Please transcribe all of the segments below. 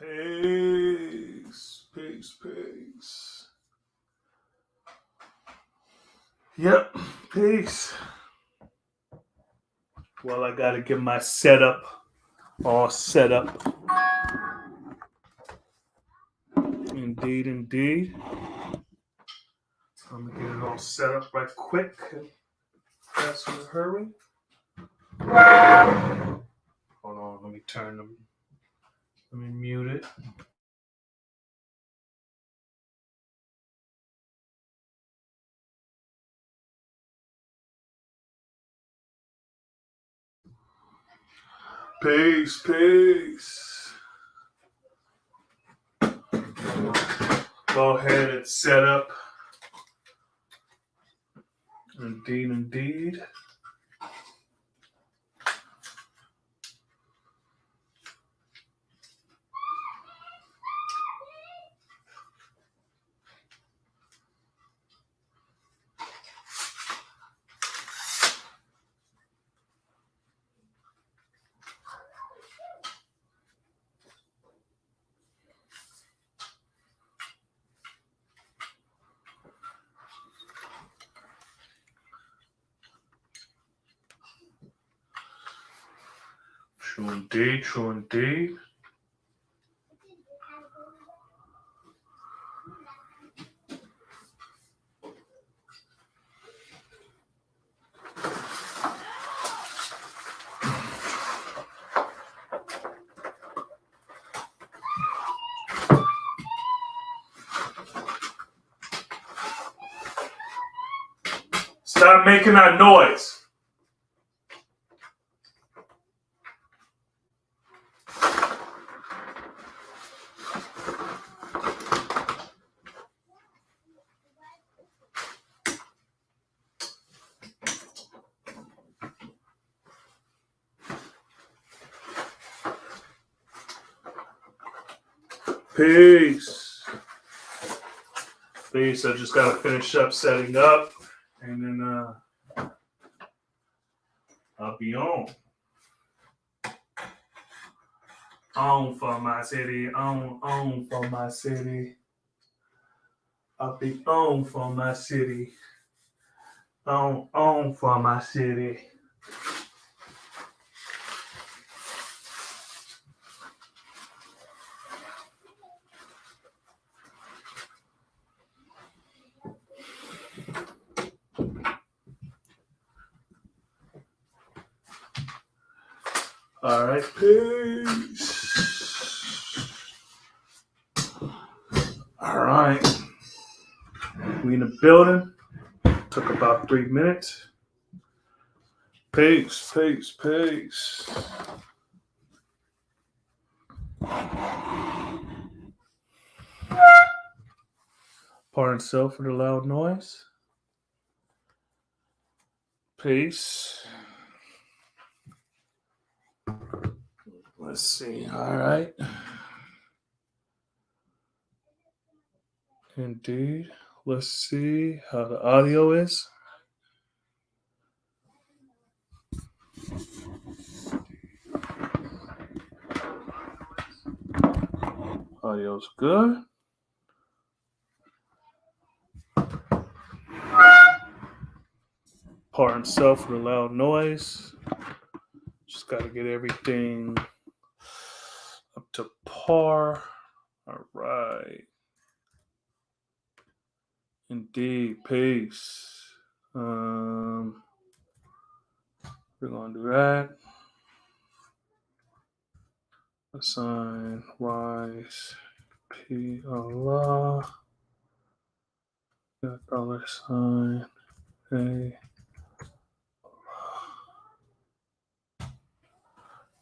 Peace, peace, peace. Yep, peace. Well, I gotta get my setup all set up. Indeed, indeed. I'm gonna get it all set up right quick. That's in a hurry. Hold on, let me turn them. Let me mute it. Peace, peace. Go ahead and set up. Indeed, indeed. True indeed, true indeed. Stop making that noise. Peace. Peace. I just gotta finish up setting up and then I'll be on. On for my city. On for my city. I'll be on for my city. On for my city. All right, peace. All right, we in the building. Took about 3 minutes. Peace, peace, peace. Pardon self for the loud noise. Peace. Let's see. All right. Indeed. Let's see how the audio is. Audio's good. Pardon self for the loud noise. Just got to get everything up to par. All right. Indeed. Peace. We're going to do that. Assign rise. P Allah. Dollar sign. A.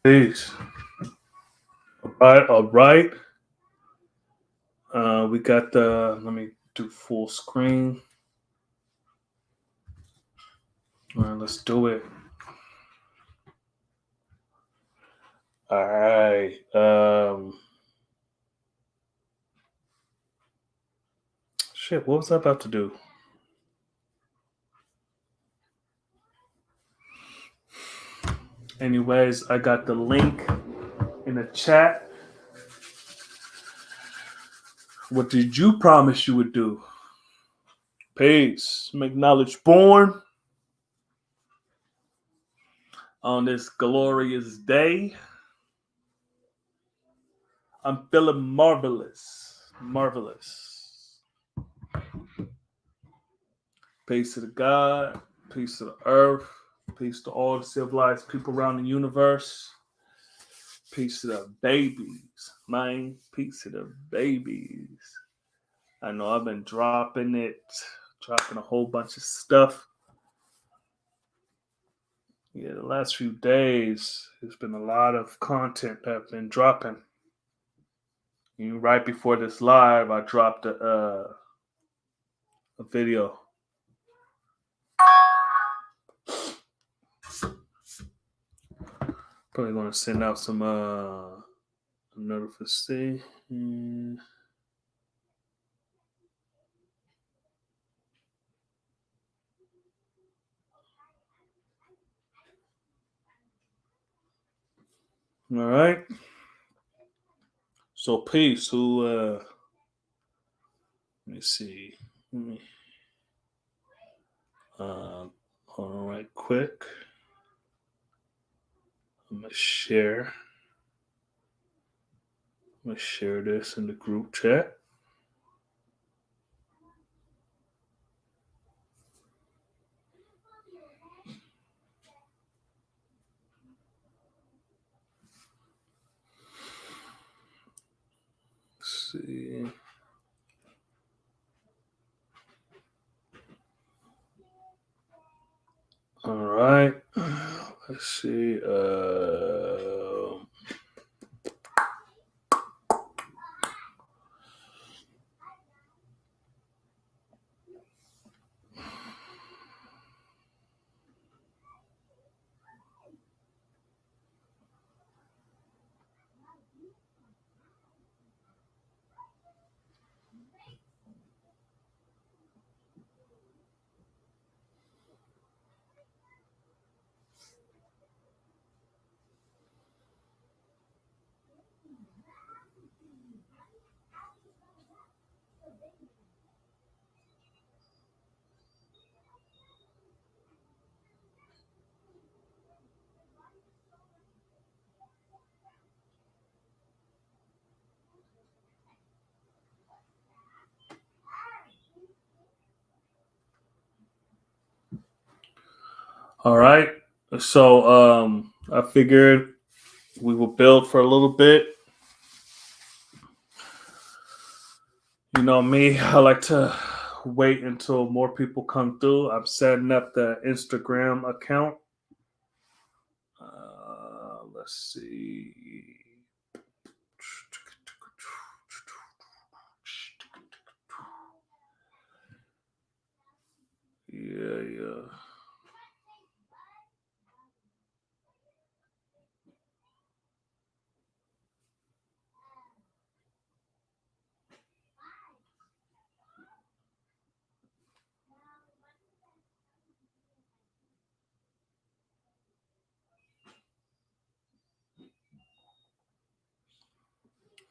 Peace. All right. We got let me do full screen. All right, let's do it. All right. Shit, what was I about to do? Anyways, I got the link in the chat. What did you promise you would do? Peace. Make knowledge born on this glorious day. I'm feeling marvelous. Marvelous. Peace to the God. Peace to the earth. Peace to all the civilized people around the universe. Peace to the babies, man. Peace to the babies. I know I've been dropping a whole bunch of stuff. Yeah, the last few days, there's been a lot of content that I've been dropping. Right before this live, I dropped a video. Probably going to send out some notification. All right. So peace. Let me see. Let me hold on right quick. I'm gonna share this in the group chat. Let's see. All right. Let's see. All right. So I figured we will build for a little bit. You know me, I like to wait until more people come through. I'm setting up the Instagram account. Let's see. Yeah.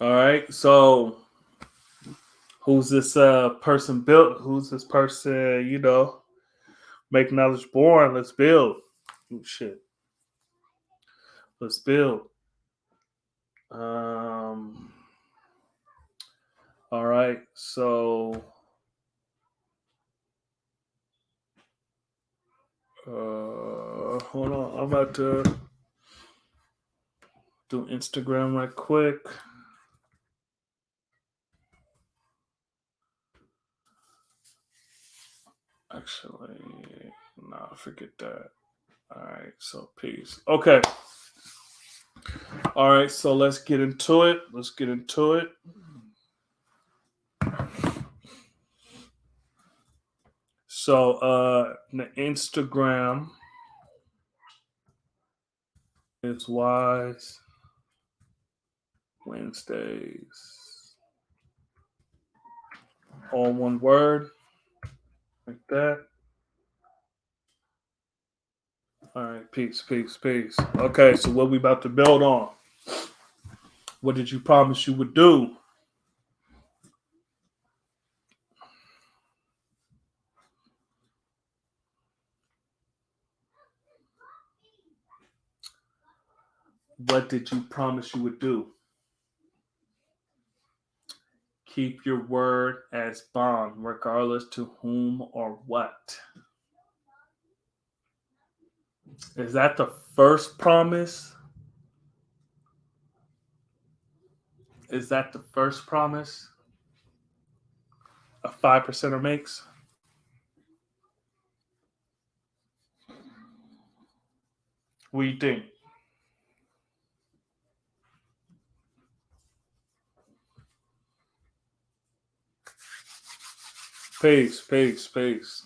All right. So who's this person built? Who's this person, make knowledge born? Let's build. Oh, shit. Let's build. All right. So hold on. I'm about to do Instagram right quick. Actually, no, forget that. All right, so peace. Okay. All right, so let's get into it. So the Instagram is Wise Wednesdays. All one word. Like that. All right, peace. Okay, so what we about to build on? What did you promise you would do? What did you promise you would do? Keep your word as bond, regardless to whom or what. Is that the first promise? Is that the first promise a 5%er makes? What do you think? Peace, peace, peace.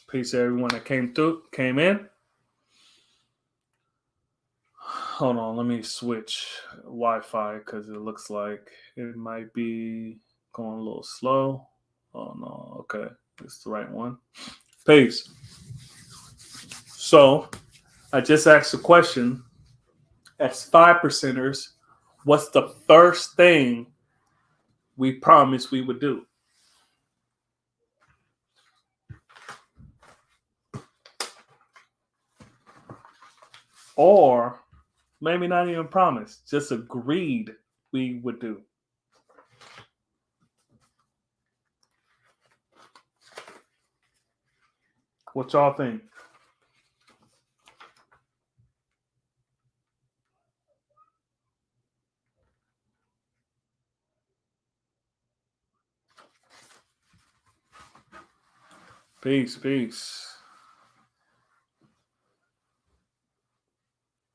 Peace to everyone that came in. Hold on, let me switch Wi-Fi because it looks like it might be going a little slow. Oh no, okay, it's the right one. Peace. So I just asked a question. As 5%ers, what's the first thing we promised we would do? Or maybe not even promised, just agreed we would do. What y'all think? Peace, peace.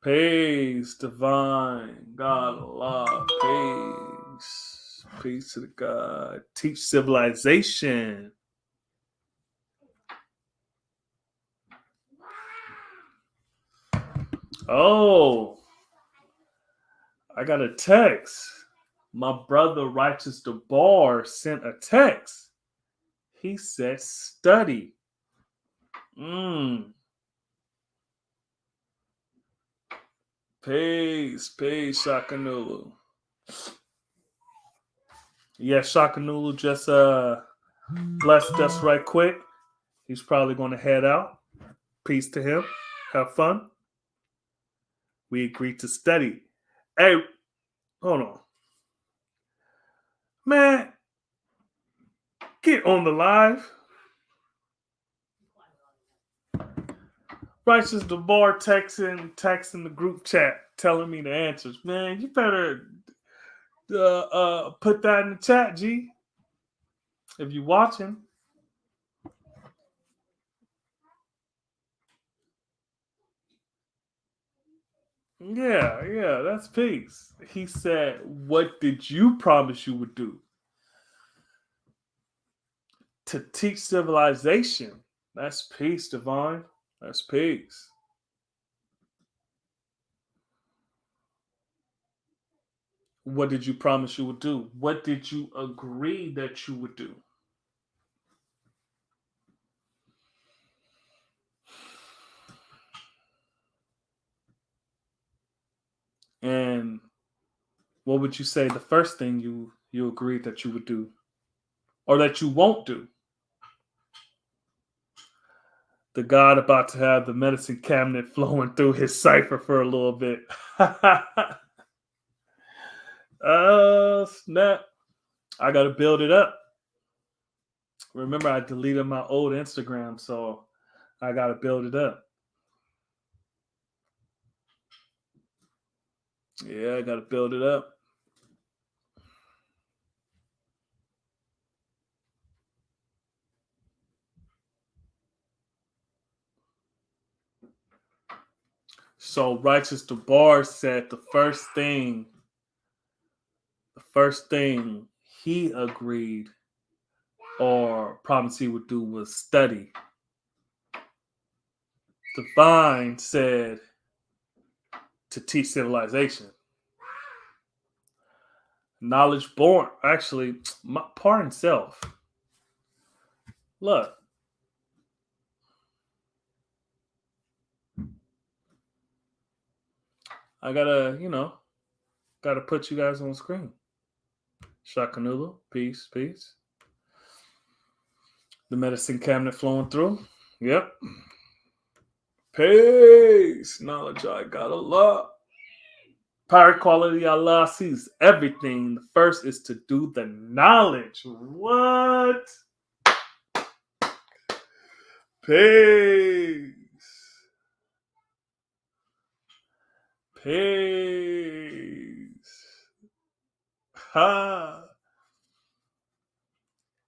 Peace, divine, God, Allah, peace. Peace to the God. Teach civilization. Oh, I got a text. My brother Righteous the Bar sent a text. He said study. Peace, peace, Shakanulu. Yeah, Shakanulu just blessed us right quick. He's probably gonna head out. Peace to him. Have fun. We agreed to study. Hey, hold on. Man, get on the live. Righteous the Bar texting the group chat, telling me the answers. Man, you better put that in the chat, G. If you watching. Yeah, that's peace. He said, what did you promise you would do? To teach civilization. That's peace, divine. That's peace. What did you promise you would do? What did you agree that you would do? And what would you say the first thing you agreed that you would do? Or that you won't do? The God about to have the medicine cabinet flowing through his cipher for a little bit. Oh, snap. I got to build it up. Remember, I deleted my old Instagram, so I got to build it up. Yeah, I got to build it up. So Righteous the Bar said the first thing he agreed or promised he would do was study. Divine said to teach civilization. Knowledge born, actually, pardon self. Look, I gotta put you guys on the screen. Shakanula, peace, peace. The medicine cabinet flowing through. Yep. Peace. Knowledge I got a lot. Power quality Allah sees everything. The first is to do the knowledge. What? Peace. Peace. Ha.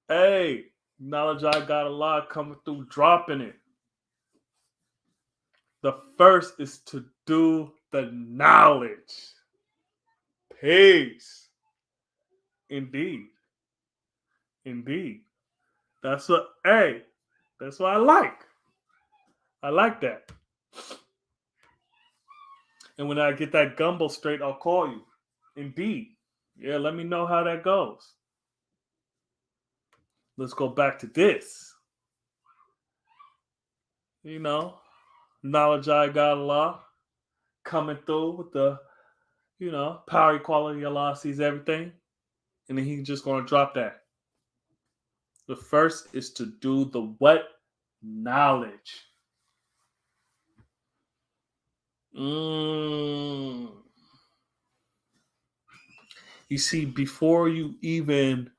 Hey, knowledge I got a lot coming through, dropping it. The first is to do the knowledge. Peace. Indeed. Indeed. That's what, hey, that's what I like. I like that. And when I get that gumbo straight, I'll call you. Indeed. Yeah, let me know how that goes. Let's go back to this. You know, knowledge I got Allah coming through with the, power equality. Allah sees everything. And then he's just going to drop that. The first is to do the what? Knowledge. You see, before you even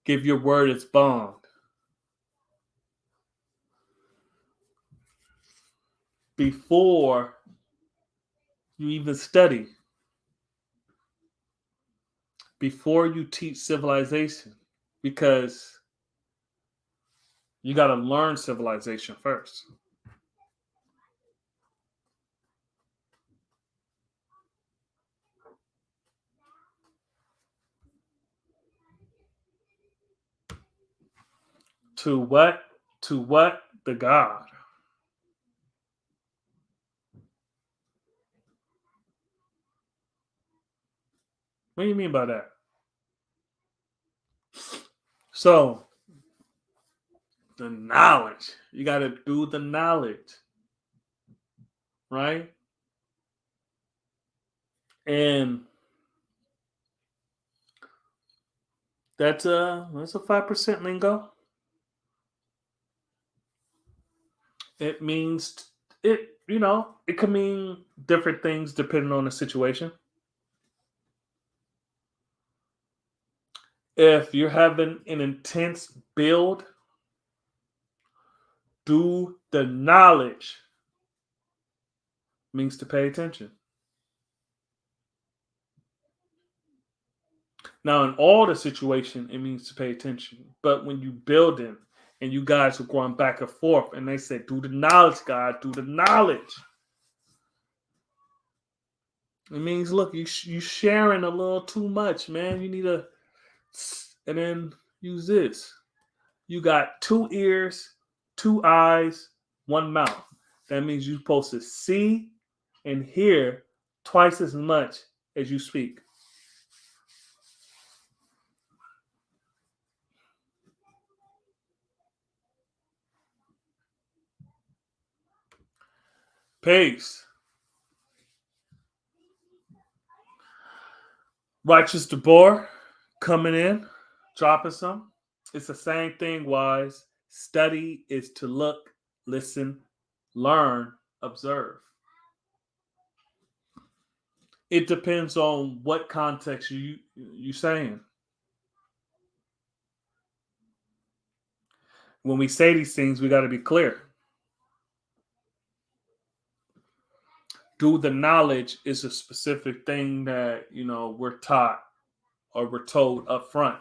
give your word its bond, before you even study, before you teach civilization, because you got to learn civilization first. To what? To what? The God. What do you mean by that? So, the knowledge. You got to do the knowledge. Right? And that's a 5% lingo. It means it can mean different things depending on the situation. If you're having an intense build, do the knowledge means to pay attention. Now, in all the situation, it means to pay attention. But when you building and you guys are going back and forth, and they say, "Do the knowledge, God, do the knowledge." It means, look, you sharing a little too much, man. You need to, and then use this. You got 2 ears, 2 eyes, 1 mouth. That means you're supposed to see and hear twice as much as you speak. Peace. Righteous DeBoer coming in, dropping some. It's the same thing, wise. Study is to look, listen, learn, observe. It depends on what context you saying. When we say these things, we got to be clear. Do the knowledge is a specific thing that we're taught or we're told up front.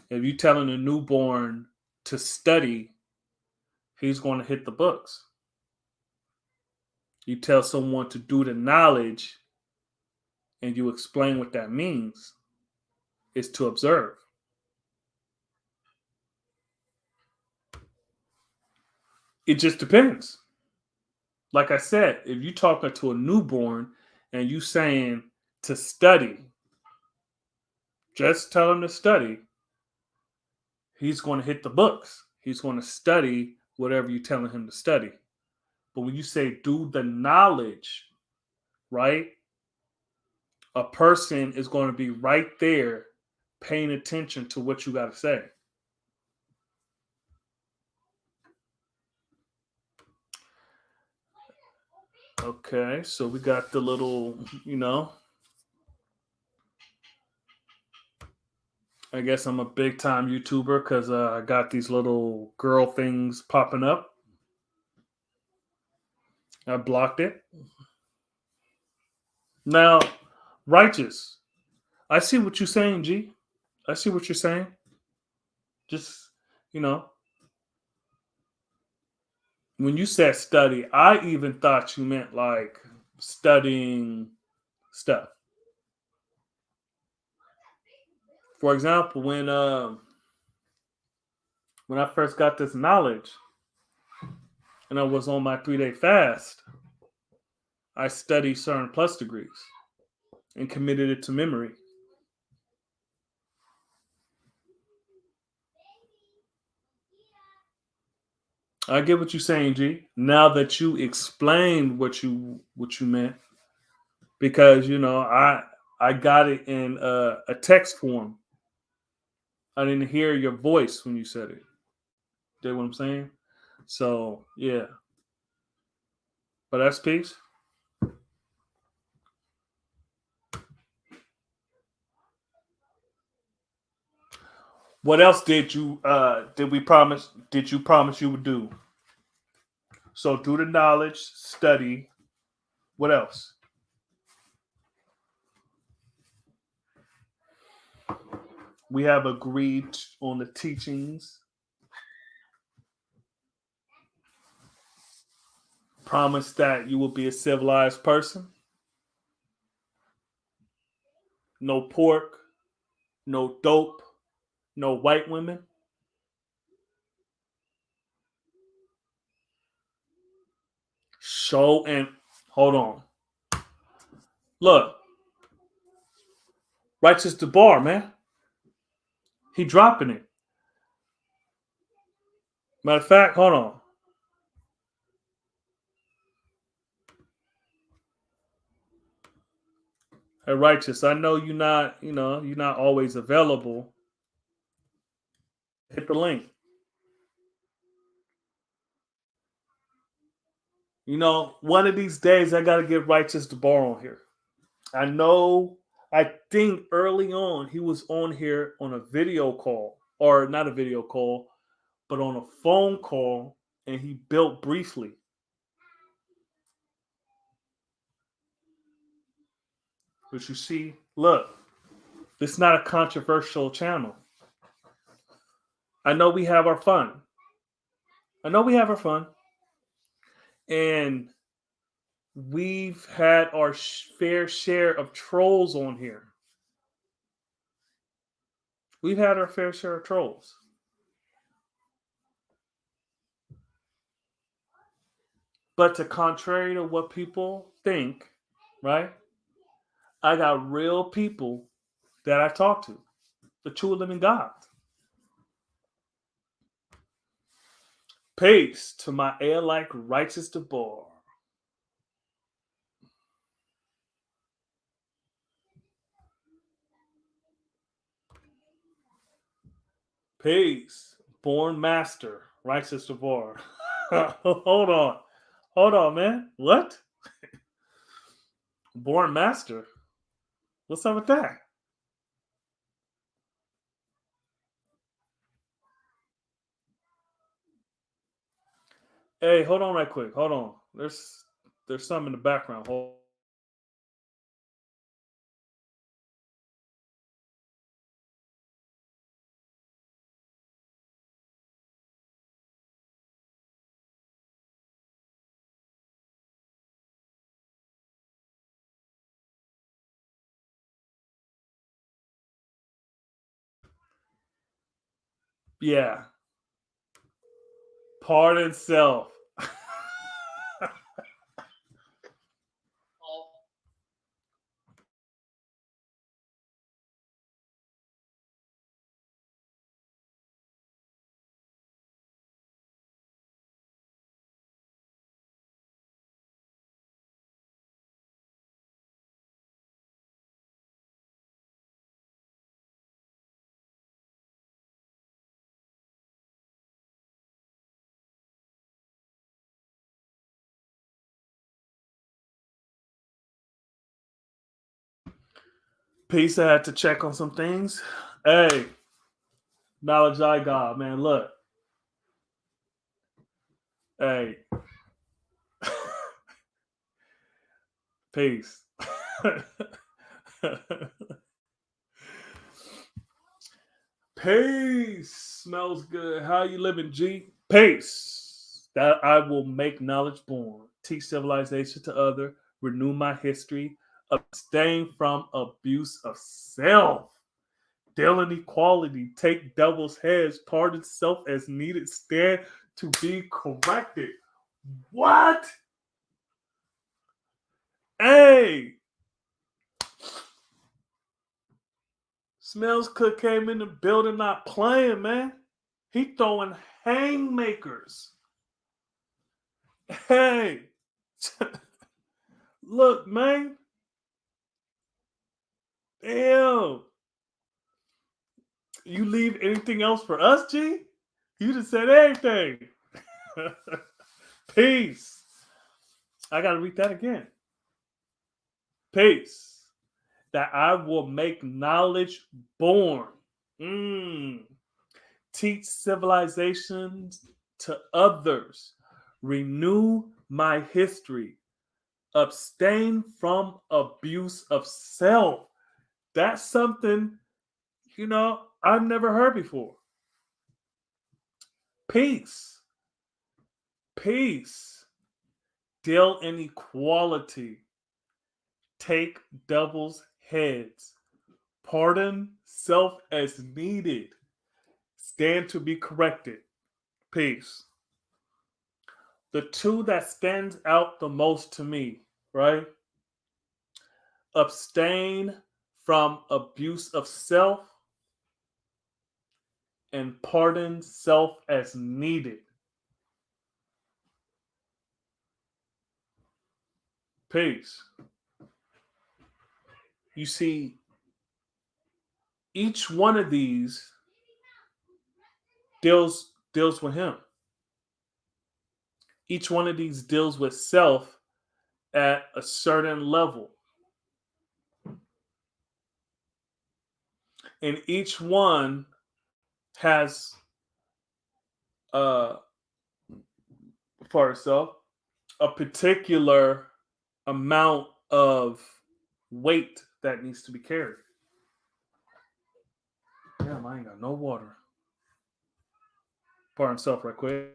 If you're telling a newborn to study, he's going to hit the books. You tell someone to do the knowledge and you explain what that means, is to observe. It just depends. Like I said, if you talking to a newborn and you saying to study, just tell him to study, he's going to hit the books. He's going to study whatever you're telling him to study. But when you say do the knowledge, right? A person is going to be right there paying attention to what you got to say. Okay, so we got the little, I guess I'm a big time YouTuber because I got these little girl things popping up. I blocked it. Now, righteous. I see what you're saying, G. I see what you're saying. Just, you know, when you said study, I even thought you meant like studying stuff. For example, when I first got this knowledge and I was on my 3 day fast, I studied certain plus degrees and committed it to memory. I get what you're saying, G. Now that you explained what you meant, because I got it in a text form. I didn't hear your voice when you said it. Get what I'm saying? So yeah, but that's peace. What else did you promise you would do? So do the knowledge, study. What else? We have agreed on the teachings. Promise that you will be a civilized person. No pork, no dope, no white women. Show and hold on. Look, righteous the bar, man. He dropping it. Matter of fact, hold on. Hey, righteous. I know you're not always available. Hit the link. One of these days I gotta get righteous the bar on here. I know. I think early on he was on here on a video call, or not a video call, but on a phone call, and he built briefly. But you see, look, it's not a controversial channel. I know we have our fun. I know we have our fun, and we've had our fair share of trolls on here. We've had our fair share of trolls. But to contrary to what people think, right? I got real people that I talk to, the true living God. Peace to my air like righteous the bar. Peace. Born master, righteous the bar. Hold on. Hold on, man. What? Born master? What's up with that? Hey, hold on right quick. Hold on. There's some in the background. Hold Yeah. Pardon self. Peace. I had to check on some things. Hey, knowledge I got, man. Look. Hey. Peace. Peace. Smells good. How you living, G? Peace. That I will make knowledge born, teach civilization to other, renew my history, abstain from abuse of self, deal in equality, take devil's heads, pardon self as needed, stand to be corrected. What? Hey, Smells Cook came in the building not playing, man. He throwing haymakers. Hey, look, man. Damn. You leave anything else for us, G? You just said everything. Peace. I gotta read that again. Peace. That I will make knowledge born. Teach civilizations to others. Renew my history. Abstain from abuse of self. That's something, I've never heard before. Peace. Peace. Deal in equality. Take devil's heads. Pardon self as needed. Stand to be corrected. Peace. The two that stands out the most to me, right? Abstain from abuse of self and pardon self as needed. Peace. You see, each one of these deals with him. Each one of these deals with self at a certain level. And each one has for itself a particular amount of weight that needs to be carried. Damn, I ain't got no water. Pardon self right quick.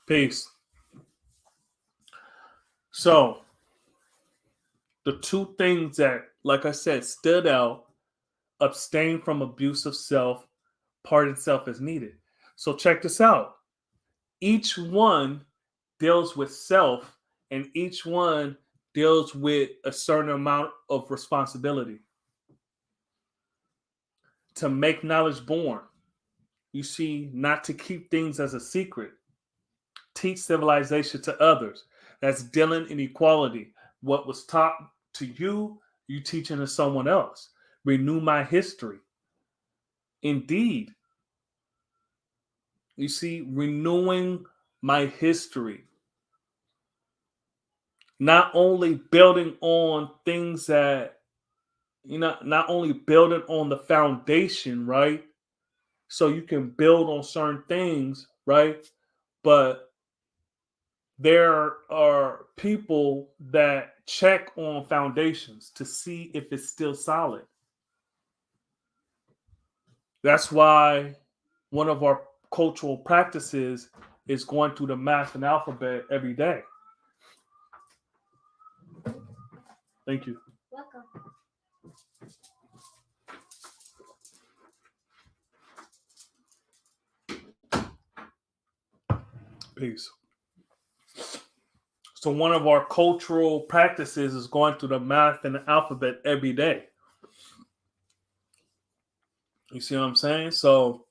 Peace. So, the two things that, like I said, stood out: abstain from abuse of self, pardon self as needed. So, check this out. Each one deals with self, and each one deals with a certain amount of responsibility. To make knowledge born, you see, not to keep things as a secret. Teach civilization to others. That's dealing in equality. What was taught to you, you teaching to someone else. Renew my history. Indeed. You see, renewing my history. Not only building on things that, not only building on the foundation, right? So you can build on certain things, right? But there are people that check on foundations to see if it's still solid. That's why one of our cultural practices is going through the math and alphabet every day. Thank you. Welcome. Peace. So one of our cultural practices is going through the math and the alphabet every day. You see what I'm saying? So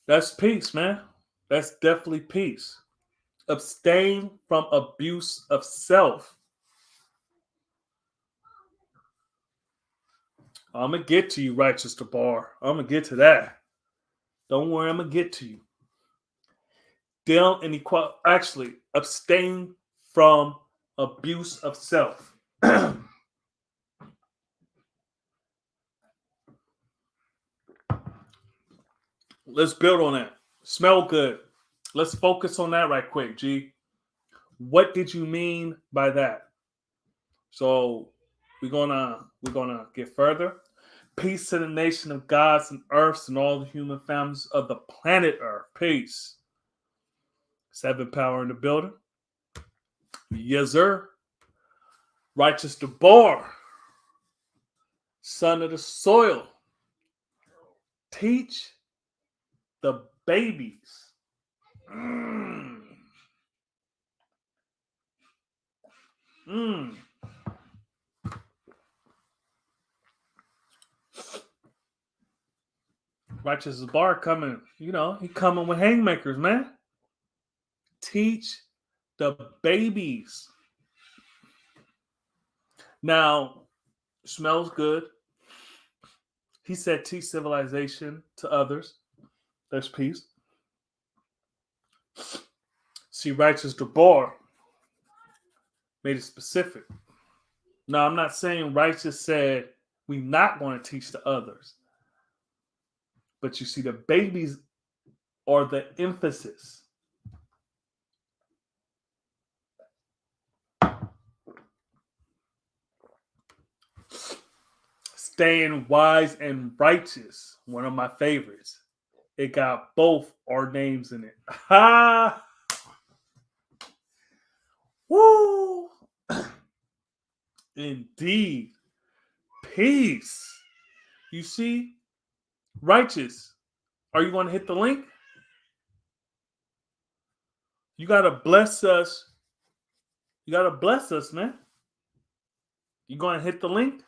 that's peace, man. That's definitely peace. Abstain from abuse of self. I'm going to get to you, righteous to bar. I'm going to get to that. Don't worry, I'm going to get to you. Deal inequality. Actually, abstain from abuse of self. Let's build on that. Smell good. Let's focus on that right quick, G. What did you mean by that? So we're gonna get further. Peace to the nation of gods and earths and all the human families of the planet Earth. Peace. Seven power in the building. Yes, sir. Righteous to bar. Son of the soil. Teach the babies. Mm. Mm. Righteous bar coming, he coming with haymakers, man. Teach the babies. Now, smells good. He said teach civilization to others. There's peace. See, righteous bar made it specific. Now, I'm not saying righteous said we're not going to teach to others. But you see, the babies are the emphasis. Staying wise and righteous, one of my favorites. It got both our names in it. Ha! Woo! Indeed. Peace. You see, righteous. Are you going to hit the link? You got to bless us. You got to bless us, man. You going to hit the link?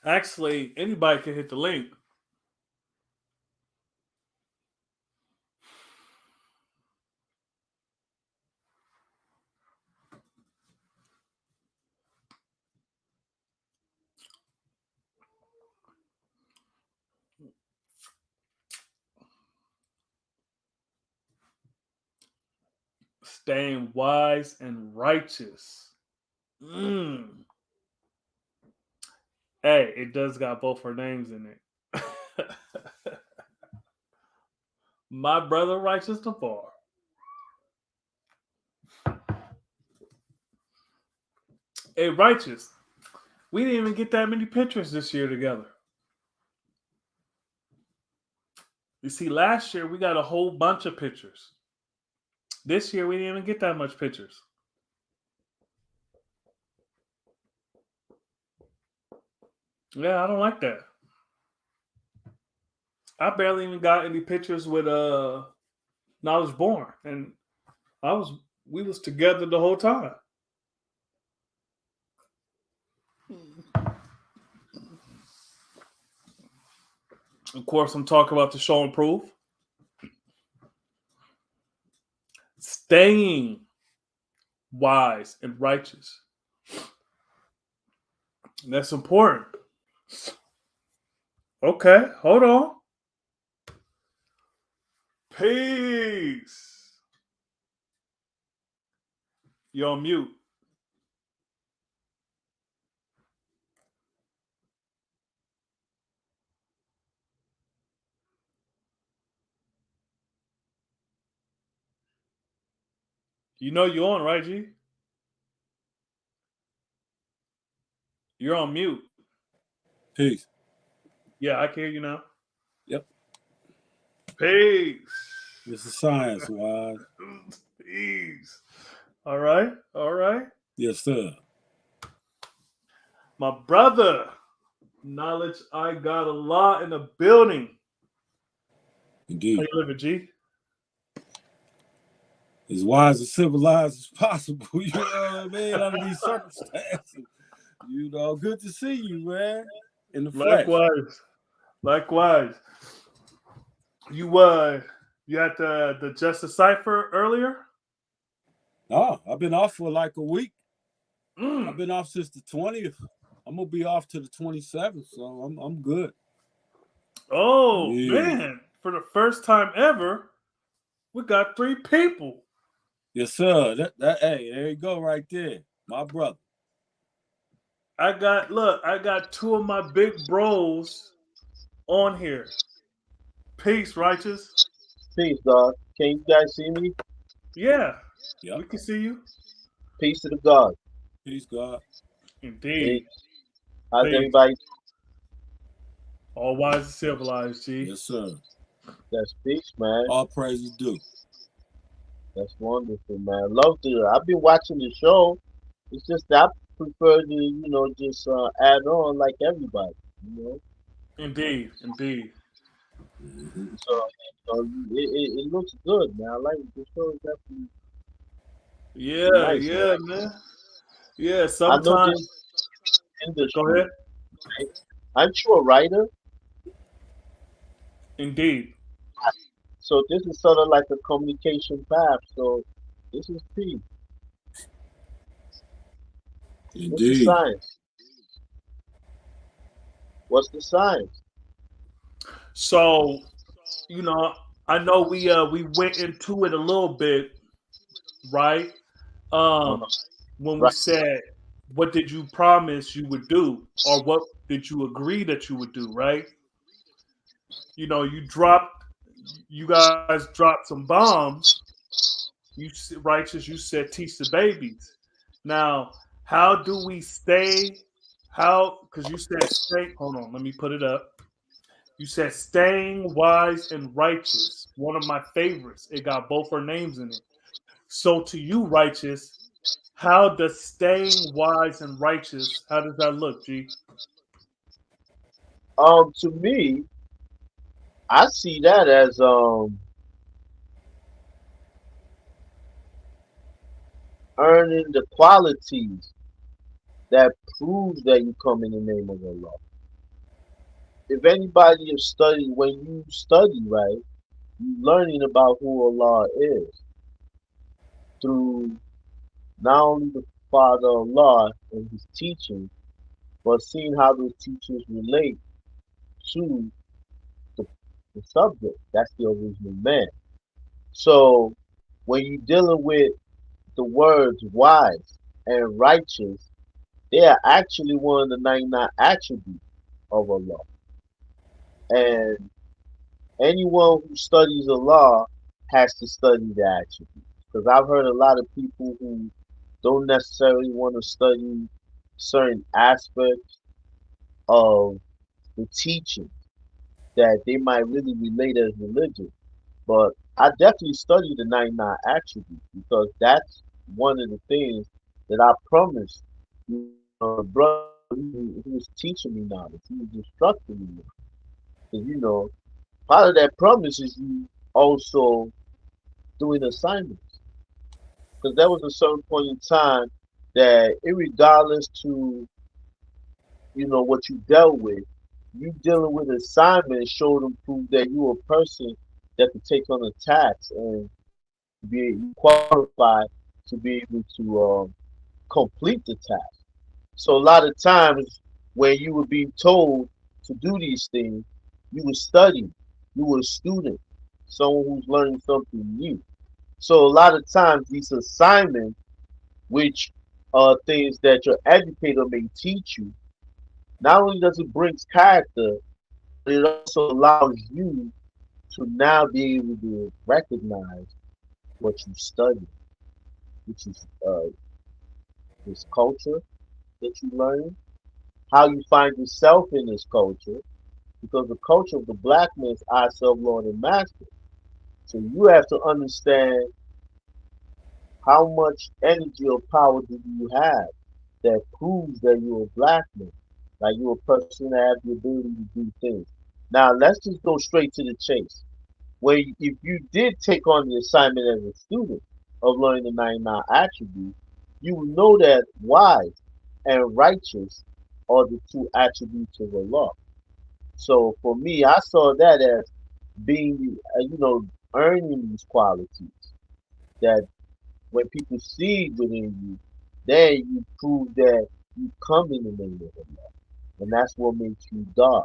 Actually, anybody can hit the link. Staying wise and righteous. Hey, it does got both her names in it. My brother, righteous to far. Hey, righteous. We didn't even get that many pictures this year together. You see, last year we got a whole bunch of pictures. This year we didn't even get that much pictures. Yeah, I don't like that. I barely even got any pictures with Knowledge Born, and we was together the whole time. Of course, I'm talking about the show and proof. Staying wise and righteous. That's important. Okay, hold on. Peace. You're on mute. You know you're on, right, G? You're on mute. Peace. Yeah, I can hear you now. Yep. Peace. This is science, wise. Peace. All right. All right. Yes, sir. My brother. Knowledge, I got a lot in the building. Indeed. How you living, G? As wise and civilized as possible, you know what I mean? Under these circumstances. Good to see you, man. In the flesh. Likewise. You had the Justice Cipher earlier? No, I've been off for like a week. I've Mm. been off since the 20th. I'm gonna be off to the 27th, so I'm good. Oh Yeah. man, for the first time ever, we got three people. Yes, sir. That hey, there you go right there. My brother. I got two of my big bros on here. Peace, righteous. Peace, God. Can you guys see me? Yeah, Yep. we can see you. Peace to the God. Peace, God. Indeed. Peace. How's Peace. everybody? All wise and civilized, G. Yes, sir. That's peace, man. All praises due. That's wonderful, man. Love to. I've been watching the show. It's just that I prefer to, just add on like everybody, you know. Indeed. Indeed. Hmm. So, it looks good, man. I like it. The show is definitely Yeah, nice, man. yeah, man. Yeah, I know sometimes. this Go industry, ahead. right? Aren't you a writer? Indeed. So this is sort of like a communication path. So this is key. What's the Indeed. science? What's the science? So, you know, I know we went into it a little bit, right? Uh, Um, when we right. said, what did you promise you would do? Or what did you agree that you would do, right? You know, you guys dropped some bombs. Righteous, you said teach the babies. Now, how do we stay? How, because you said stay, hold on, let me put it up. You said staying wise and righteous. One of my favorites. It got both our names in it. So to you, righteous, how does staying wise and righteous, how does that look, G? To me, I see that as earning the qualities that proves that you come in the name of Allah. If anybody has studied, when you study, right, you learning about who Allah is through not only the Father Allah and His teaching, but seeing how those teachings relate to the, the subject. That's the original man. So when you're dealing with the words wise and righteous, they are actually one of the 99 attributes of Allah. And anyone who studies Allah has to study the attributes. Because I've heard a lot of people who don't necessarily want to study certain aspects of the teaching that they might really relate as religion. But I definitely study the 99 attributes because that's one of the things that I promised. The brother he was teaching me knowledge, he was instructing me. Because part of that promise is you also doing assignments. Because there was a certain point in time that, irregardless to what you dealt with, you dealing with assignments showed and prove that you a person that could take on a task and be qualified to be able to complete the task. So a lot of times when you were being told to do these things, you were studying, you were a student, someone who's learning something new. So a lot of times these assignments, which are things that your educator may teach you, not only does it bring character, but it also allows you to now be able to recognize what you study, which is this culture that you learn, how you find yourself in this culture, because the culture of the black man is I self Lord and Master. So you have to understand how much energy or power do you have that proves that you're a black man, like you're a person that has the ability to do things. Now let's just go straight to the chase. Where if you did take on the assignment as a student of learning the 99 attributes, you will know that wise and righteous are the two attributes of Allah. So for me, I saw that as being, earning these qualities that when people see it within you, then you prove that you come in the name of Allah. And that's what makes you God.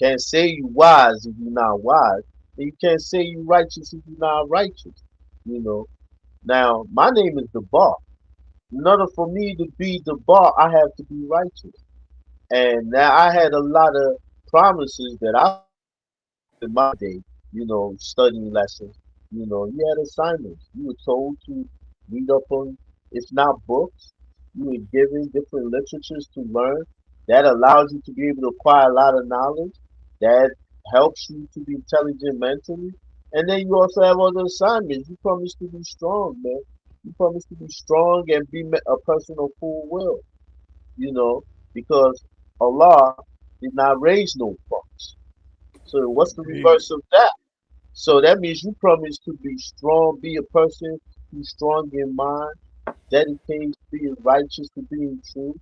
Can't say you wise if you're not wise. And you can't say you righteous if you're not righteous. You know. Now, my name is the bar. In order for me to be the bar, I have to be righteous. And now I had a lot of promises that I in my day, studying lessons. You had assignments. You were told to read up on, if not books, you were given different literatures to learn. That allows you to be able to acquire a lot of knowledge. That helps you to be intelligent mentally. And then you also have other assignments. You promise to be strong, man. You promise to be strong and be a person of full will, you know, because Allah did not raise no punks. So what's the Indeed. reverse of that? So that means you promise to be strong, be a person who's strong in mind, dedicated to being righteous, to being true.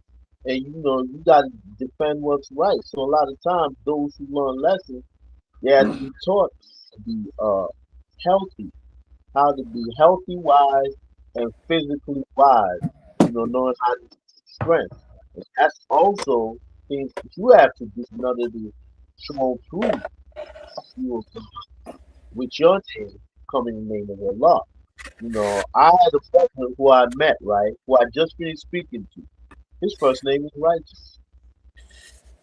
And you gotta defend what's right. So a lot of times those who learn lessons, they have to be taught to be healthy, how to be healthy wise and physically wise, knowing how to strength. And that's also things that you have to do in order to show and prove you are God with your name coming in the name of Allah. I had a brother who I met, right, who I just finished speaking to. His first name is Righteous.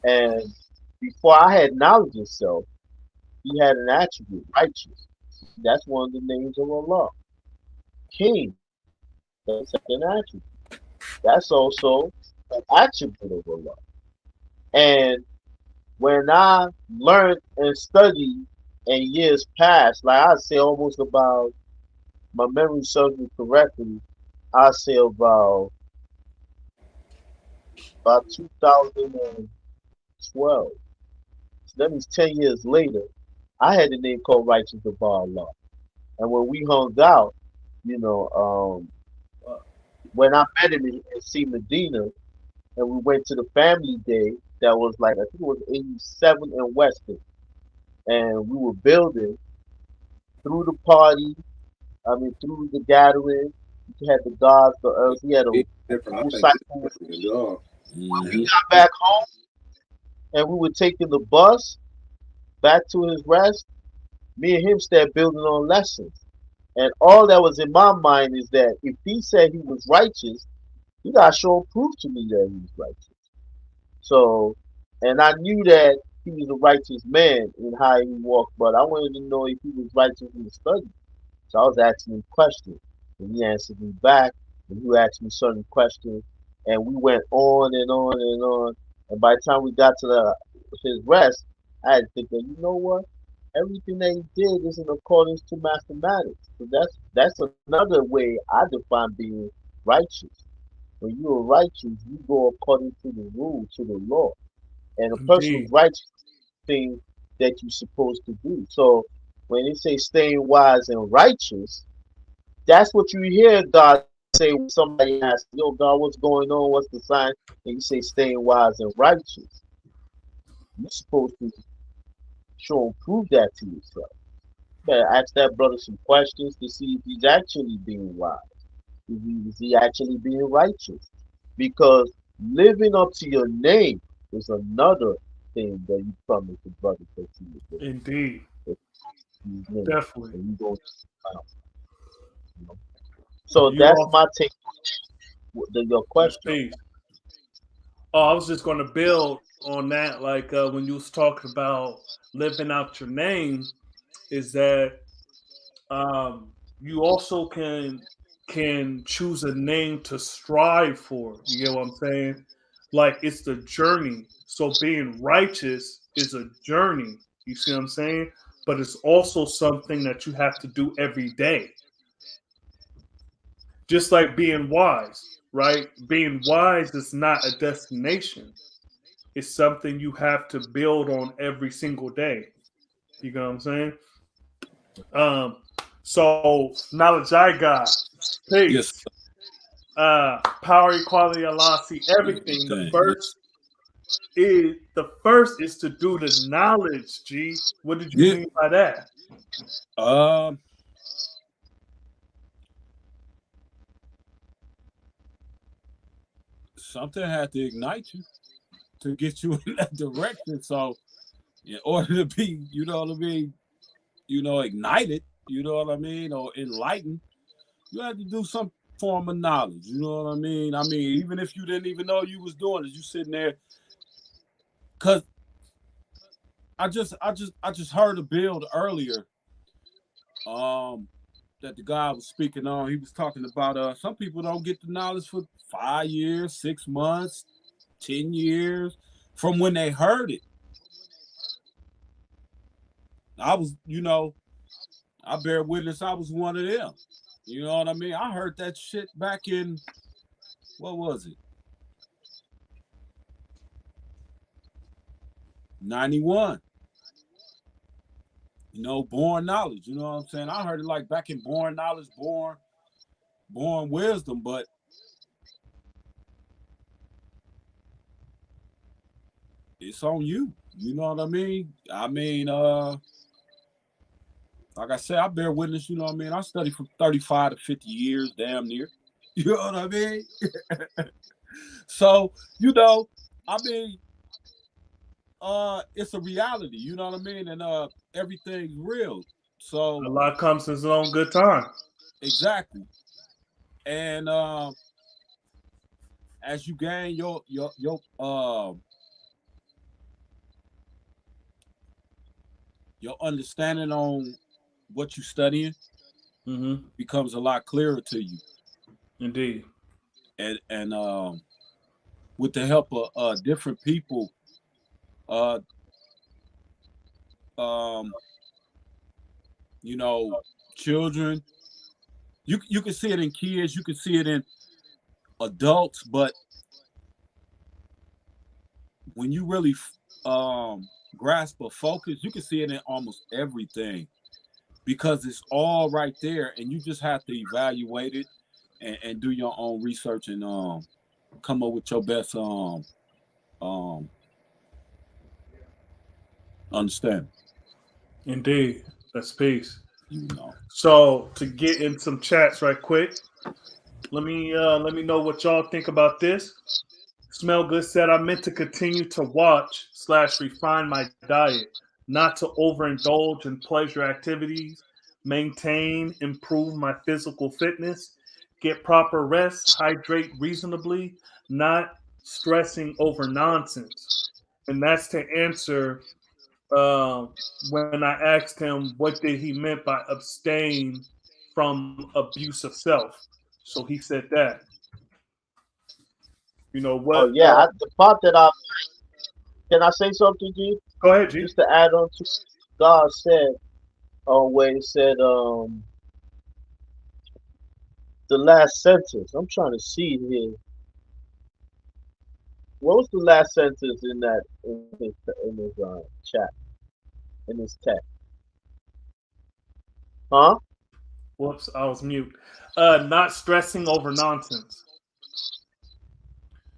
And before I had knowledge of self, he had an attribute, righteous. That's one of the names of Allah. King, that's an attribute. That's also an attribute of Allah. And when I learned and studied and years passed, like I'd say almost about, my memory serves me correctly, I'd say about 2012. So that means 10 years later, I had a name called Righteous of Allah. And when we hung out, you know, when I met him in C Medina, and we went to the family day that was like, I think it was 87 in Weston. And we were building through the party, I mean, through the gathering. We had the gods, the earth. We had a full cycle. When we Mhm. got back home and we were taking the bus back to his rest, me and him started building on lessons. And all that was in my mind is that if he said he was righteous, he got to show and prove to me that he was righteous. So, and I knew that he was a righteous man in how he walked, but I wanted to know if he was righteous in the study. So I was asking him questions, and he answered me back, and he asked me certain questions, and we went on and on and on. And by the time we got to his rest, I had to think that, you know what? Everything that he did is in accordance to mathematics. So that's another way I define being righteous. When you are righteous, you go according to the rule, to the law. And a person who's Indeed. righteous thing that you're supposed to do. So when they say staying wise and righteous, that's what you hear God say when somebody asks, yo, God, what's going on? What's the sign? And you say staying wise and righteous. You're supposed to show and prove that to yourself. You better ask that brother some questions to see if he's actually being wise. Is he actually being righteous? Because living up to your name is another thing that you promised the brother that you would do. Indeed. If his name. Definitely. And you don't you know. So You that's also my take on your yes, question. peace. Oh, I was just going to build on that. Like when you was talking about living out your name, is that you also can choose a name to strive for. You get what I'm saying? Like it's the journey. So being righteous is a journey. You see what I'm saying? But it's also something that you have to do every day. Just like being wise, right? Being wise is not a destination. It's something you have to build on every single day. You know what I'm saying? Um, so knowledge I got, Yes, peace, power, equality, Allah, see everything. The sir. first the first is to do the knowledge. G, what did you Yeah. mean by that? Um, something had to ignite you to get you in that direction. So in order to be, you know what I mean, ignited, you know what I mean, or enlightened, you had to do some form of knowledge. You know what I mean? I mean, even if you didn't even know you was doing it, you sitting there. Cause I just heard a build earlier. Um, that the guy was speaking on. He was talking about some people don't get the knowledge for 5 years, 6 months, 10 years from when they heard it. I was, I bear witness. I was one of them. You know what I mean? I heard that shit back in what was it? 91. Born knowledge. You know what I'm saying? I heard it like back in born knowledge, born wisdom, but it's on you. You know what I mean? I mean, like I said, I bear witness, you know what I mean? I studied for 35 to 50 years, damn near. You know what I mean? So, I mean, it's a reality, you know what I mean? And everything's real. A So lot comes in its own good time. exactly. And as you gain your understanding on what you're studying Mm-hmm. becomes a lot clearer to you. Indeed. And with the help of different people, uh um you know, children, you can see it in kids, you can see it in adults, but when you really grasp a focus, you can see it in almost everything because it's all right there, and you just have to evaluate it and do your own research and come up with your best um understanding. Indeed. That's peace. You know. So to get in some chats right quick, let me know what y'all think about this. Smell Good said I meant to continue to watch slash refine my diet, not to overindulge in pleasure activities, maintain, improve my physical fitness, get proper rest, hydrate reasonably, not stressing over nonsense. And that's to answer uh, when I asked him what did he meant by abstain from abuse of self. So he said that. You know Oh what? yeah, the part that I can I say something, G? Go ahead, G. Just to add on to God said, where he said, the last sentence. I'm trying to see it here. What was the last sentence in that in his chat in his text? Huh? Whoops, I was mute. Not stressing over nonsense.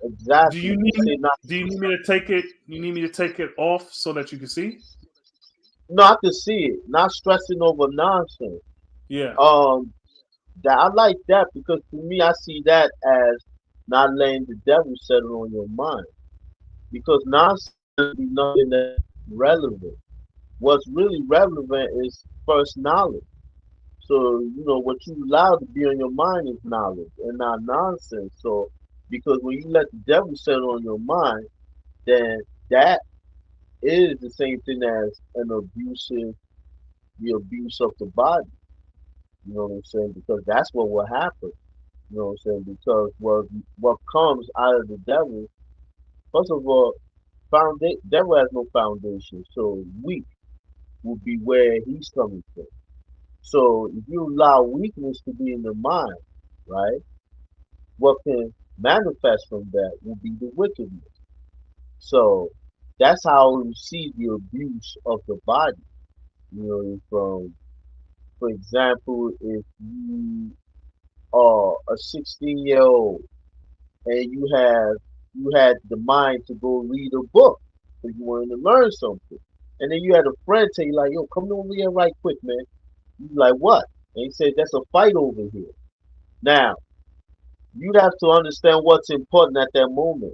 Do Exactly. you He need said not. do you need me to take it? You need me to take it off so that you can see? No, I can see it. Not stressing over nonsense. Yeah. Um, that I like that because to me, I see that as not letting the devil settle on your mind. Because nonsense will be nothing that's relevant. What's really relevant is first knowledge. So, what you allow to be on your mind is knowledge and not nonsense. So, because when you let the devil settle on your mind, then that is the same thing as the abuse of the body. You know what I'm saying? Because that's what will happen. You know what I'm saying? Because what comes out of the devil, first of all, devil has no foundation. So weak will be where he's coming from. So if you allow weakness to be in the mind, right, what can manifest from that will be the wickedness. So that's how you see the abuse of the body. From for example, if you are a 16-year-old and you had the mind to go read a book because you wanted to learn something, and then you had a friend tell you like, "Yo, come over here right quick, man." You like what? And he said, "That's a fight over here." Now You'd have to understand what's important at that moment.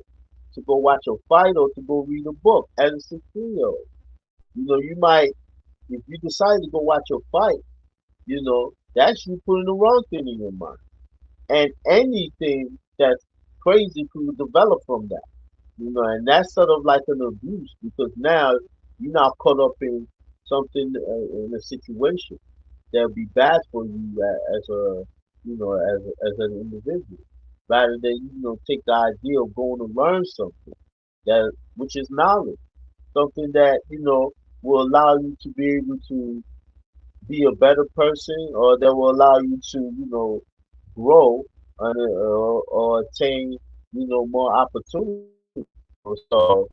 To go watch a fight or to go read a book as a 16-year-old. You might, if you decide to go watch a fight, that's you putting the wrong thing in your mind. And anything that's crazy could develop from that. And that's sort of like an abuse because now you're now caught up in something, in a situation that would be bad for you as a, as an individual, rather than take the idea of going to learn something that which is knowledge, something that will allow you to be able to be a better person, or that will allow you to grow or attain more opportunity. So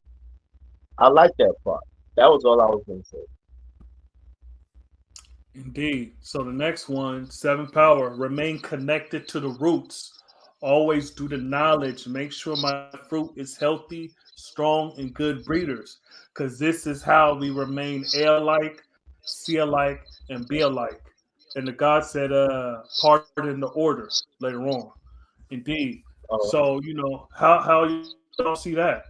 I like that part. That was all I was gonna say. Indeed. So the next one, seven power, remain connected to the roots. Always do the knowledge. Make sure my fruit is healthy, strong, and good breeders. Because this is how we remain A alike, C alike, and B alike. And the God said, pardon the order later on. Indeed. Uh, So, how y'all see that?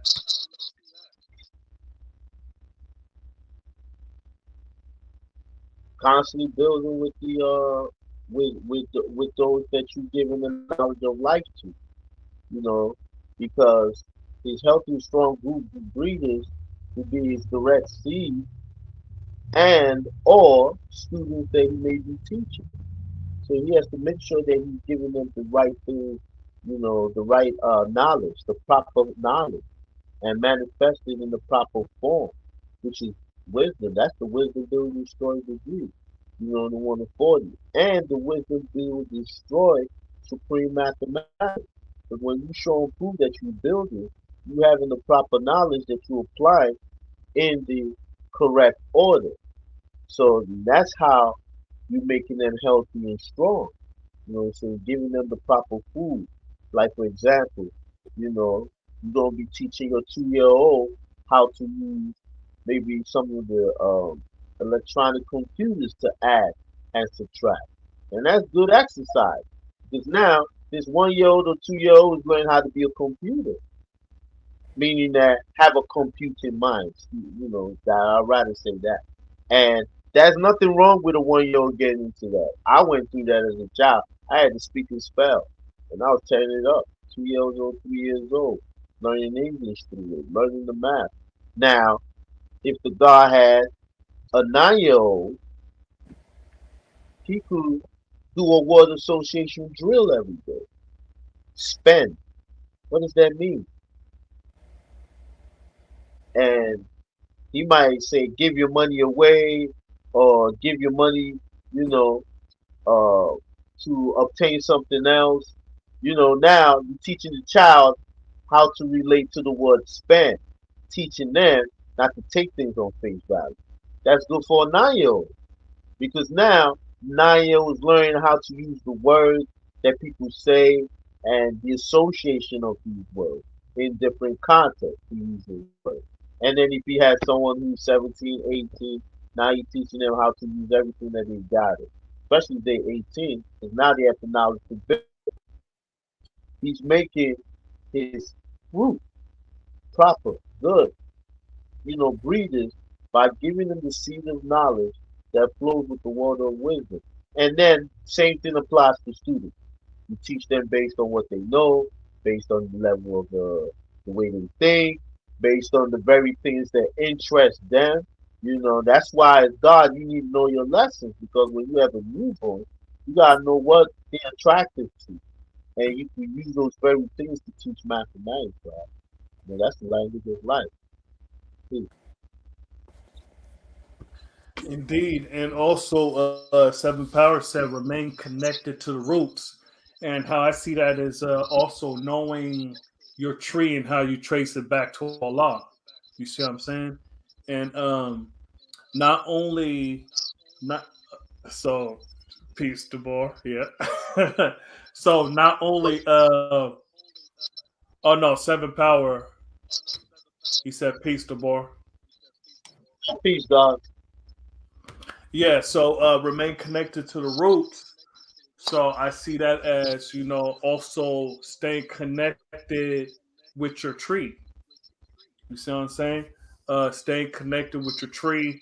Constantly building with the with those that you giving the knowledge of life to, you know, because his healthy, strong group of breeders will be his direct seed and or students that he may be teaching. So he has to make sure that he's giving them the right thing, the right knowledge, the proper knowledge, and manifested in the proper form, which is wisdom. That's the wisdom that will destroy the greed, the 140. And the wisdom that will destroy supreme mathematics. But when you show and prove that you're building, you having the proper knowledge that you apply in the correct order. So that's how you're making them healthy and strong. So giving them the proper food. Like for example, you're gonna be teaching your 2-year-old how to use maybe some of the electronic computers to add and subtract. And that's good exercise. Because now this 1-year-old or 2-year-old is learning how to be a computer, meaning that have a computing mind. That I'd rather say that. And there's nothing wrong with a 1-year-old getting into that. I went through that as a child. I had to speak and spell, and I was tearing it up. 2 years old, 3 years old, learning English through it, learning the math. Now, if the guy had a 9-year-old, he could do a word association drill every day. Spend. What does that mean? And he might say, give your money away or give your money, you know, uh, to obtain something else. Now you're teaching the child how to relate to the word spend, teaching them not to take things on face value. That's good for a 9-year-old because now 9-year-olds learning how to use the words that people say and the association of these words in different contexts to use these words. And then if you had someone who's 17, 18, now you're teaching them how to use everything that they got it. Especially if they're 18, because now they have the knowledge to build. He's making his fruit proper, good, breeders by giving them the seed of knowledge that flows with the word of wisdom. And then same thing applies to students. You teach them based on what they know, based on the level of the way they think, based on the very things that interest them. That's why as God, you need to know your lessons because when you have a newborn, you gotta know what they're attracted to, and you can use those very things to teach mathematics. Right? That's the language of life. See, Indeed, and also Seven Power said remain connected to the roots, and how I see that is also knowing your tree and how you trace it back to Allah. You see what I'm saying? And not only not so peace to Bar, yeah. So not only oh no, Seven Power, he said peace to Bar. peace, God. Yeah, so remain connected to the roots. So I see that as, also staying connected with your tree. You see what I'm saying? Staying connected with your tree.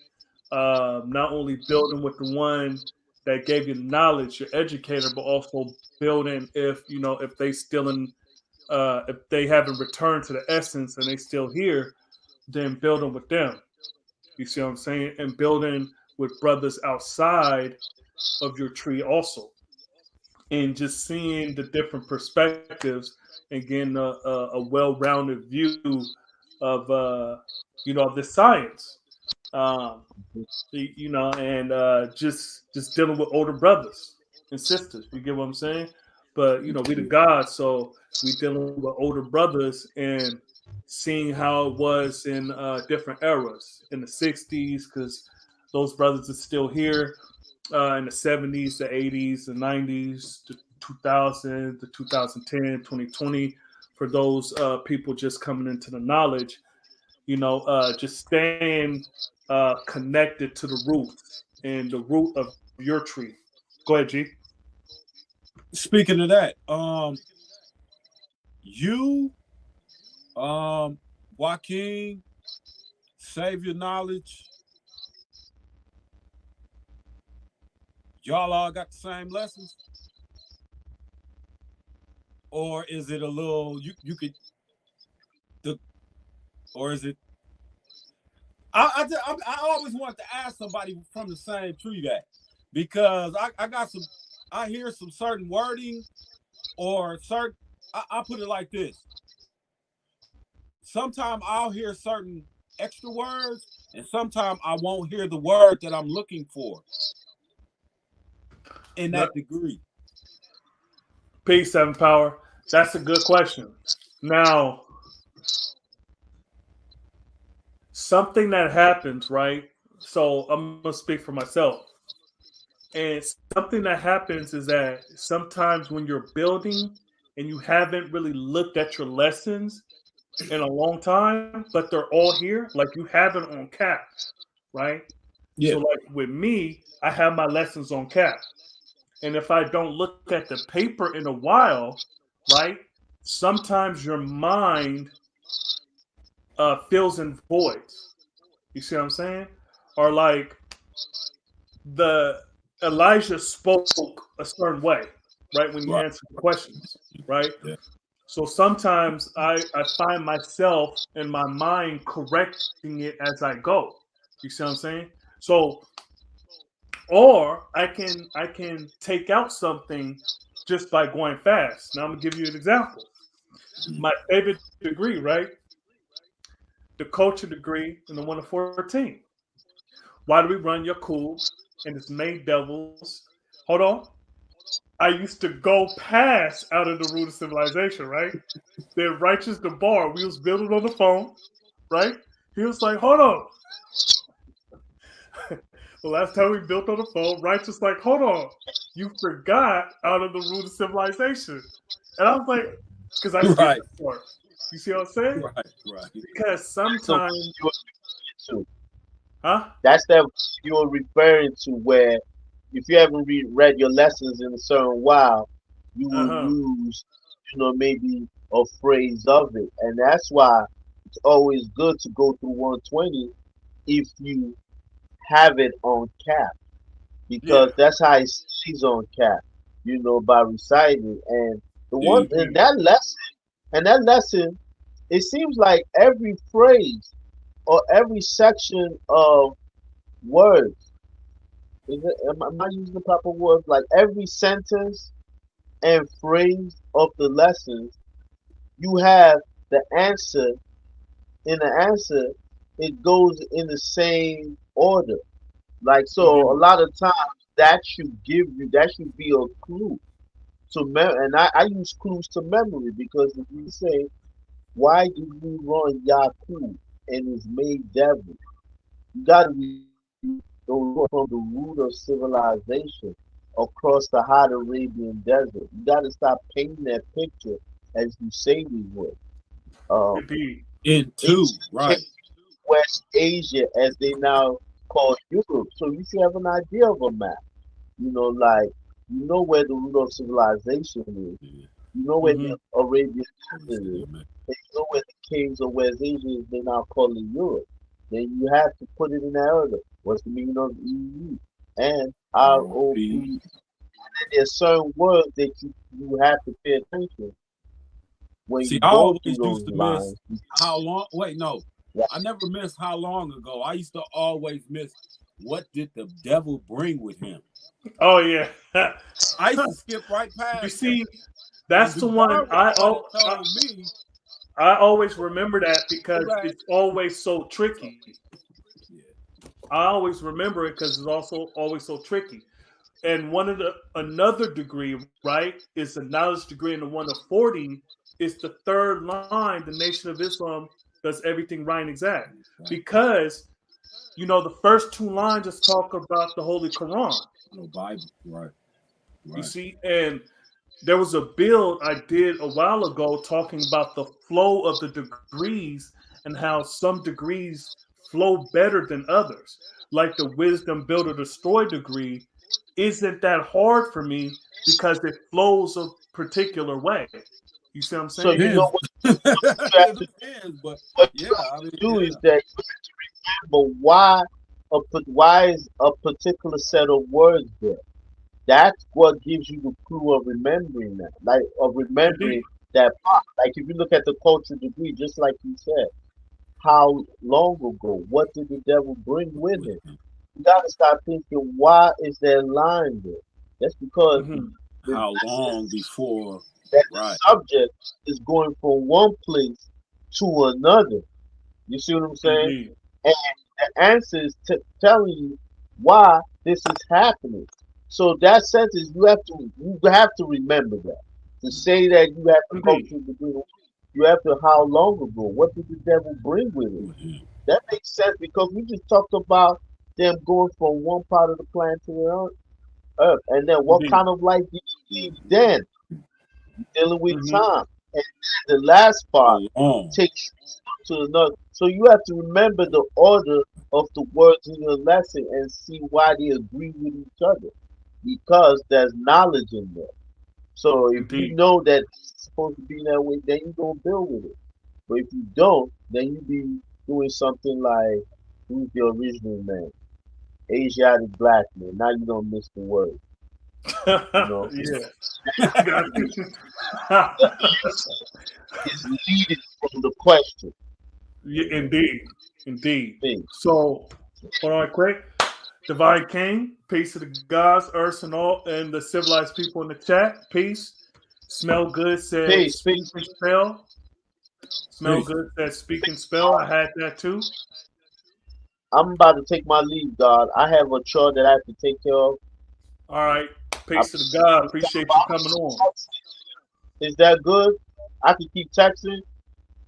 Not only building with the one that gave you the knowledge, your educator, but also building if they still in if they haven't returned to the essence and they still here, then building with them. You see what I'm saying? And building with brothers outside of your tree also, and just seeing the different perspectives and getting a well-rounded view of of this science. Um, and just dealing with older brothers and sisters. You get what I'm saying? But we the gods, so we dealing with older brothers and seeing how it was in different eras in the '60s, because those brothers are still here. In the '70s, the '80s, the '90s, the 2000, the 2010, 2020, for those people just coming into the knowledge, just staying connected to the roots and the root of your tree. Go ahead, G. Speaking of that, you, Joaquin, Savior Knowledge, y'all all got the same lessons, or is it a little you could the or is it? I always want to ask somebody from the same tree that, because I got some, I hear some certain wording or certain, I put it like this. Sometimes I'll hear certain extra words, and sometimes I won't hear the word that I'm looking for in No, that degree. peace, seven power. That's a good question. Now, something that happens, right? So I'm gonna speak for myself. And something that happens is that sometimes when you're building and you haven't really looked at your lessons in a long time, but they're all here, like you have it on cap, right? So, Yeah. like with me, I have my lessons on cap. And if I don't look at the paper in a while, right, sometimes your mind fills in voids. You see what I'm saying? Or like the Elijah spoke a certain way, right, when you Right. answer the questions, right? Yeah. So sometimes I find myself in my mind correcting it as I go. You see what I'm saying? So, or I can take out something just by going fast. Now I'm gonna give you an example. My favorite degree, right? The culture degree and the one of 14. Why do we run your cool and it's made devils? Hold on. I used to go past out of the root of civilization, right? Then righteous the bar. We was building on the phone, right? He was like, hold on. The last time we built on the phone, righteous like, hold on. You forgot out of the root of civilization. And I was like, because I skipped Right. that part. You see what I'm saying? Right. Right. Because That's the sometimes, you're referring to. huh? That's that you're referring to where if you haven't read your lessons in a certain while, you Uh will huh. lose, maybe a phrase of it. And that's why it's always good to go through 120 if you have it on cap, Yeah. because that's how it stays on cap, by reciting. And the one in Indeed. that lesson, it seems like every phrase or every section of words, am I using the proper words? Like every sentence and phrase of the lessons, you have the answer. In the answer, it goes in the same order. Like, so, a Indeed. lot of times that should be a clue to and I use clues to memory, because if we say, why did we run Yakub and his maid devil? You got to remember the from the root of civilization across the hot Arabian desert. You got to stop painting that picture as you say we would. Um, Indeed. In two. Ancient Right. West Asia, as they now call Europe. So you should have an idea of a map. Like You know where the root of civilization is. Yeah. You know where Hmm. the Arabian Always desert say is. amen. And you know where the caves of West Asia is. They now call it Europe. Then you have to put it in that order. What's the meaning of EU and ROP. ROP? There's certain words that you have to pay attention when See, you I go through always used those to miss lines. how long. Wait, no, Right. I never missed how long ago. I used to always miss what did the devil bring with him. Oh yeah. I used to skip right You past that. see, And that's the one Dubar was the one that told me, I always remember that go because back. it's always so So, tricky. yeah, I always remember it because it's also always so tricky. And one of the another degree, right, is a knowledge degree, and the one of 40 is the third line. The Nation of Islam does everything right and exact right. because the first two lines just talk about the Holy Quran. No Bible. Right, You right. see, and there was a build I did a while ago talking about the flow of the degrees and how some degrees flow better than others. Like the wisdom build or destroy degree isn't that hard for me because it flows a particular way. You see what I'm So saying? you know Depends. what you have It to depends, but what yeah, you have I to mean, do is yeah. that but why is a particular set of words there? That's what gives you the clue of remembering that, like of remembering Indeed. that part. Like if you look at the cultural degree, just like you said, how long ago? What did the devil bring with With him? him. You gotta start thinking, why is there line there? That's because Hmm. the How long message before? that the Right. subject is going from one place to another. You see what I'm saying? Indeed. And the answer is telling you why this is happening. So that sentence you have to remember that. To say that you have to go Indeed. through the green, you have to how long ago? What did the devil bring with it? With him. That makes sense because we just talked about them going from one part of the planet to the earth. And then what Indeed. kind of life did you live Mhm. then? Dealing with Hmm. time. And then the last part So long. takes you to another. So you have to remember the order of the words in your lesson and see why they agree with each other. Because there's knowledge in there. So if you Indeed. know that it's supposed to be that way, then you go build with it. But if you don't, then you be doing something like who's the original man? Asiatic black man. Now you don't miss the word, you know. Yeah. I got you. It's leading from the question. Yeah, indeed. Indeed. Thing. So, hold on quick. Divine King, peace to the gods, earths, and all, and the civilized people in the chat. Peace. Smell good said Peace, speak peace. and spell. Smell Peace. good said speak and spell. I had that too. I'm about to take my leave, God. I have a chore that I have to take care of. All right. I, Peace to the God. Appreciate you coming on. is that good? I can keep texting.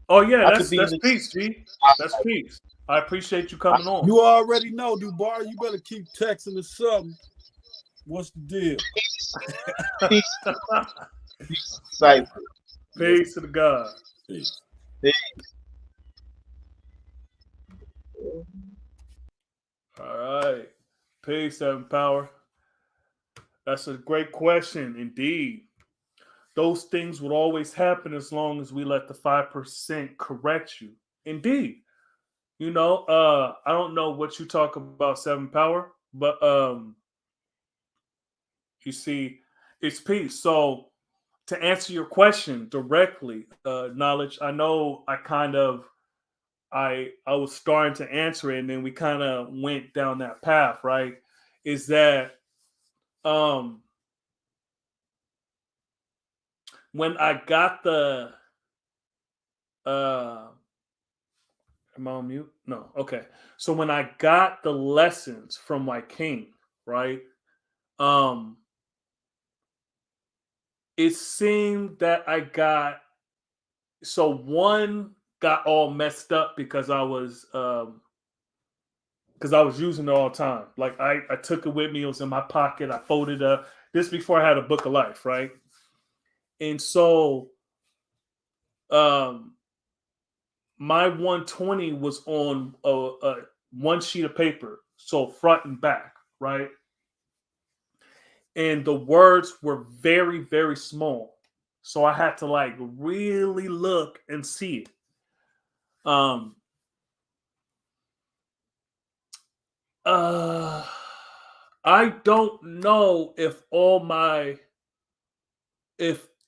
Oh yeah, I could that's be in that's the. peace, G. That's peace. I appreciate you I, coming on. You already know, Dubar. You better keep texting or something. What's the deal? peace, peace, peace, Right. cipher. Yes. Peace to the God. Peace. All right. Peace, Seven Power. That's a great question indeed. Those things would always happen as long as we let the 5% correct you. Indeed. I don't know what you talk about, Seven Power, but you see, it's peace. So to answer your question directly, knowledge, I know I was starting to answer it and then we kind of went down that path, right? Is that um when I got the uh am I on mute? No. Okay. So when I got the lessons from my king, right? Um it seemed that I got so one got all messed up because I was using it all the time. Like I took it with me, it was in my pocket, I folded up. This before I had a book of life, right? And so um my 120 was on a one sheet of paper, so front and back, right? and the words were very, very small. So I had to like really look and see it. Um, uh, I don't know if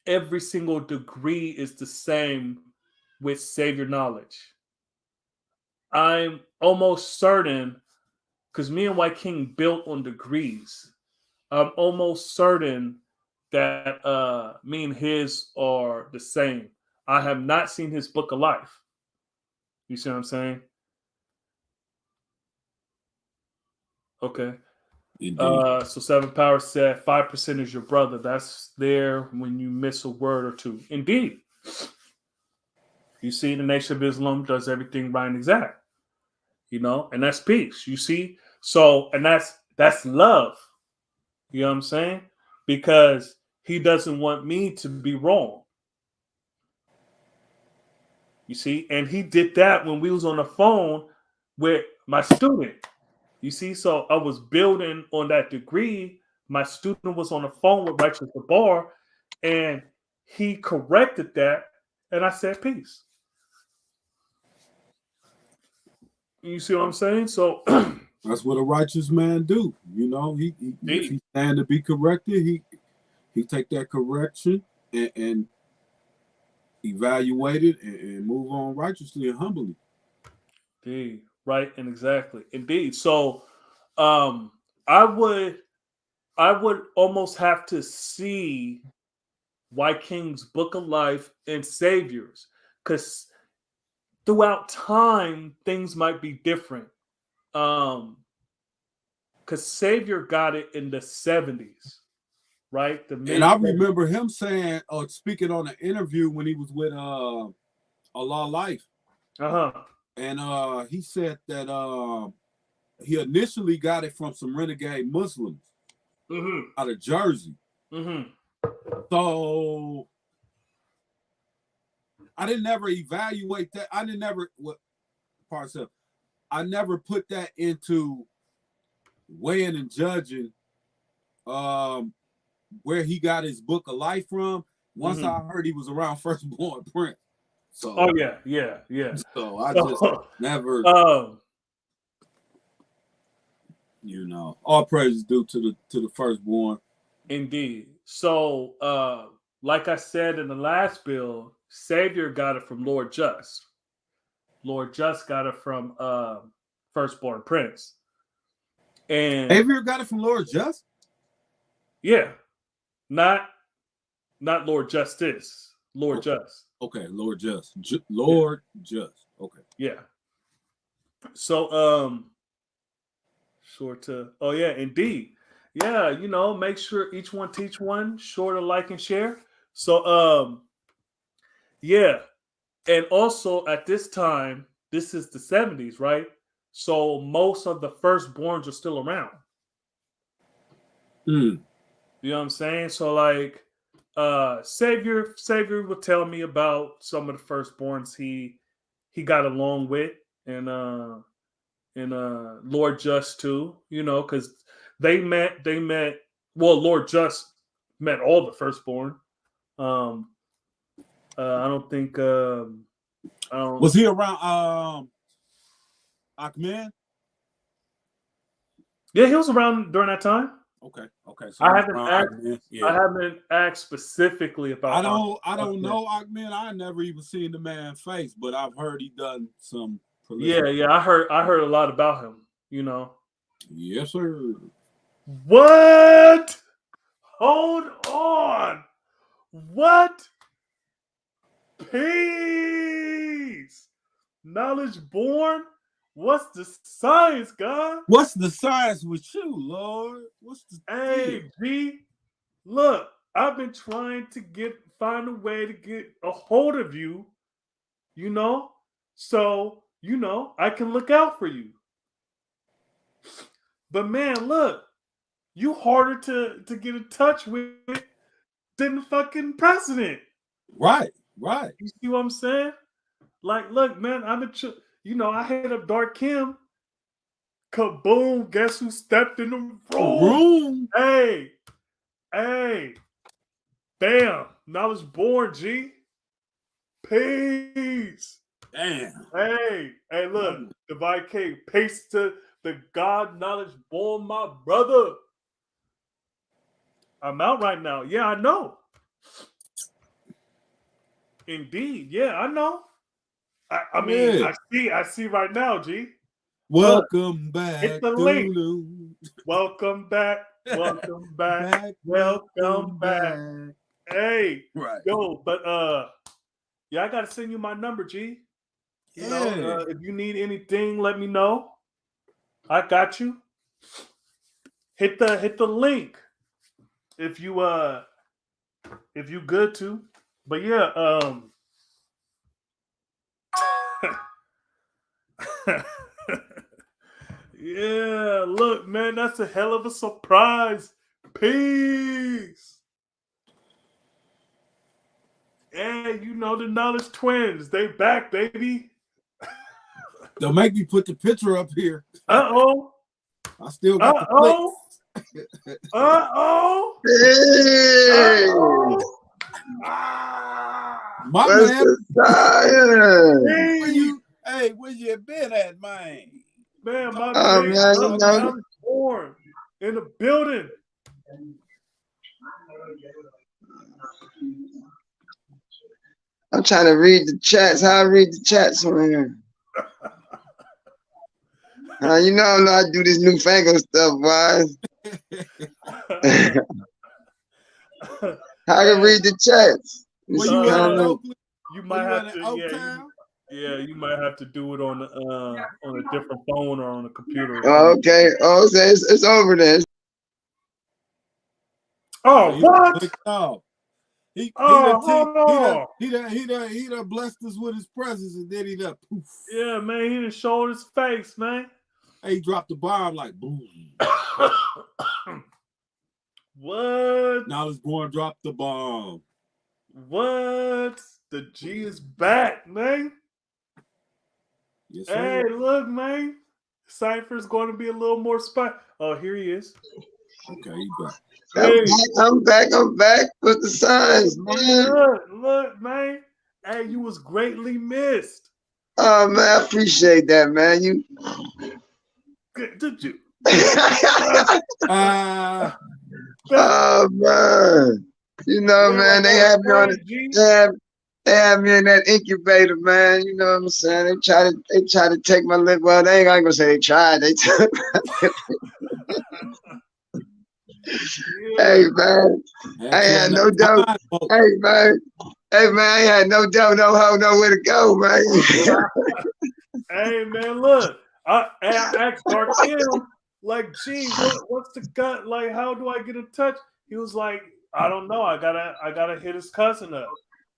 every single degree is the same with Savior knowledge. I'm almost certain because me and White King built on degrees. I'm almost certain that me and his are the same. I have not seen his book of life. You see what I'm saying? Okay. Indeed. So Seven Power said 5% is your brother. That's there when you miss a word or two. Indeed. You see, the Nation of Islam does everything right and exact. And that's peace. You see? So, and that's love. You know what I'm saying? Because he doesn't want me to be wrong. You see, and he did that when we was on the phone with my student. You see, so I was building on that degree. My student was on the phone with Righteous the Bar, and he corrected that, and I said peace. You see what I'm saying? So That's what a righteous man do. He if he stand to be corrected, he take that correction and evaluate it and move on righteously and humbly. indeed, right, and exactly, indeed. So um, I would almost have to see White King's Book of Life and Saviors, because throughout time things might be different. Because Savior got it in the 70s, right? The And mid. I remember him saying, or speaking on an interview when he was with Allah Life, Uh-huh. and he said that he initially got it from some renegade Muslims out of Jersey. So I didn't ever evaluate that. I never put that into weighing and judging where he got his Book of Life from. Once I heard he was around Firstborn Prince. So yeah. So I just never all praise due to the firstborn. Indeed. So like I said in the last bill, Savior got it from Lord Just. Lord Just got it from Firstborn Prince. And Savior got it from Lord Just? Yeah. Not Lord Justice. Lord Just. Okay, Lord Just. Lord Just. Okay. Yeah. So sure to indeed. Yeah, make sure each one teach one, sure to like and share. So yeah. And also at this time, this is the 70s, right? So most of the firstborns are still around. You know what I'm saying? So like Savior would tell me about some of the firstborns he got along with, and Lord Just too, because they met Lord Just met all the firstborn. I don't think Was he around Ahmed? Yeah, he was around during that time. Okay. So I haven't asked specifically about. I don't know Ahmed. I never even seen the man face, but I've heard he done some. Yeah. I heard a lot about him. Yes, sir. What? Hold on. What? Peace. Knowledge born. What's the science, God? What's the science with you, Lord? What's the Hey, G? Look, I've been trying to find a way to get a hold of you, so I can look out for you. But man, look, you harder to get in touch with than the fucking president. Right. You see what I'm saying? Like, look, man, I hit up Dark Kim. Kaboom! Guess who stepped in the room? Hey, Hey, bam. Knowledge born, G. Peace. Damn. Hey, look. Divine K. Peace to the God knowledge born, my brother. I'm out right now. Yeah, I know. Indeed. Yeah, I know. I mean, Yeah. I see right now, G. Welcome Look, hit back. the link. Welcome back. Welcome back. Welcome back. Hey, Right. yo, but yeah, I gotta send you my number, G. You know, if you need anything, let me know. I got you. Hit the link if you good to. But yeah, yeah, look, man, that's a hell of a surprise. Peace. Hey, you know the knowledge twins. They back, baby. Don't make me put the picture up here. Uh-oh. I still got the clicks. Uh-oh. Hey, My what's man. the science? Where you been at, man? Man, my Oh, big man, you know. knowledge born in the building. I'm trying to read the chats. How I read the chats on here? You know I know how to do this newfangled stuff, boys. How I can read the chats? Where you at in Oakland? You might have to, Oaktown? yeah, you might have to do it on a different phone or on a computer. Oh, okay. Oh, it's over there. Oh, what? No. He hold done blessed us with his presence, and then he done poof. Yeah, man, he done showed his face, man. He dropped the bomb like boom. What? Knowledge born dropped the bomb. What? The G is back, man. Yes, hey, sir. look, man. Cypher's going to be a little more spot. Oh, here he is. Okay, he back. Hey. I'm back with the signs, man. Look, man. Hey, you was greatly missed. Oh, man, I appreciate that, man. You. Did you? Oh, man. You know, yeah, man, they have me on the, they have me in that incubator, man. You know what I'm saying? They try to take my lip. Well, I ain't gonna say they tried. They took my lip. Hey, man. I had no doubt. Hey, man. I had no doubt, no hoe, nowhere to go, man. Hey, man, look. I asked Dark M, like, gee, what's the gut? Like, how do I get in touch? He was like, I don't know. I gotta hit his cousin up.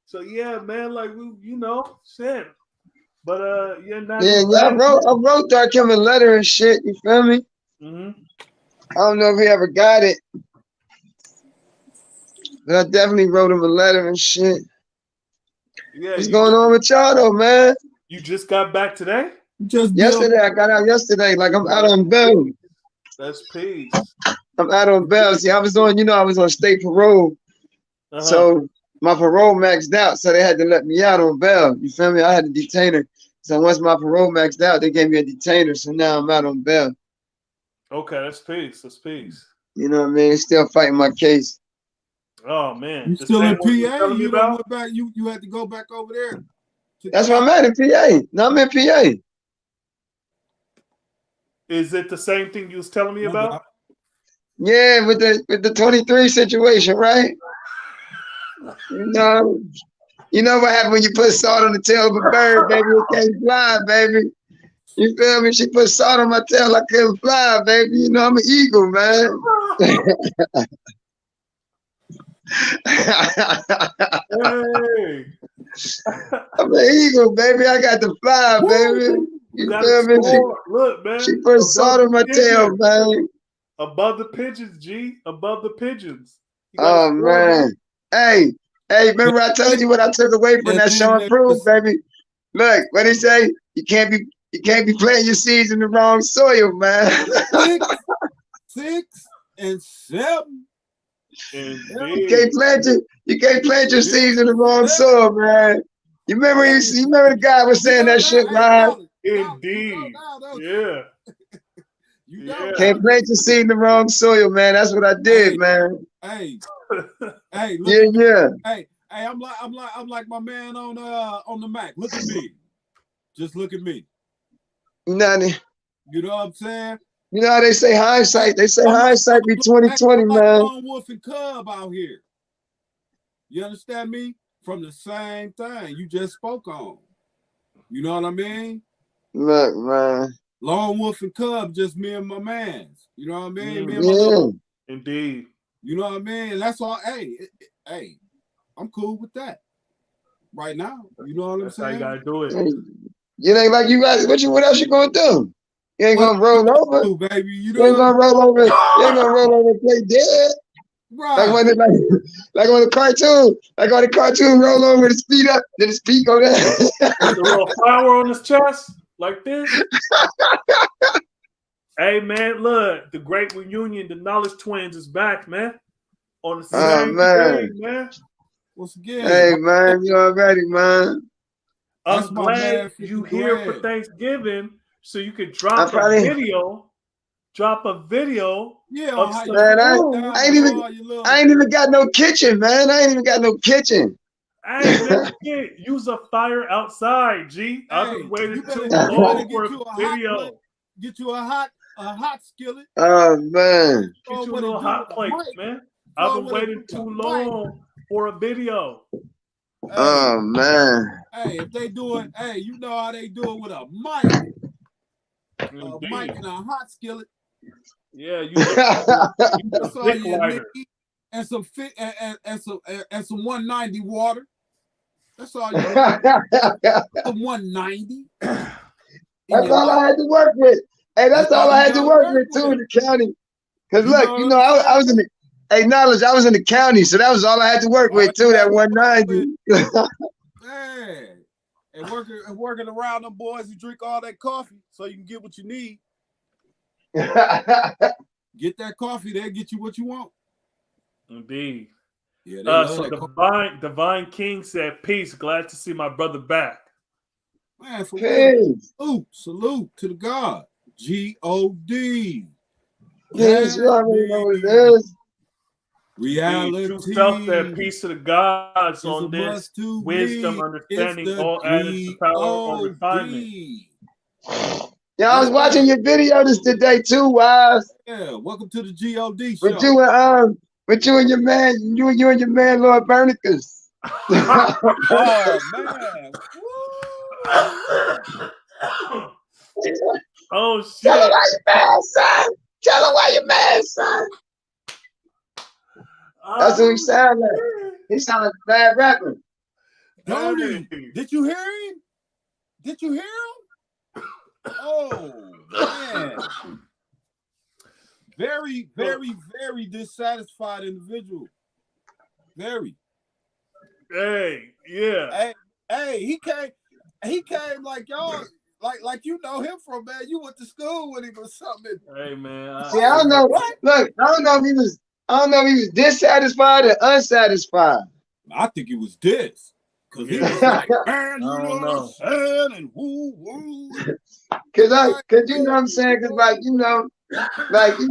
So yeah, man, like you know, shit. But yeah, I wrote Dark him a letter and shit. You feel me? Mm-hmm. I don't know if he ever got it, but I definitely wrote him a letter and shit. Yeah. What's going on with y'all though, man? You just got back today? Yesterday. I got out yesterday. Like I'm out on bail. That's peace. I'm out on bail. See, I was on state parole. So my parole maxed out, so they had to let me out on bail. You feel me? I had a detainer. So once my parole maxed out, they gave me a detainer. So now I'm out on bail. Okay, that's peace. That's peace. You know what I mean? Still fighting my case. Oh man, you still in PA? You don't went back. You had to go back over there. That's where I'm at in PA. No, I'm in PA. Is it the same thing you was telling me about? Yeah, with the 23 situation, right? You know what happened when you put salt on the tail of a bird, baby? It can't fly, baby. You feel me? She put salt on my tail, I couldn't fly, baby. You know I'm an eagle, man. Hey. I'm an eagle, baby. I got to fly, baby. You feel me? Look, man. She put salt on my tail, man. Above the pigeons, G. Above the pigeons. Oh man. Hey, remember I told you what I took away from that Sean Proof, baby? Look, what he say? You can't be planting your seeds in the wrong soil, man. 6 and 7. Indeed. You can't plant your seeds in the wrong soil, man. You remember you remember the guy was saying that shit, right? Indeed. Yeah. Can't plant your seed in the wrong soil, man. That's what I did, man. Hey, look Yeah, at me. yeah. Hey, I'm like my man on the Mac. Look at me. Just look at me. Nothing. You know what I'm saying? You know how they say hindsight. They say hindsight be 20/20, I'm man. Lone Wolf and Cub out here. You understand me? From the same thing you just spoke on. You know what I mean? Look, man. Lone Wolf and Cub, just me and my mans. You know what I mean? Me and Yeah. my little, Indeed. you know what I mean? That's all. Hey, I'm cool with that. Right now. You know what I'm That's how you saying? gotta do it. You ain't like you got what else you gonna do? You ain't gonna roll over. Do, baby? You You ain't know, gonna roll over. You ain't gonna roll over and play dead. right? Like on the cartoon. Like on the cartoon, roll over his feet up, then his feet go down. With a little flower on his chest, like this. Hey man, look, the great reunion, the Knowledge Twins is back, man. On the same day, man. Once again, hey man, you already, man. I'm glad you here for Thanksgiving so you could drop a video. Yeah, of how some man, food. I ain't even got no kitchen, man. I ain't even got no kitchen. Hey man, use a fire outside, G. I've been waiting too long for a video. Get you a hot skillet. Oh man. Get you a little hot plate, man. I've been waiting too long for a video. Oh man. Hey, if they do it, hey, you know how they do it with a mic. A mic and a hot skillet. Yeah, you that's all you need. And some fit and some 190 water. That's all you need. Some 190. That's all I had to work with. Hey, that's all I had to work with too in the county. Cause look, you know, I was in the Knowledge, I was in the county, so that was all I had to work with too, that 190. Man. And working around them boys who drink all that coffee so you can get what you need. Get that coffee, they'll get you what you want. Indeed. Yeah, so Divine King said, peace, glad to see my brother back. Man, for real. Salute to the God. G-O-D. Yes, you already know what it is. Reality. True self said, peace to the gods on this wisdom, understanding, all added to power or refinement. Yeah, I was watching your video today too, Wise. Yeah, welcome to the G-O-D show. With you and your man, Lord Bernicus. Oh man. Oh shit. Tell him why you're mad, son. Tell him why you're mad, son. That's what he sound like. He sound like a bad rapper. Don't he? Did you hear him? Did you hear him? Oh man. Very, very, very dissatisfied individual. Very. Hey, yeah. Hey, he came like y'all, like you know him from, man. You went to school with him or something. Hey man. See, I don't know. What? Look, I don't know if he was dissatisfied or unsatisfied. I think he was dis. Cause he was like, man, you know what I'm saying? And woo. Cause you know what I'm saying? Cause like you know, he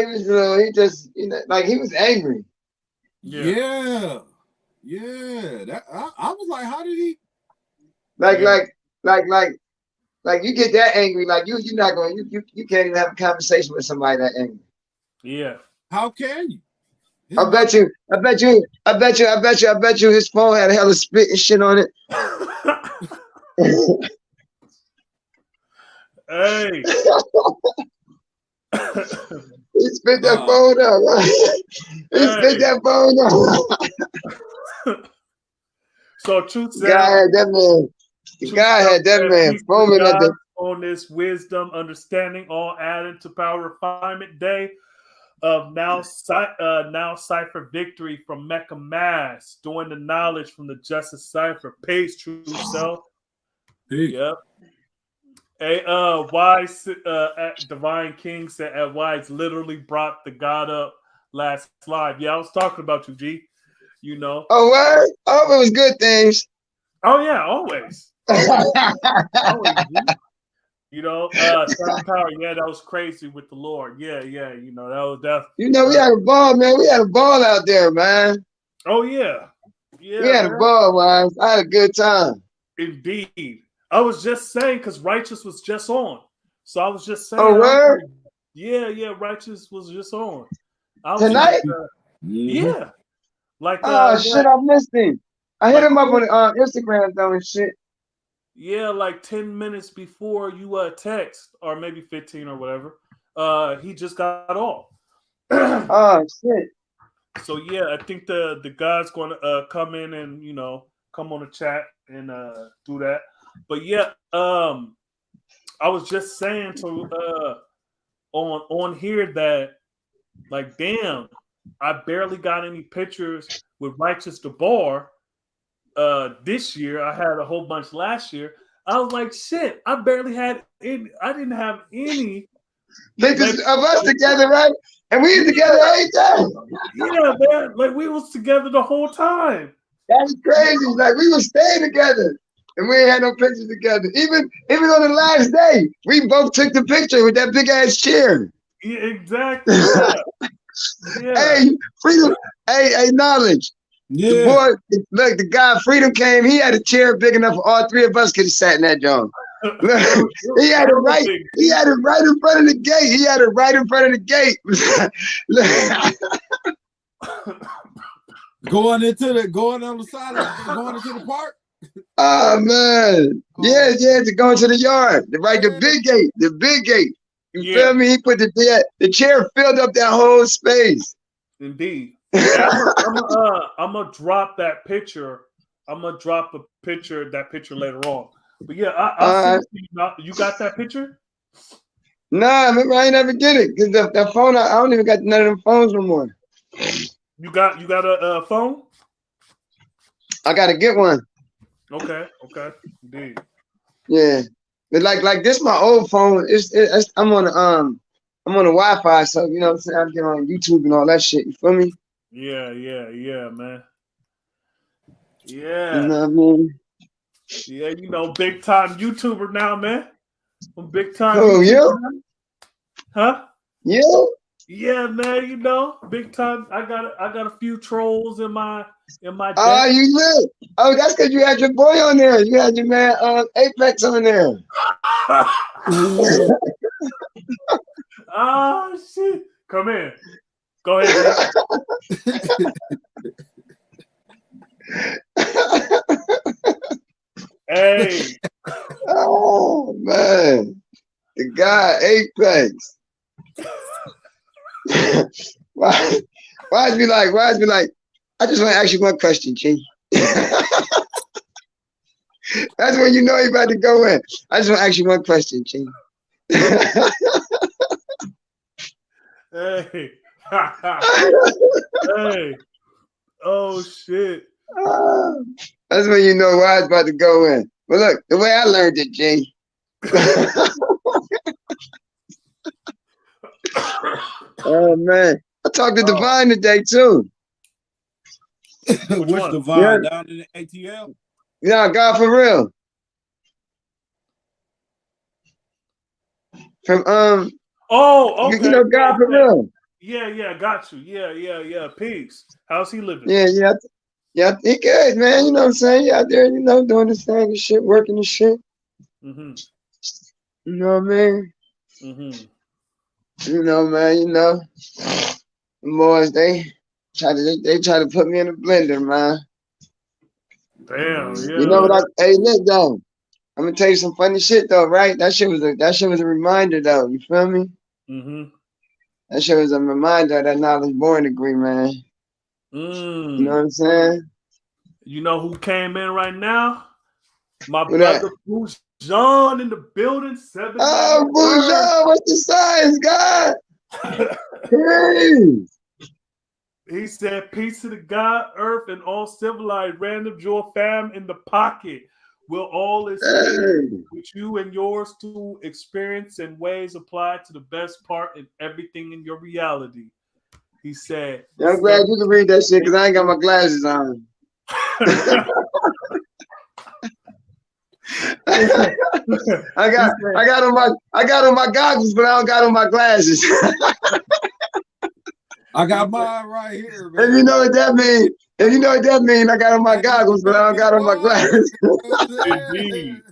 was he just like he was angry. Yeah. That I was like, how did he? Like you get that angry, like you're not going, you can't even have a conversation with somebody that angry. Yeah. How can you? I bet you his phone had a hell of spit and shit on it. Hey. He spit that phone out, right? He spit that phone out. So truth said, God had that man foaming at the on this wisdom, understanding, all added to power refinement day of now Cipher victory from Mecca Mass, doing the knowledge from the Justice Cipher. Peace, true self. Peace. Yep. Hey, Wise, Divine King said at Wise literally brought the God up last live. Yeah, I was talking about you, G. You know. Oh, what? I hope it was good things. Oh yeah, always, always, always. G. You know, Sound Power. Yeah, that was crazy with the Lord. Yeah, yeah. You know, that was that. You know, we had a ball, man. We had a ball out there, man. Oh yeah, We yeah, had a man. ball, man. I had a good time. Indeed. I was just saying because Righteous was just on. So I was just saying, Oh, I was word? like, yeah, yeah, Righteous was just on. I was just, Tonight? Mhm. yeah, like, Oh, shit, what? I missed him. I hit Like, him up on Instagram, though, and shit. yeah, like 10 minutes before you text, or maybe 15 or whatever, he just got off. Oh, shit. So yeah, I think the guy's going to come in and come on the chat and do that. But yeah, I was just saying to on here that like damn, I barely got any pictures with Righteous the Bar this year. I had a whole bunch last year. I was like, shit, I barely had any. I didn't have any. Pictures Like, of us together, right? And we was together yeah, every time. yeah, man. Like we was together the whole time. That's crazy. Like, we was staying together. And we ain't had no pictures together. Even on the last day, we both took the picture with that big ass chair. Yeah, exactly. Yeah, yeah. Hey, freedom. Hey, knowledge. The Yeah. boy, look, the guy Freedom came. He had a chair big enough for all three of us could have sat in that joint. Look, he had it Hella right. big. He had it right in front of the gate. He had it right in front of the gate. Going on the side going into the park. Oh man, yeah, to go into the yard, the big gate. You Yeah, feel me? He put the chair filled up that whole space. indeed. Hey, I'm gonna drop that picture. I'm gonna drop that picture later on. But yeah, I'll send it to you. You got that picture? Nah, remember I ain't never get it because the phone I don't even got none of them phones no more. You got a phone? I gotta get one. Okay, indeed. Yeah, but like this my old phone. I'm on the Wi-Fi, so you know what I'm saying. I get on YouTube and all that shit. You feel me? Yeah, man. You Yeah, know what I mean? yeah. Big time YouTuber now, man. I'm big time Who YouTuber you? now. Huh? You? Yeah, man. Big time. I got a few trolls in my Oh, deck. you live. Oh, that's because you had your boy on there. You had your man Apex on there. Ah, shit. Come in. Go ahead, G. Hey. Oh man, the guy Apex. Why be like? I just want to ask you one question, G. That's when you know you about to go in. I just want to ask you one question, G. Hey. Hey. Oh shit. That's when you know why it's about to go in. But look, the way I learned it, G. Oh man, I talked to Divine today too. Which one? Divine down in the ATL? Yeah, God for real. From Oh, okay. you know God for real. Yeah, got you. Yeah. Peace. How's he living? Yeah, he good, man. You know what I'm saying? He out there, doing his thing and shit, working and shit. Mm-hmm. You know what I mean? Mm-hmm. You know, man, the boys, they try to put me in a blender, man. Damn, You know yeah. what hey, look though, I'm gonna tell you some funny shit though, right? That shit was a reminder though, you feel me? Mm-hmm. That shit was a reminder of that knowledge born degree, man. You know what I'm saying? You know who came in right now? My Who that? brother John in the building, 791. Oh, Boujon, what's the science, God? Hey. He said, peace to the God, earth, and all civilized, random jewel fam in the pocket. Will all escape with you and yours to experience and ways applied to the best part in everything in your reality. He said, Yeah, I'm glad you can read that shit because I ain't got my glasses on. I got on my goggles, but I don't got on my glasses. I got mine right here, man. If you know what that means, I got on my goggles, but I don't got on my glasses. Indeed.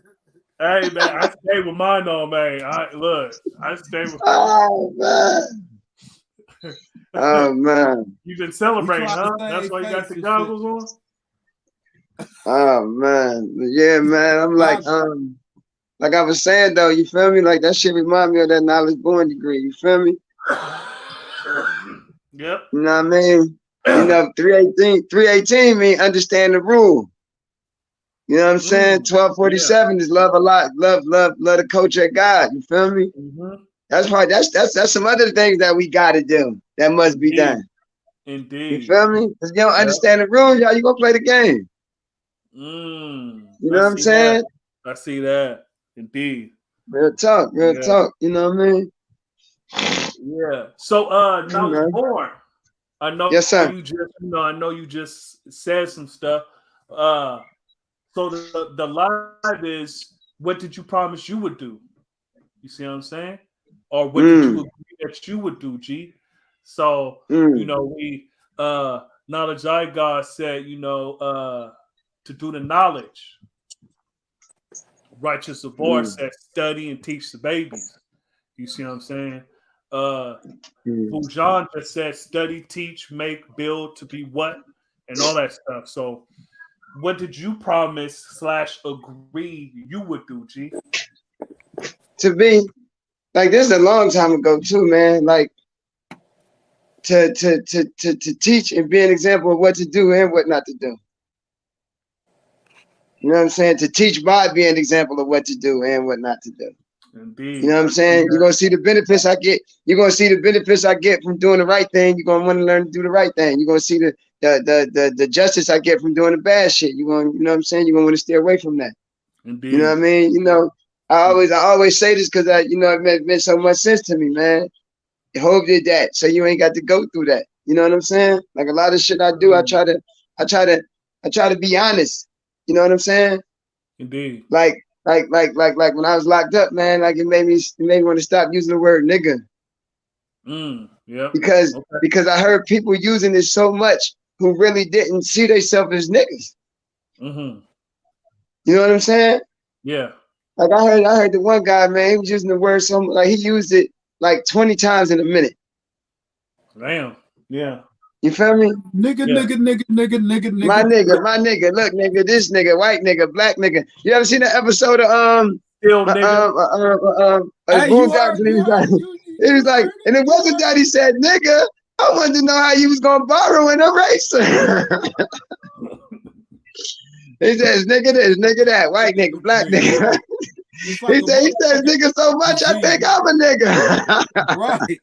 Hey man, I stay with mine on, man. I stay with. Oh man. Oh man. You've been celebrating, huh? That's why you got the goggles on. Oh man, yeah, man. I'm like I was saying though, you feel me? Like that shit remind me of that knowledge born degree. You feel me? Yep. You know what I mean? You know, 318 mean understand the rule. You know what I'm saying? 1247 is love a lot, love the culture of God. You feel me? That's right. That's some other things that we gotta do that must be done. Indeed. You feel me? Because you don't understand the rules, y'all, you gonna play the game. You know what I'm saying? I see that. Indeed. Real talk. You know what I mean? Yeah. So now Born. I know yes, sir. I know you just said some stuff. So the live is, what did you promise you would do? You see what I'm saying? Or what did you agree that you would do, G? So you know, we knowledge I God said, you know, to do the knowledge. Righteous Abor said study and teach the babies. You see what I'm saying? Fujan just said study, teach, make, build, to be what, and all that stuff. So what did you promise / agree you would do, G? To be like, this is a long time ago too, man. Like to teach and be an example of what to do and what not to do. You know what I'm saying? To teach by being an example of what to do and what not to do. Indeed. You know what I'm saying? You're gonna see the benefits I get. You're gonna see the benefits I get from doing the right thing. You're gonna want to learn to do the right thing. You're gonna see the justice I get from doing the bad shit. You know what I'm saying? You're gonna want to stay away from that. Indeed. You know what I mean? You know, I always say this because it meant so much sense to me, man. Hope did that, so you ain't got to go through that. You know what I'm saying? Like a lot of shit I do, I try to be honest. You know what I'm saying? Indeed. Like when I was locked up, man, like it made me want to stop using the word nigga. Yeah. Because I heard people using it so much who really didn't see themselves as niggas. You know what I'm saying? Yeah. Like I heard the one guy, man, he was using the word so like he used it like 20 times in a minute. Damn. Yeah. You feel me? Nigga. My nigga, look, nigga, this nigga, white nigga, black nigga. You ever seen the episode of he was like, and it wasn't that he said nigga. I wanted to know how you was gonna borrow and erase her. He says nigga this, nigga that, white nigga, black nigga. He says nigga so much, I think I'm a nigga. Right.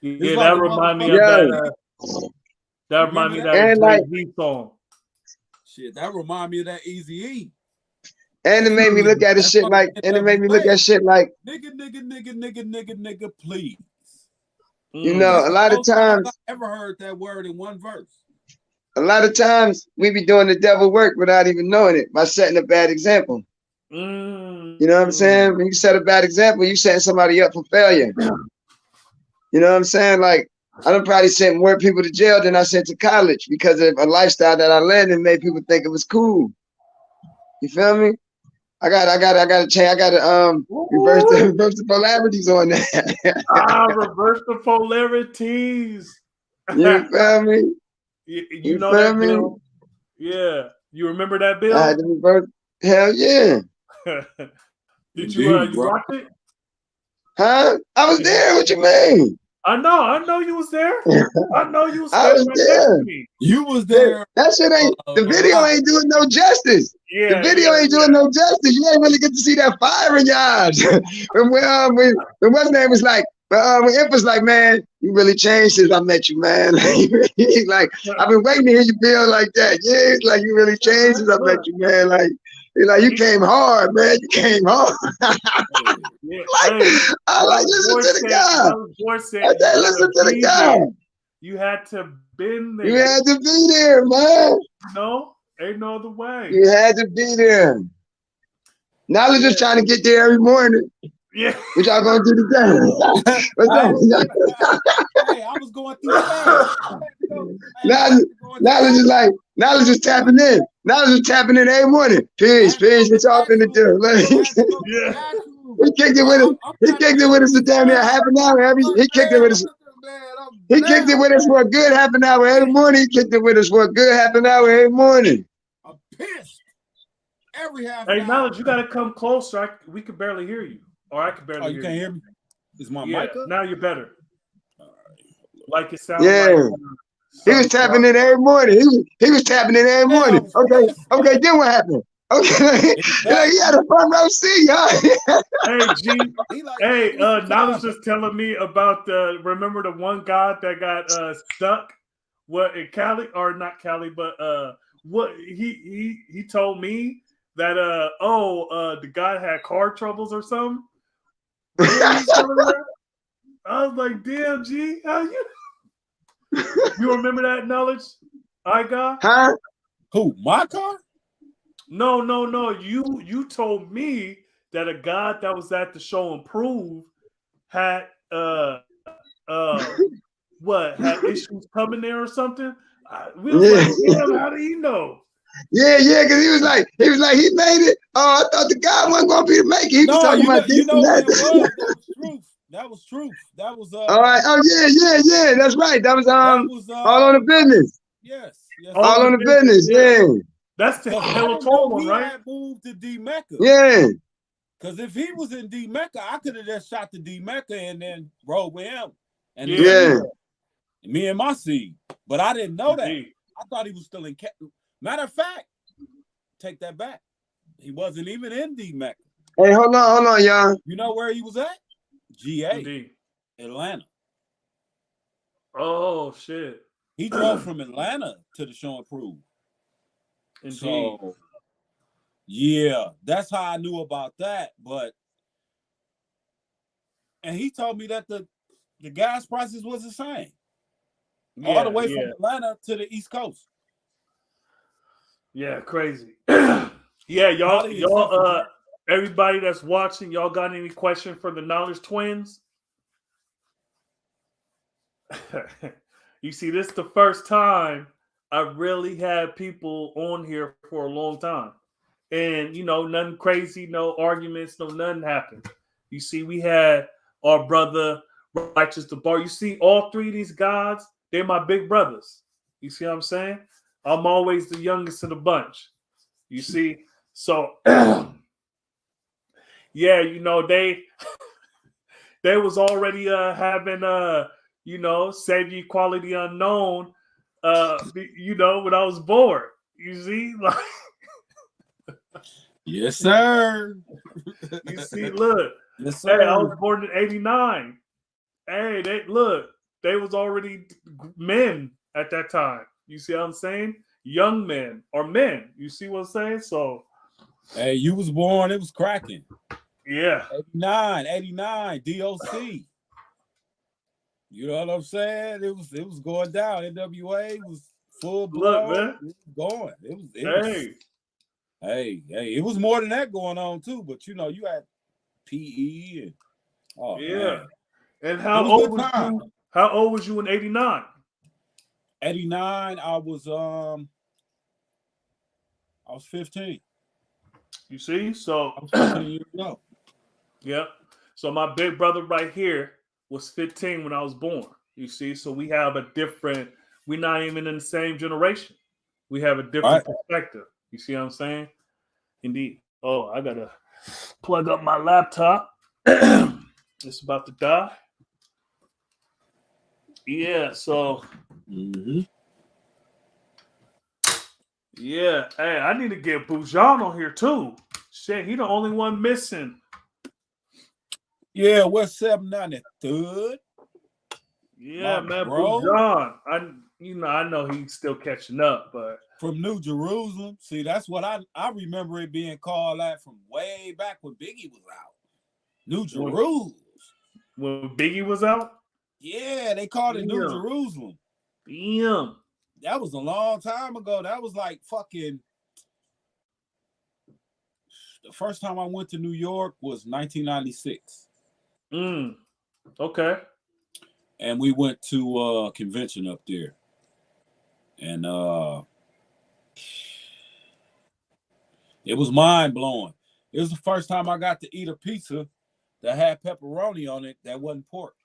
Yeah, that remind me of that. That remind me of that Jay-Z song. Shit, that remind me of that Eazy-E. And it made me look at shit like, nigga, please. You know, a lot of times I ever heard that word in one verse. A lot of times we be doing the devil work without even knowing it by setting a bad example. You know what I'm saying? When you set a bad example, you setting somebody up for failure. You know what I'm saying? Like, I done probably sent more people to jail than I sent to college because of a lifestyle that I led and made people think it was cool. You feel me? I gotta change. I gotta reverse the polarities on that. Reverse the polarities. You feel me? You know that bill? Yeah. You remember that bill? I had to reverse. Hell yeah. Did you rock it? Huh? I was there. What you mean? I know you was there. I know you was there. I was there. You was there. That shit ain't, the video ain't doing no justice. Yeah, the video ain't doing no justice. You ain't really get to see that fire in your eyes. when what's name was like, when Imp was like, man, you really changed since I met you, man. Like, I've been waiting to hear you feel like that. Yeah, it's like you really changed since I met you, man. Like, He's like, you came hard, man. You came hard. Yeah, I like listen to the guy. I said, listen to the guy. You had to been there. You had to be there, man. No, ain't no other way. You had to be there. Knowledge is trying to get there every morning. Yeah. What y'all gonna do today? Hey, I was going through fast. Knowledge is tapping in. Knowledge is tapping in every morning. Peace, what y'all finna do? He kicked it with us. He kicked it with us for damn near half an hour. He kicked it with us. He kicked it with us for a good half an hour every morning. He kicked it with us for a good half an hour every morning. I'm pissed. Every half an hour. Knowledge, you gotta come closer. We could barely hear you. Or I could barely hear you. You can't hear me? Is my mic up? Now you're better. Like it sounds like he was tapping in every morning. He was tapping in every morning. Okay, then what happened? Okay, he had a front row seat, huh? Hey, G. Knowledge was telling me about remember the one guy that got stuck? What in Cali or not Cali, but what he told me that the guy had car troubles or something. I was like, damn, G, how you? You remember that, Knowledge? I got? Huh? Who? My car? No. You told me that a guy that was at the show and prove had had issues coming there or something. We was like, damn, how do you know? Yeah, because he was like, he made it. Oh, I thought the guy wasn't gonna be to make it. He was talking about this and that. That was truth. That was all right. Oh yeah. That's right. That was all on the business. Yes. All on the business. Yeah. That's the hell tall one, right? Had moved to D Mecca. Yeah. Because if he was in D Mecca, I could have just shot to D Mecca and then rode with him. And me and my seed. But I didn't know that. I thought he was still in. Matter of fact, take that back. He wasn't even in D Mecca. Hey, hold on, y'all. You know where he was at? GA. Indeed. Atlanta. Oh shit. He drove from Atlanta to the show and prove. Indeed. So yeah, that's how I knew about that. And he told me that the gas prices was the same. All the way from Atlanta to the East Coast. Yeah, crazy. Yeah, y'all everybody that's watching, y'all got any question for the Knowledge Twins? You see, this is the first time I really had people on here for a long time. And, nothing crazy, no arguments, no nothing happened. You see, we had our brother, Righteous the Bar. You see, all three of these guys, they're my big brothers. You see what I'm saying? I'm always the youngest of the bunch. You see? So, yeah, they was already having, Savior Equality Unknown, when I was born. You see? Like, yes, sir. You see, look. Yes, sir. Hey, I was born in 89. Hey, they was already men at that time. You see what I'm saying? Young men or men. You see what I'm saying? So, hey, you was born, it was cracking. Yeah. 89, DOC. You know what I'm saying? It was going down. NWA was full blown. Look, man. It was going. It was more than that going on too. But you had PE and man. And how old was you? How old was you in 89? 89, I was 15. You see? So I was 15 years old. Yep. So my big brother right here was 15 when I was born. You see? So we have we're not even in the same generation. We have a different perspective. You see what I'm saying? Indeed. Oh, I gotta plug up my laptop. It's about to die. Yeah, so yeah. Hey, I need to get Bujan on here too. Shit, he the only one missing. Yeah, what's 793rd? Yeah, man, Bujan. I know he's still catching up, but from New Jerusalem. See, that's what I remember it being called that from way back when Biggie was out. New Jerusalem. When Biggie was out? Yeah, they called it New Jerusalem. Damn. That was a long time ago. That was like fucking. The first time I went to New York was 1996. Okay. And we went to a convention up there. And it was mind blowing. It was the first time I got to eat a pizza that had pepperoni on it that wasn't pork.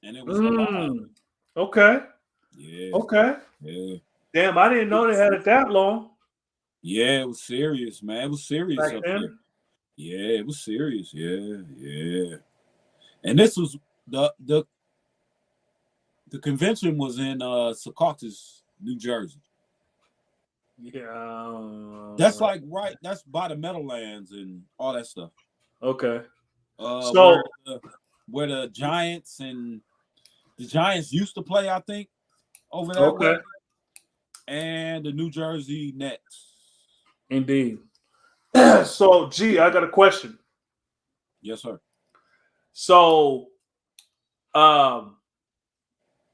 And it was halal. Okay. Yeah. Okay. Yeah. Damn, I didn't know they had it that long. Yeah, it was serious, man. It was serious back up then. there. Yeah, it was serious. Yeah, yeah. And this was the convention was in Secaucus, New Jersey. Yeah. That's like right. That's by the Meadowlands and all that stuff. Okay. So where the Giants used to play, I think, over that way, and the New Jersey Nets. Indeed. So, G, I got a question. Yes, sir. So,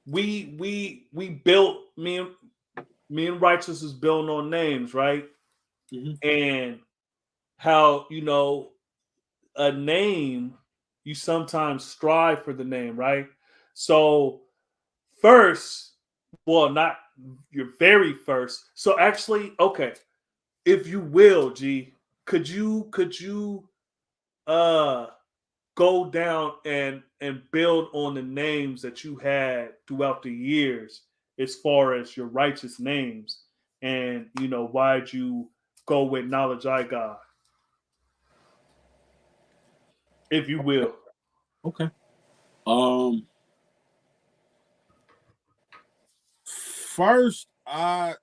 we built me and Righteous is building on names, right? Mm-hmm. And how a name, you sometimes strive for the name, right? So first, well, not your very first. So actually, okay, if you will, G, could you go down and build on the names that you had throughout the years as far as your righteous names, and why'd you go with Knowledge I God, if you will. Okay. First, I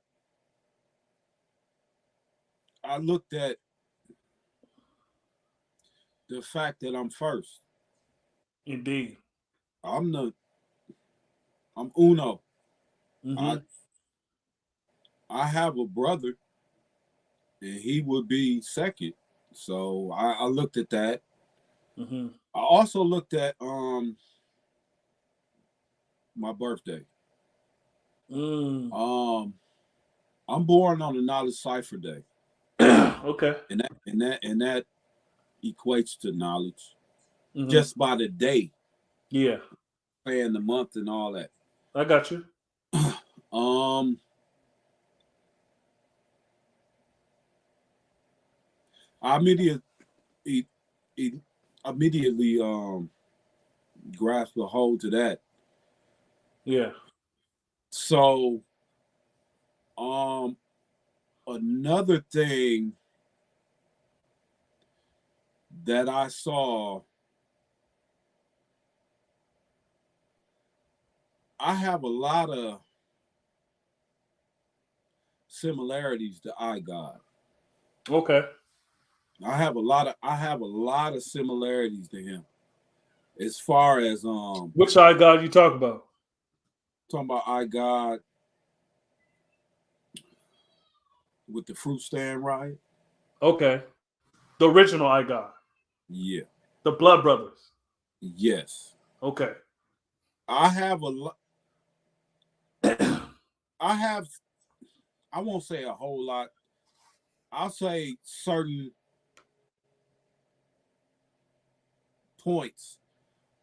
looked at the fact that I'm first. Indeed. I'm Uno. Mm-hmm. I have a brother, and he would be second. So I looked at that. Mm-hmm. I also looked at my birthday. I'm born on the Knowledge Cipher Day. Okay. And that equates to knowledge, just by the day. Yeah. Paying the month and all that. I got you. I immediately grasped a hold to that. Yeah. So another thing that I saw, I have a lot of similarities to God. Okay. I have a lot of similarities to him. As far as which God you talk about? Talking about God with the fruit stand riot. Okay. The original God. Yeah. The Blood Brothers. Yes. Okay. I have a lot. I won't say a whole lot. I'll say certain points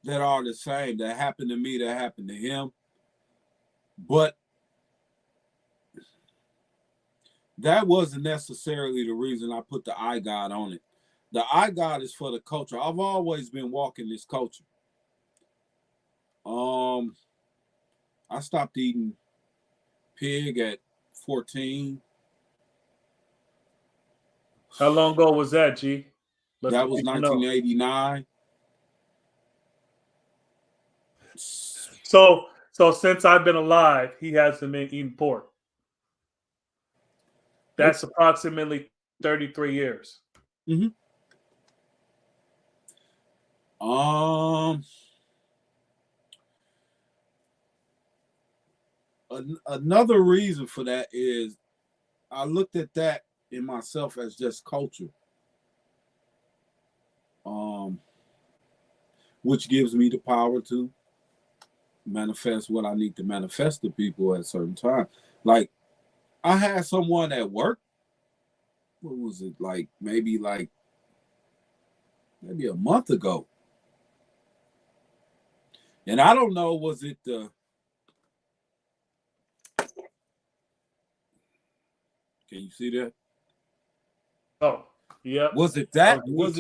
that are the same that happened to me, that happened to him. But that wasn't necessarily the reason I put the God on it. The God is for the culture. I've always been walking this culture. I stopped eating pig at 14. How long ago was that, G? That was 1989. So since I've been alive, he hasn't been eating pork. That's approximately 33 years. Mm-hmm. Another reason for that is I looked at that in myself as just culture, which gives me the power to manifest what I need to manifest to people at a certain time. Like I had someone at work. What was it like? Maybe a month ago, and I don't know. Was it the? Can you see that? Oh, yeah. Was it that? Was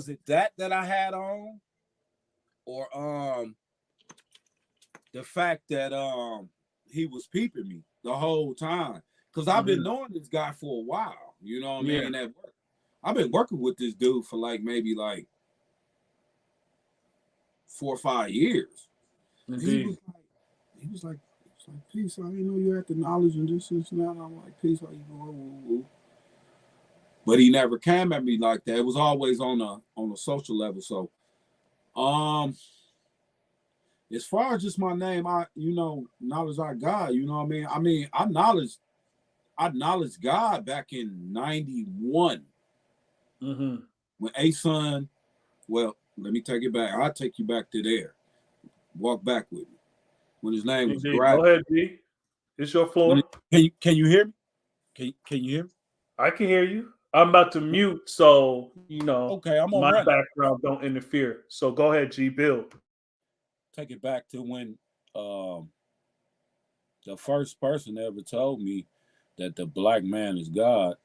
it that I had on, or the fact that he was peeping me the whole time? Because I've been knowing this guy for a while. You know what I mean? At work, I've been working with this dude for maybe 4 or 5 years. Indeed. He was like, peace. I didn't know you had the knowledge and this and that. And I'm like, peace. How you doing? But he never came at me like that. It was always on a social level. So, as far as just my name, knowledge I got. You know what I mean? I mean, I acknowledged God back in '91 when A-Son. Well, let me take it back. I'll take you back to there. Walk back with me. When his name was Gravity. Go ahead, D. It's your floor. Can you hear me? Can you hear me? I can hear you. I'm about to mute, so okay, I'm on my running. background don't interfere. So go ahead, G. Build. Take it back to when the first person ever told me that the black man is God.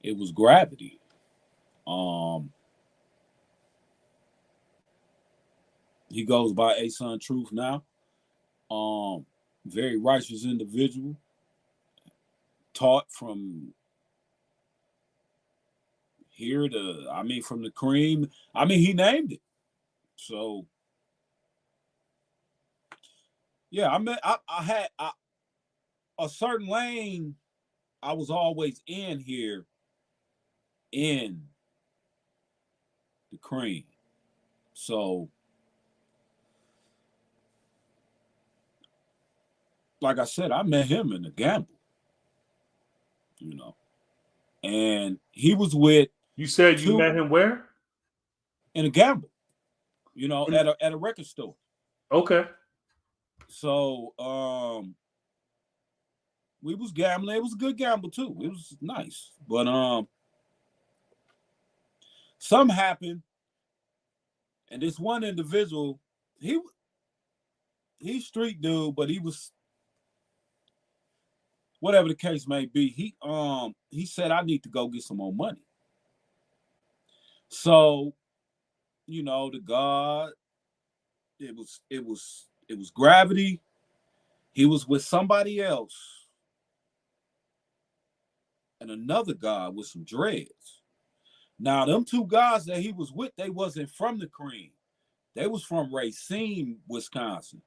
It was Gravity. He goes by A-Son Truth now. Very righteous individual. Taught from here to, from the cream. He named it. So, yeah, I had a certain lane I was always in here in the cream. So, like I said, I met him in the gamble, and he was with. You said you met him where? In a gamble, at a record store. Okay. So, we was gambling. It was a good gamble too. It was nice, but something happened, and this one individual, he's street dude, but he was, whatever the case may be, he said, I need to go get some more money. So, the God, it was Gravity. He was with somebody else and another God with some dreads. Now, them two guys that he was with, they wasn't from the cream. They was from Racine, Wisconsin,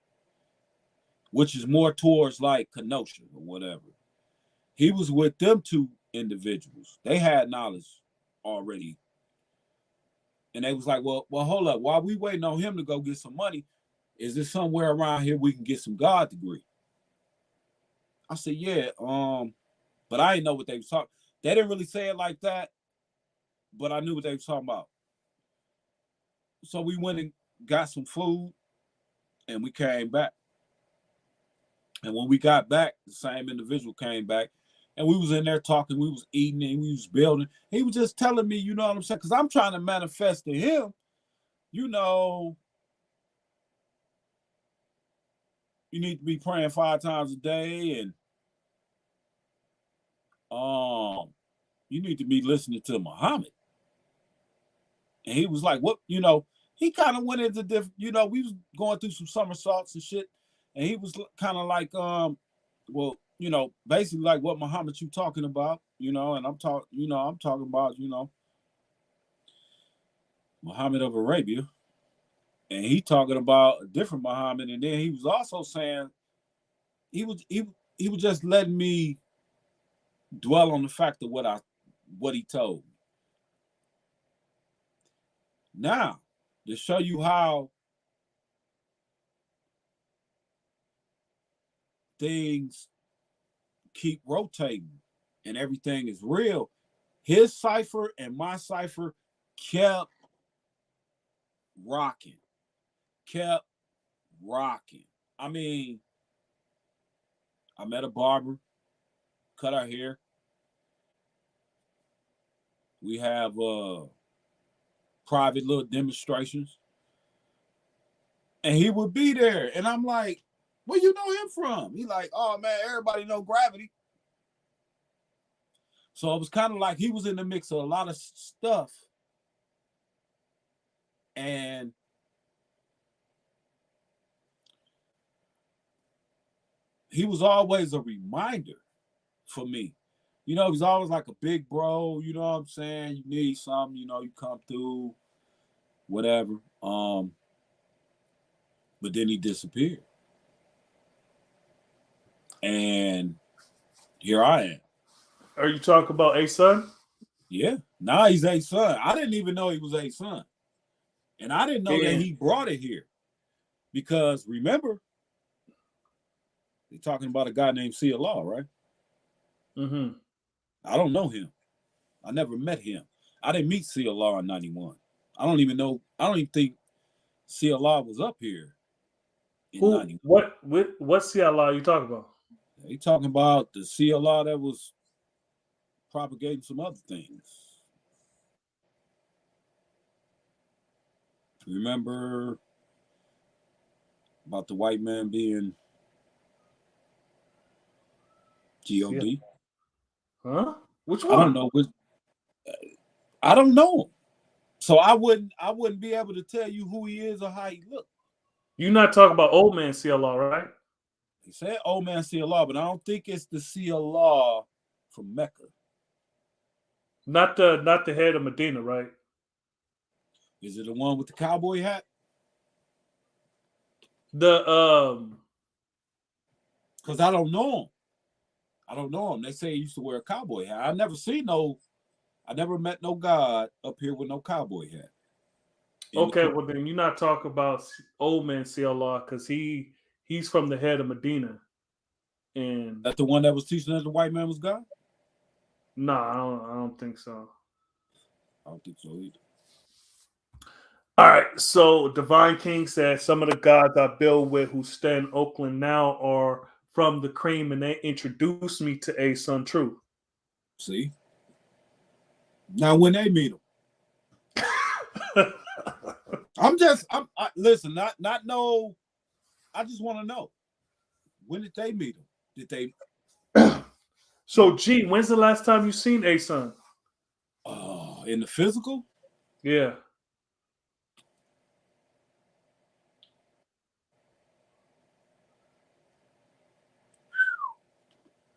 which is more towards like Kenosha or whatever. He was with them two individuals. They had knowledge already. And they was like, well, hold up. While we waiting on him to go get some money, is there somewhere around here we can get some God degree? I said, yeah. But I didn't know what they was talking. They didn't really say it like that, but I knew what they was talking about. So we went and got some food, and we came back. And when we got back, the same individual came back, and we was in there talking. We was eating, and we was building. He was just telling me, you know what I'm saying? Because I'm trying to manifest to him, you need to be praying 5 times a day, and you need to be listening to Muhammad. And he was like, what, he kind of went into different, we was going through some somersaults and shit. And he was kind of like, well, basically like what Muhammad you talking about, and I'm talking about, Muhammad of Arabia. And he talking about a different Muhammad. And then he was also saying, he was just letting me dwell on the fact of what he told me. Now, to show you how things keep rotating and everything is real. His cipher and my cipher kept rocking. I mean, I met a barber, cut our hair. We have private little demonstrations. And he would be there. And I'm like, where you know him from? He like, oh man, everybody know Gravity. So it was kind of like he was in the mix of a lot of stuff. And he was always a reminder for me. You know, he's always like a big bro, you know what I'm saying? You need something, you know, you come through, whatever. But then he disappeared. And here I am. Are you talking about a son? Yeah. Now he's a son. I didn't even know he was a son. And I didn't know that he brought it here. Because remember, they're talking about a guy named Sia Law, right? Mm-hmm. I don't know him. I never met him. I didn't meet Sia Law in 91. I don't even think Sia Law was up here in 91. What Sia Law are you talking about? They talking about the Sia Law that was propagating some other things. Remember about the white man being God? Huh? Which one? I don't know. I don't know him. So I wouldn't be able to tell you who he is or how he looked. You're not talking about old man Sia Law, right? He said old man Sia Law, but I don't think it's the Sia Law from Mecca. Not the head of Medina, right? Is it the one with the cowboy hat? Because I don't know him. They say he used to wear a cowboy hat. I never met no God up here with no cowboy hat. Okay, well then you're not talking about old man Sia Law because he's from the head of Medina. And that's the one that was teaching that the white man was God? No, I don't think so. I don't think so either. All right, so Divine King said some of the gods I build with who stay in Oakland now are from the cream, and they introduced me to A Sun Truth. See? Now when they meet him. Listen, not know. I just want to know. When did they meet him? Did they? So, G, when's the last time you seen A Sun? In the physical? Yeah.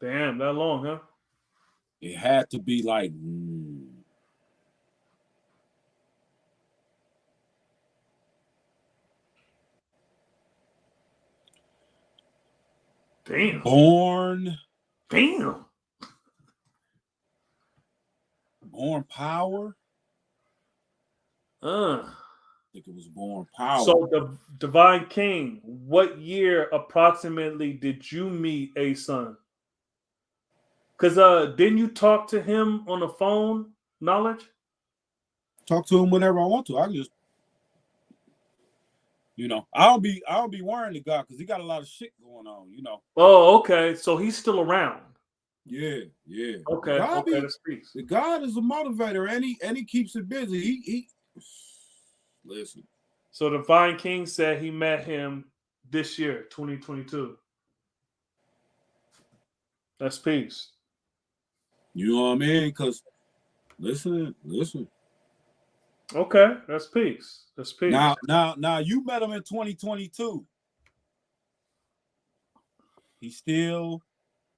Damn, that long, huh? It had to be like Damn. Born Power. I think it was Born Power. So the Divine King, what year approximately did you meet A Sun? Because didn't you talk to him on the phone, Knowledge? Talk to him whenever I want to. I just, I don't be worrying the God because he got a lot of shit going on, Oh, okay. So he's still around. Yeah. Okay, that's peace. The God is a motivator, and he keeps it busy. He listen. So Divine King said he met him this year, 2022. That's peace. You know what I mean? Because listen. Okay, that's peace. That's peace. Now you met him in 2022. He's still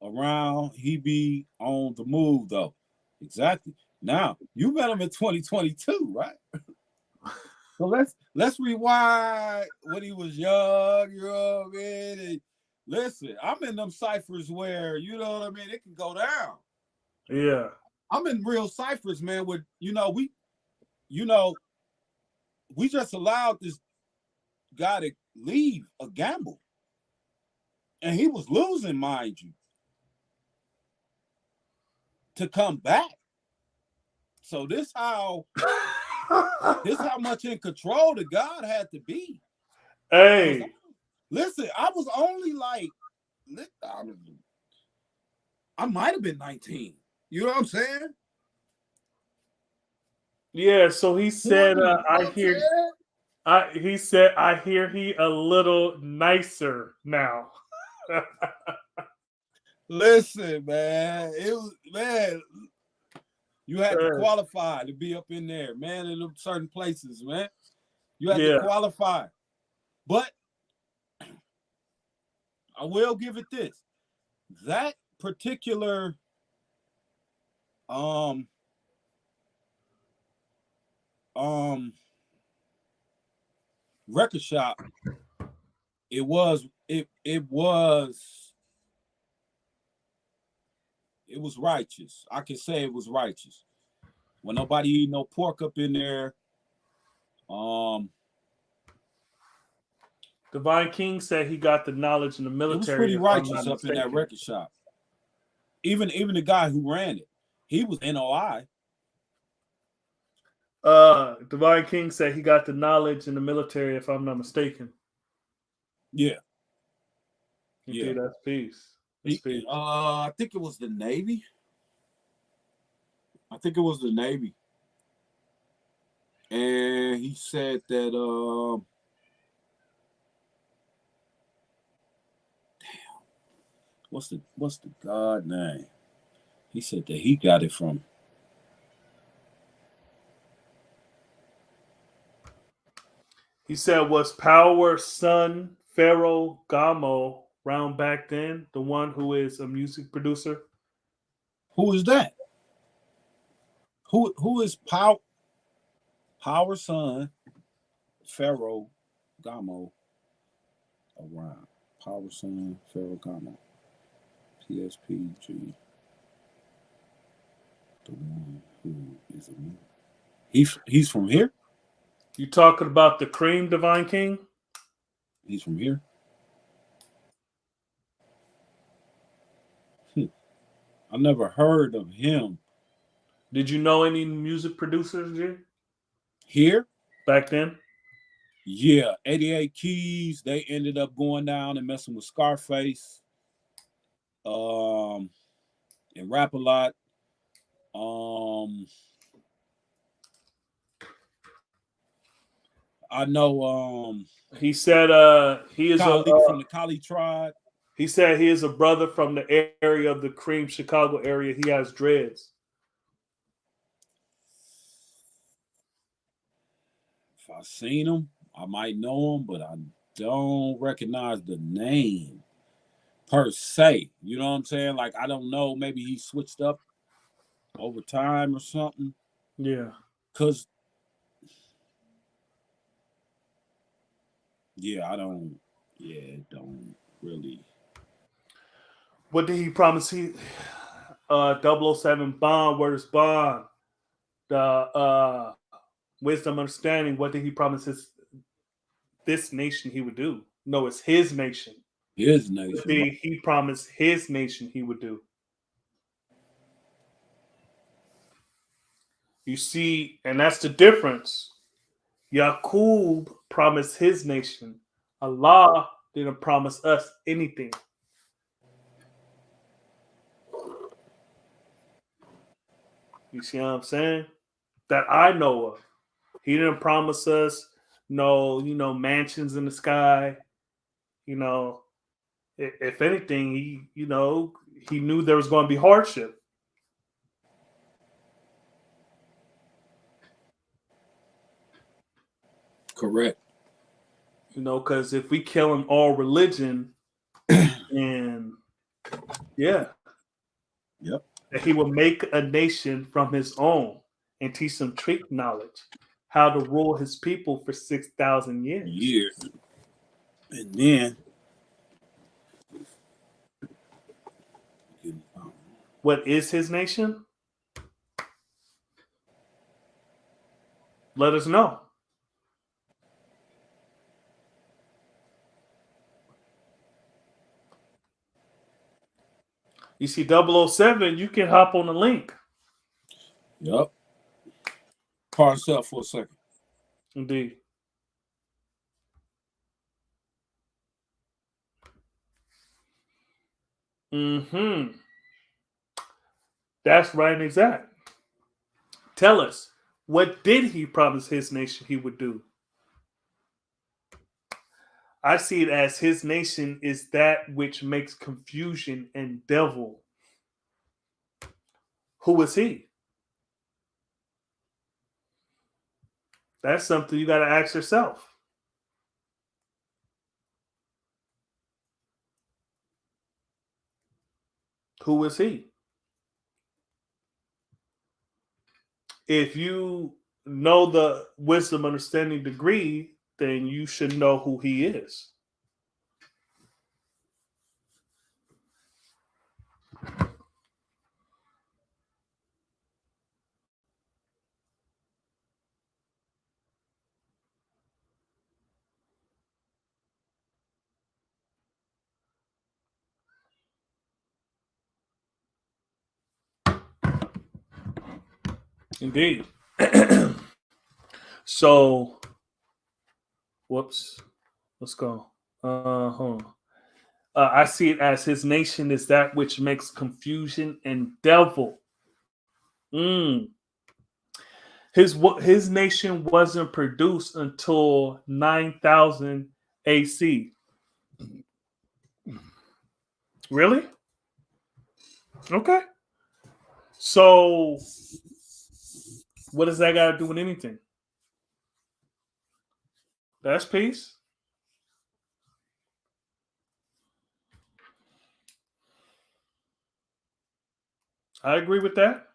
around. He be on the move though. Exactly. Now you met him in 2022, right? So let's rewind when he was young. You know what I mean? And listen, I'm in them ciphers where it can go down. Yeah. I'm in real ciphers, man. With we just allowed this guy to leave a gamble. And he was losing, mind you, to come back. So this how much in control the God had to be. Hey, listen, I was only like, I might have been 19. You know what I'm saying? Yeah. So he said, I hear. He said, I hear he a little nicer now. Listen, man, you had to qualify to be up in there, man, in certain places, man. You had to qualify. But I will give it this. That particular record shop, it was righteous. I can say it was righteous. When nobody eat no pork up in there. Divine King said he got the knowledge in the military. It was pretty righteous up in that record shop. Even the guy who ran it, he was NOI. Divine King said he got the knowledge in the military, if I'm not mistaken. Yeah. Yeah, that's peace. I think it was the Navy. And he said that what's the God name? He said that he got it from. He said, was Power son Pharaoh Gamo round back then, the one who is a music producer? Who is that? Who is Power son Pharaoh Gamo around? Power son Pharaoh Gamo. PSPG. The one who is a he's from here? You talking about the Cream, Divine King? He's from here. I never heard of him. Did you know any music producers here back then? Yeah, 88 Keys. They ended up going down and messing with Scarface. And Rap a Lot. I know. He said he is from the Kali tribe. He said he is a brother from the area of the Cream, Chicago area. He has dreads. If I seen him, I might know him, but I don't recognize the name per se. You know what I'm saying? Like, I don't know. Maybe he switched up over time or something. Yeah. Because, I don't really. What did he promise? He 007 Bond, where's Bond? The wisdom, understanding. What did he promise this nation he would do? No, it's his nation. His nation. What did he promised his nation he would do? You see, and that's the difference. Yaqub promised his nation. Allah didn't promise us anything. You see what I'm saying? That I know of. He didn't promise us no, mansions in the sky. If anything, he knew there was going to be hardship. Correct. Because if we kill in all religion, and yep, he will make a nation from his own and teach them trick knowledge, how to rule his people for 6,000 years. And then, what is his nation? Let us know. You see 007, you can hop on the link. Yep. Parse up for a second. Indeed. Mm-hmm. That's right and exact. Tell us, what did he promise his nation he would do? I see it as his nation is that which makes confusion and devil. Who is he? That's something you got to ask yourself. Who is he? If you know the wisdom, understanding degree, then you should know who he is. Indeed. So, whoops. Let's go. Hold on. I see it as his nation is that which makes confusion and devil. Mm. His nation wasn't produced until 9000 AC. Really? Okay. So, what does that got to do with anything? That's peace. I agree with that.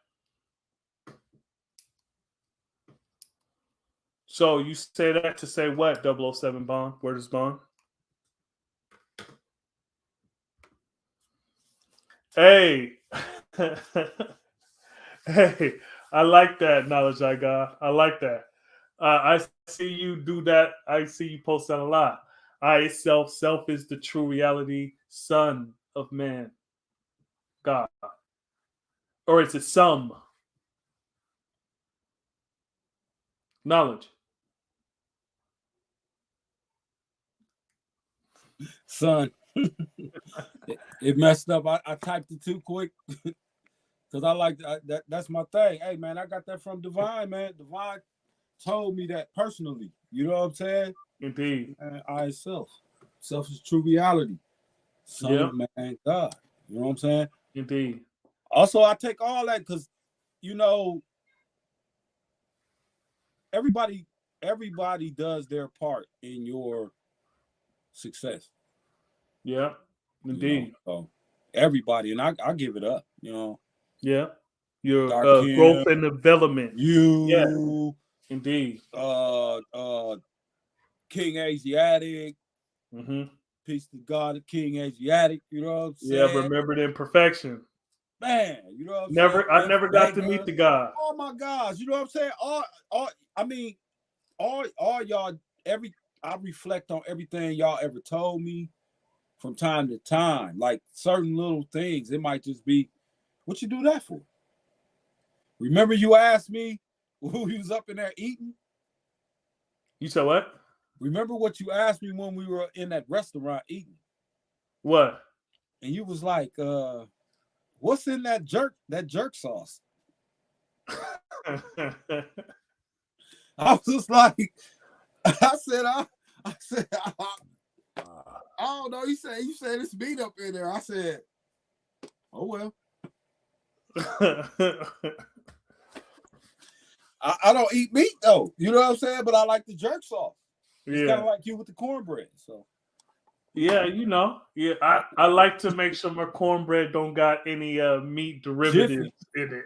So you say that to say what, 007 Bond? Where is Bond? Hey. Hey, I like that knowledge I got. I like that. I see you do that. I see you post that a lot. I self is the true reality, son of man, God. Or is it some knowledge? Son, it messed up. I typed it too quick because I like that. That's my thing. Hey, man, I got that from Divine, man. Divine told me that personally. You know what I'm saying? Indeed. I self. Self is true reality. Son Yep. of man, God. You know what I'm saying? Indeed. Also, I take all that because, you know, everybody does their part in your success. Yeah. Indeed. You know? So everybody, and I give it up, you know. Yeah. Your Dark growth and development. You Indeed. King Asiatic. Mm-hmm. Peace to God, King Asiatic. You know what I'm saying? Yeah, remembered imperfection. Man, you know what I'm saying? I never got to meet the God. Oh my gosh, you know what I'm saying? All y'all, I reflect on everything y'all ever told me from time to time. Like certain little things, it might just be, what you do that for? Remember you asked me who he was up in there eating? You said what? Remember what you asked me when we were in that restaurant eating? What? And you was like, what's in that jerk sauce? I was just like, I said, I don't know. You said it's meat up in there. I said, oh well. I don't eat meat though. You know what I'm saying? But I like the jerk sauce. It's kind of like you with the cornbread. So yeah, you know. Yeah, I like to make sure my cornbread don't got any meat derivatives in it.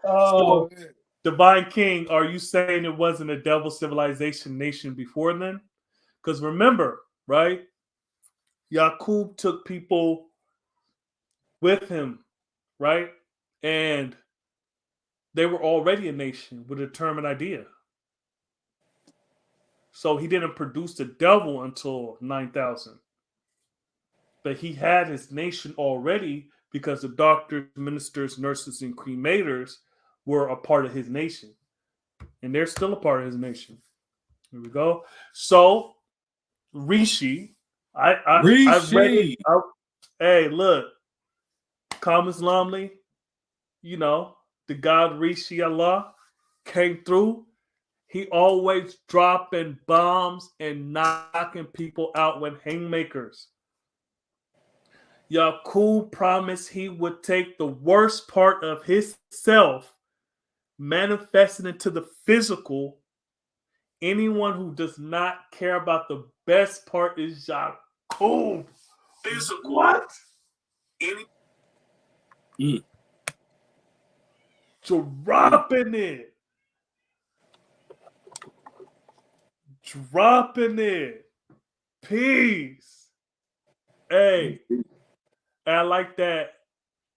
Oh, so, Divine King, are you saying it wasn't a devil civilization nation before then? Because remember, right? Yaqub took people with him, right? And they were already a nation with a determined idea. So he didn't produce the devil until 9000. but he had his nation already because the doctors, ministers, nurses, and cremators were a part of his nation, and they're still a part of his nation. Here we go. So Rishi, I read it. Rishi. Hey, look, Thomas Lumley, you know, the God Rishi Allah came through. He always dropping bombs and knocking people out with haymakers. Yakub promised he would take the worst part of himself, manifesting into the physical. Anyone who does not care about the best part is Yakub. Physical. What? Mm. Dropping it. Dropping it. Peace. Hey, I like that.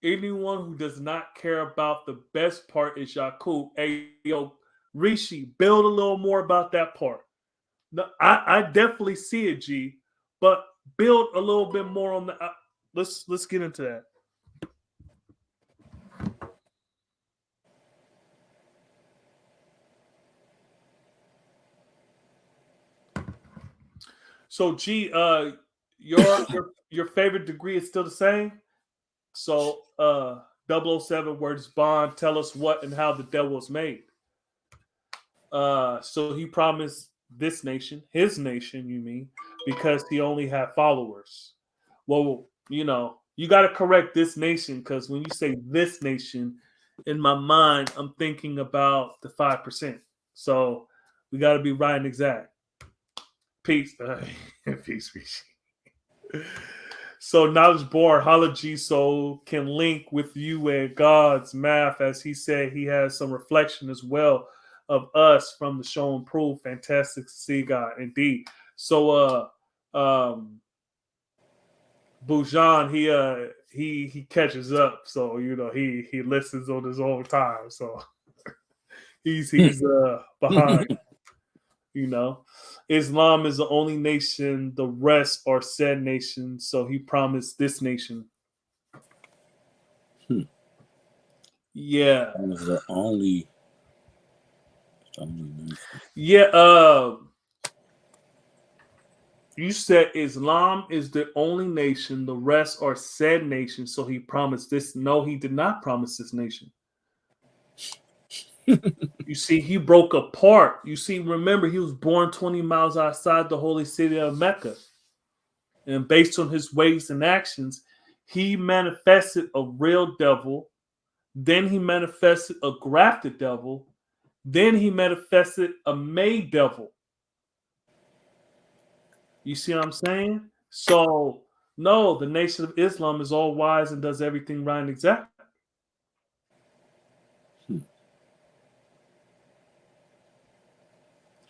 Anyone who does not care about the best part is Yakub. Hey, yo, Rishi, build a little more about that part. No, I definitely see it, G, but build a little bit more on the. Let's get into that. So, G, your favorite degree is still the same. So, 007 words Bond. Tell us what and how the devil was made. So he promised this nation, his nation, you mean, because he only had followers. Well, you know, you got to correct this nation because when you say this nation, in my mind, I'm thinking about the 5%. So we got to be right and exact. Peace. Peace, peace. So knowledge born hology so can link with you and God's math, as he said he has some reflection as well of us from the show and proof. Fantastic to see God indeed. So Bujan, he catches up, so you know he listens on his own time. So he's behind. You know, Islam is the only nation, the rest are said nations. So he promised this nation. Yeah. That was the only nation. Yeah. You said Islam is the only nation, the rest are said nations. So he promised this. No, he did not promise this nation. You see, he broke apart. You see, remember, he was born 20 miles outside the holy city of Mecca. And based on his ways and actions, he manifested a real devil. Then he manifested a grafted devil. Then he manifested a made devil. You see what I'm saying? So, no, the nation of Islam is all wise and does everything right and exact.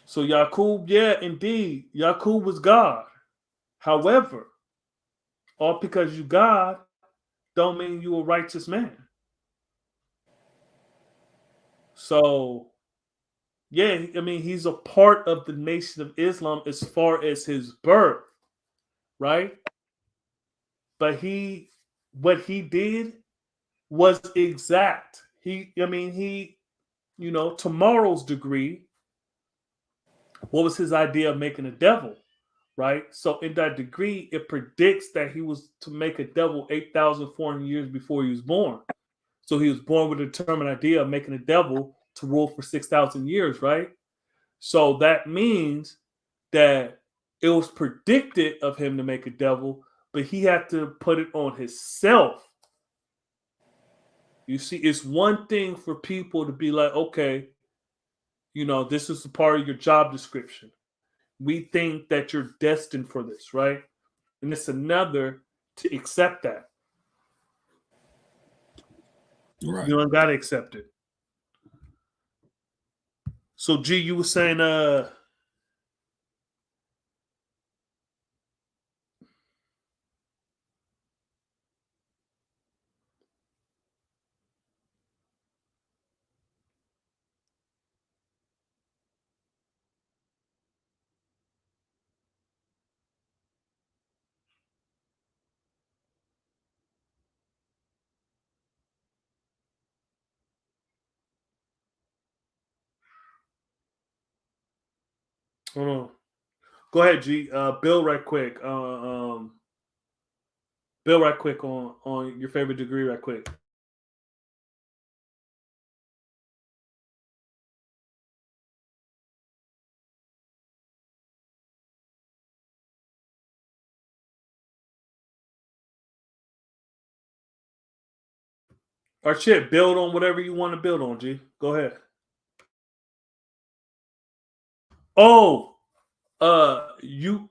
So Yakub, yeah, indeed, Yakub was God. However, all because you God don't mean you a righteous man. So, yeah, I mean, he's a part of the nation of Islam as far as his birth, right? But what he did was exact. Tomorrow's degree, what was his idea of making a devil, right? So in that degree, it predicts that he was to make a devil 8,400 years before he was born. So he was born with a determined idea of making a devil to rule for 6,000 years, right? So that means that it was predicted of him to make a devil, but he had to put it on himself. You see, it's one thing for people to be like, okay, this is a part of your job description. We think that you're destined for this, right? And it's another to accept that. Right. You don't gotta accept it. So G, you were saying Hold on. Go ahead, G. Bill, right quick. Bill, right quick on your favorite degree, right quick. Or shit, build on whatever you want to build on, G. Go ahead. Oh, you're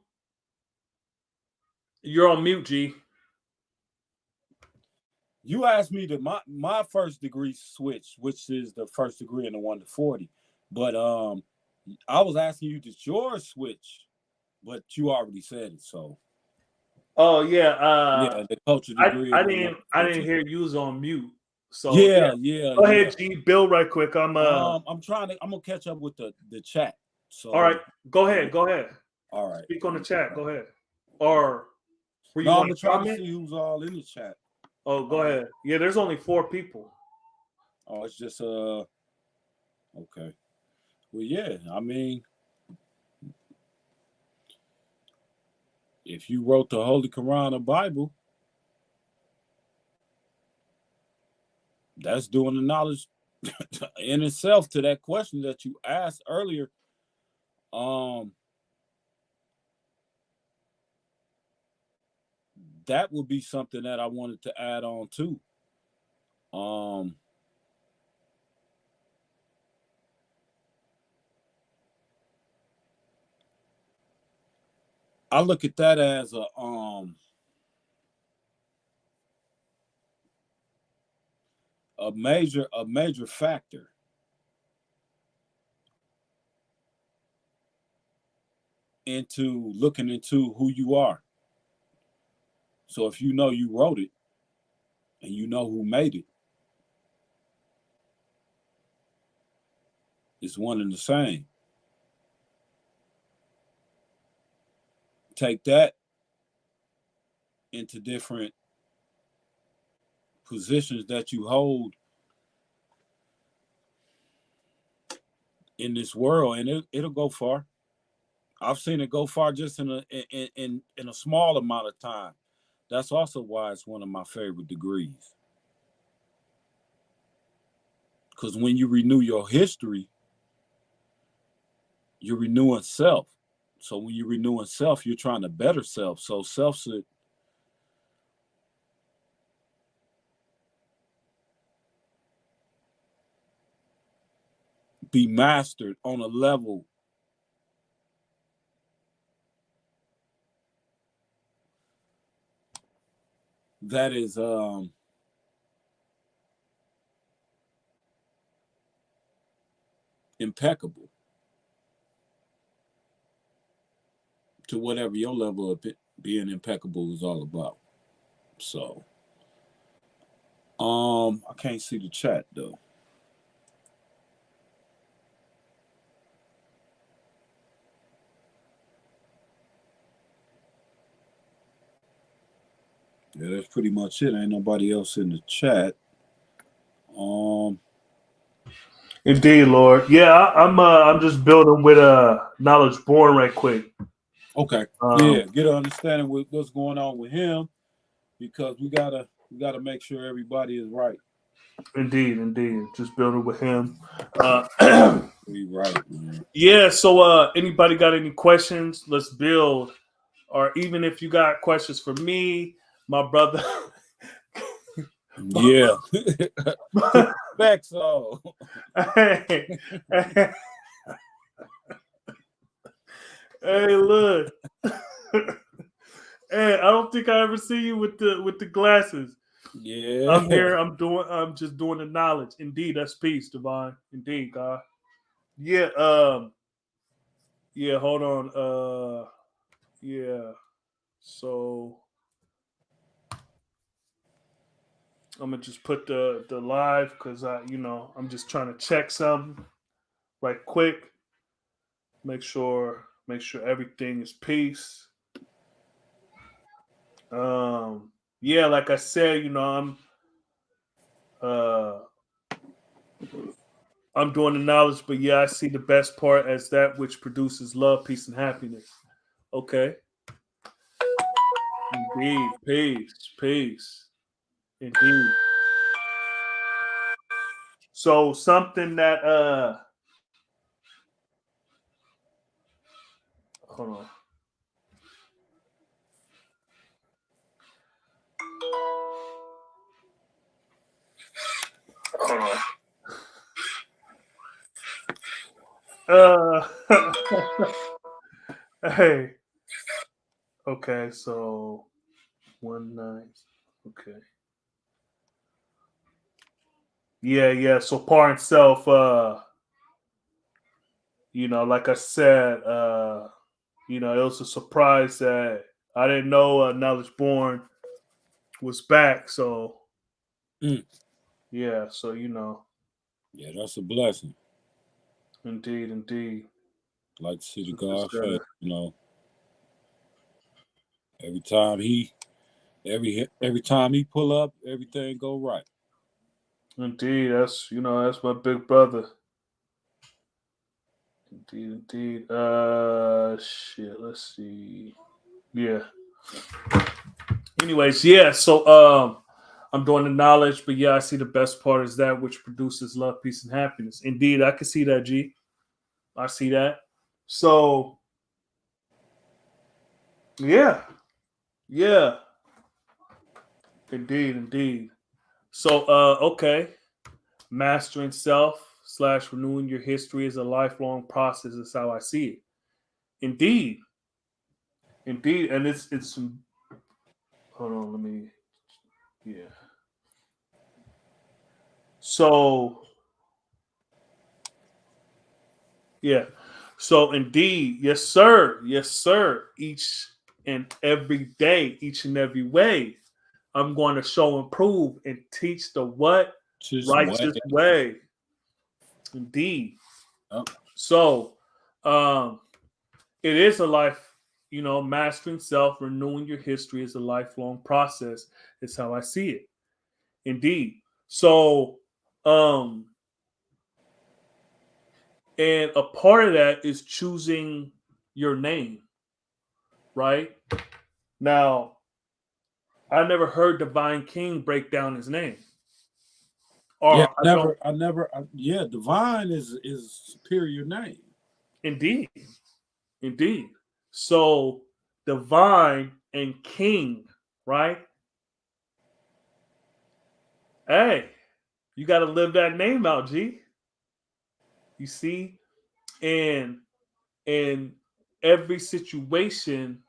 on mute, G. You asked me to my first degree switch, which is the first degree in the 1 to 40. But I was asking you, did yours switch? But you already said it, so. Oh yeah. Yeah, the culture degree. I didn't hear you was on mute. So yeah. Go ahead, G. Bill, right quick. I'm gonna catch up with the chat. So all right, go ahead. All right. Speak on the chat. Go ahead. Or were you I'm want gonna to try comment? to see who's all in the chat. Oh, go ahead. Yeah, there's only 4 people. Oh, it's just okay. Well, yeah, I mean, if you wrote the Holy Quran or Bible, that's doing the knowledge in itself to that question that you asked earlier. That would be something that I wanted to add on to. I look at that as a major factor into looking into who you are. So if you know you wrote it and you know who made it, it's one and the same. Take that into different positions that you hold in this world, and it'll go far. I've seen it go far just in a small amount of time. That's also why it's one of my favorite degrees. Because when you renew your history, you're renewing self. So when you're renewing self, you're trying to better self. So self should be mastered on a level that is impeccable to whatever your level of being impeccable is all about. So I can't see the chat though. Yeah, that's pretty much it. Ain't nobody else in the chat. Indeed, Lord. Yeah, I'm just building with knowledge born right quick. Okay. Yeah, get an understanding with what's going on with him, because we gotta make sure everybody is right. Indeed. Just building with him. We right, man. Yeah. So, anybody got any questions? Let's build. Or even if you got questions for me, my brother. Yeah. Back so. Hey, look. Hey, I don't think I ever see you with the glasses. Yeah. I'm here. I'm just doing the knowledge. Indeed, that's peace, divine. Indeed, God. Yeah. Yeah. Hold on. Yeah. So I'm gonna just put the live because I'm just trying to check something right quick. Make sure everything is peace. Yeah, like I said, I'm I'm doing the knowledge, but yeah, I see the best part as that which produces love, peace, and happiness. Okay. Indeed. Peace. Peace. Indeed. So something that hold on. Hold on. Hey. Okay, so 1-9. Okay. Yeah. So par and self, like I said, it was a surprise that I didn't know Knowledge Born was back. So yeah, so Yeah, that's a blessing. Indeed. Like to see the God face, every time he pull up, everything go right. Indeed, that's my big brother. Indeed. Shit. Let's see. Yeah. Anyways, yeah. So I'm doing the knowledge, but yeah, I see the best part is that which produces love, peace, and happiness. Indeed, I can see that, G. I see that. So yeah. Indeed. So okay. Mastering self / renewing your history is a lifelong process, is how I see it. Indeed. And it's hold on, let me yeah. So yeah. So indeed, yes, sir. Each and every day, each and every way, I'm going to show and prove and teach the what? Just Righteous way. Indeed. Oh. So it is a life, mastering self, renewing your history is a lifelong process, is how I see it. Indeed. So and a part of that is choosing your name, right? Now, I never heard Divine King break down his name. Or yeah, Divine is superior name. Indeed. So Divine and King, right? Hey, you got to live that name out, G. You see, and in every situation,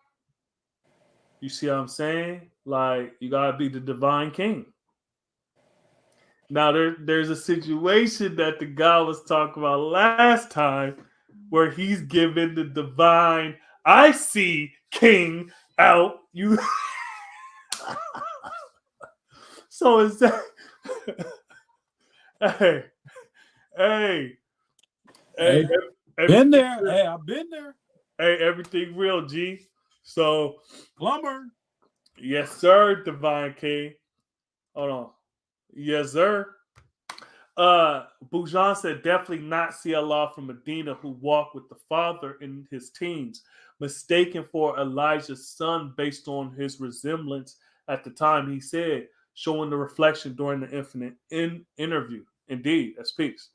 you see what I'm saying? Like you gotta be the divine king. Now there's a situation that the guy was talking about last time where he's giving the divine I see king out. You so is that hey been there. Hey, I've been there. Hey, everything real, G. So plumber. Yes, sir, Divine King. Hold on. Yes, sir. Bujan said definitely not see Allah from Medina who walked with the Father in his teens, mistaken for Elijah's son based on his resemblance at the time. He said, showing the reflection during the infinite interview. Indeed, that's peace.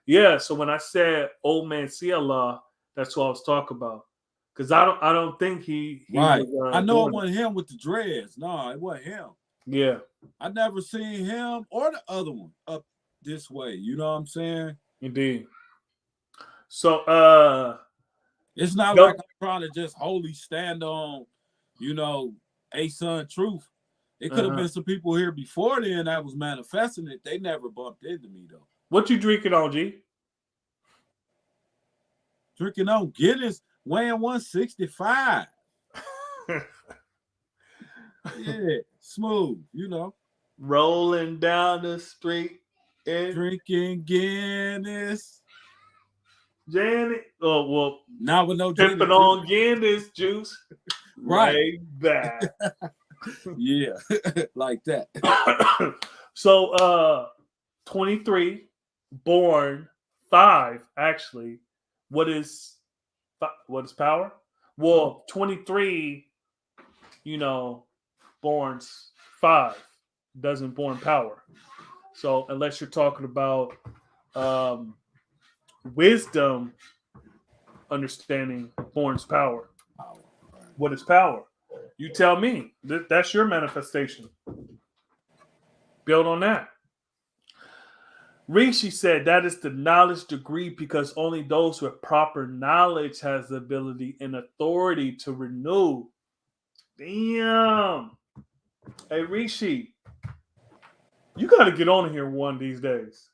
Yeah. So when I said old man see Allah, that's what I was talking about. Because I don't think he right. was, I know it wasn't him with the dreads. No, it wasn't him. Yeah. I never seen him or the other one up this way. You know what I'm saying? Indeed. So it's not like I'm trying to just wholly stand on, a son truth. It could have been some people here before then that was manifesting it. They never bumped into me though. What you drinking on, G? Drinking on Guinness, weighing 165. Yeah, smooth, Rolling down the street and drinking Guinness. Janet. Oh, well, now with no sipping on Guinness juice. Right back. Yeah, like that. So 23, born 5 actually. What is power? Well, 23, borns 5, doesn't born power. So unless you're talking about wisdom, understanding borns power. What is power? You tell me. That's your manifestation. Build on that. Rishi said that is the knowledge degree because only those with proper knowledge has the ability and authority to renew. Damn. Hey, Rishi, you got to get on here one of these days.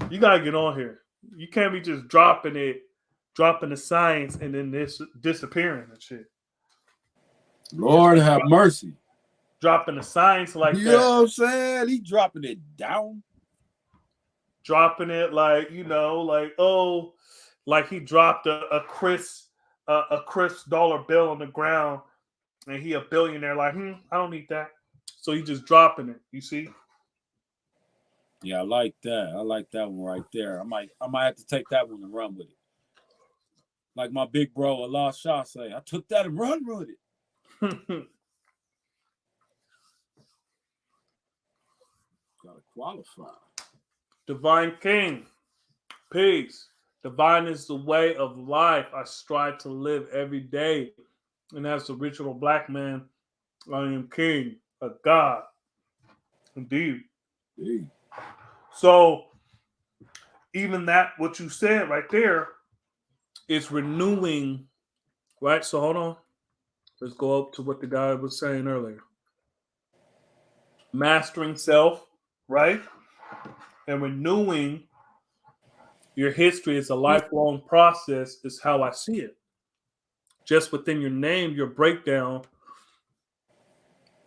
You got to get on here. You can't be just dropping the science and then this disappearing and shit. Lord have mercy. Dropping the science like you that. You know what I'm saying? He dropping it down. Dropping it like, like he dropped a crisp dollar bill on the ground and he a billionaire like, I don't need that. So he just dropping it, you see? Yeah, I like that. I like that one right there. I might have to take that one and run with it. Like my big bro Allah Shah say, I took that and run with it. Gotta qualify. Divine King, peace. Divine is the way of life I strive to live every day. And as the original black man, I am king, a god. Indeed. Hey. So, even that, what you said right there, is renewing, right? So, hold on. Let's go up to what the guy was saying earlier. Mastering self, right? And renewing your history is a lifelong process, is how I see it. Just within your name, your breakdown,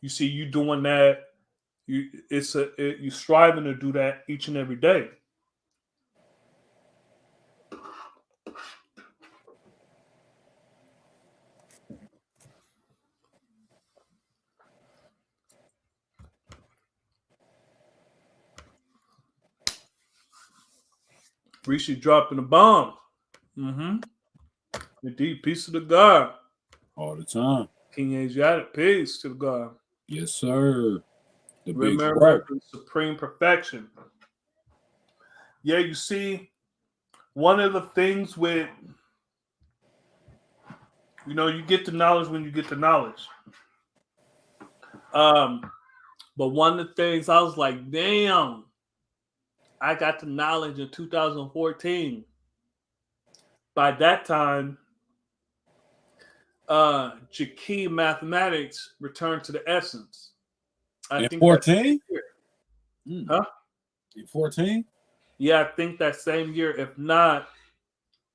you see you doing that. You striving to do that each and every day. Rishi dropping a bomb. Indeed, peace to the God. All the time. King Asiatic, peace to the God. Yes, sir. Remember the supreme perfection. Yeah, you see, one of the things with, you get the knowledge when you get the knowledge. But one of the things I was like, damn, I got the knowledge in 2014. By that time, Jaquim mathematics returned to the essence. I think 14? Huh? In 14? Yeah, I think that same year, if not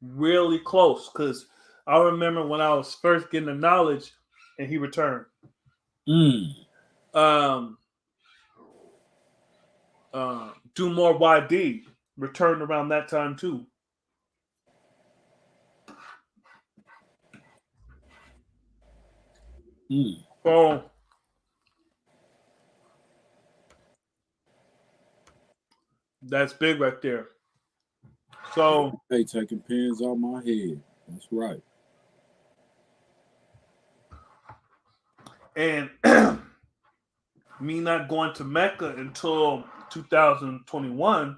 really close, because I remember when I was first getting the knowledge and he returned. Do More YD returned around that time too. So that's big right there. So they taking pins out my head. That's right. And me not going to Mecca until 2021,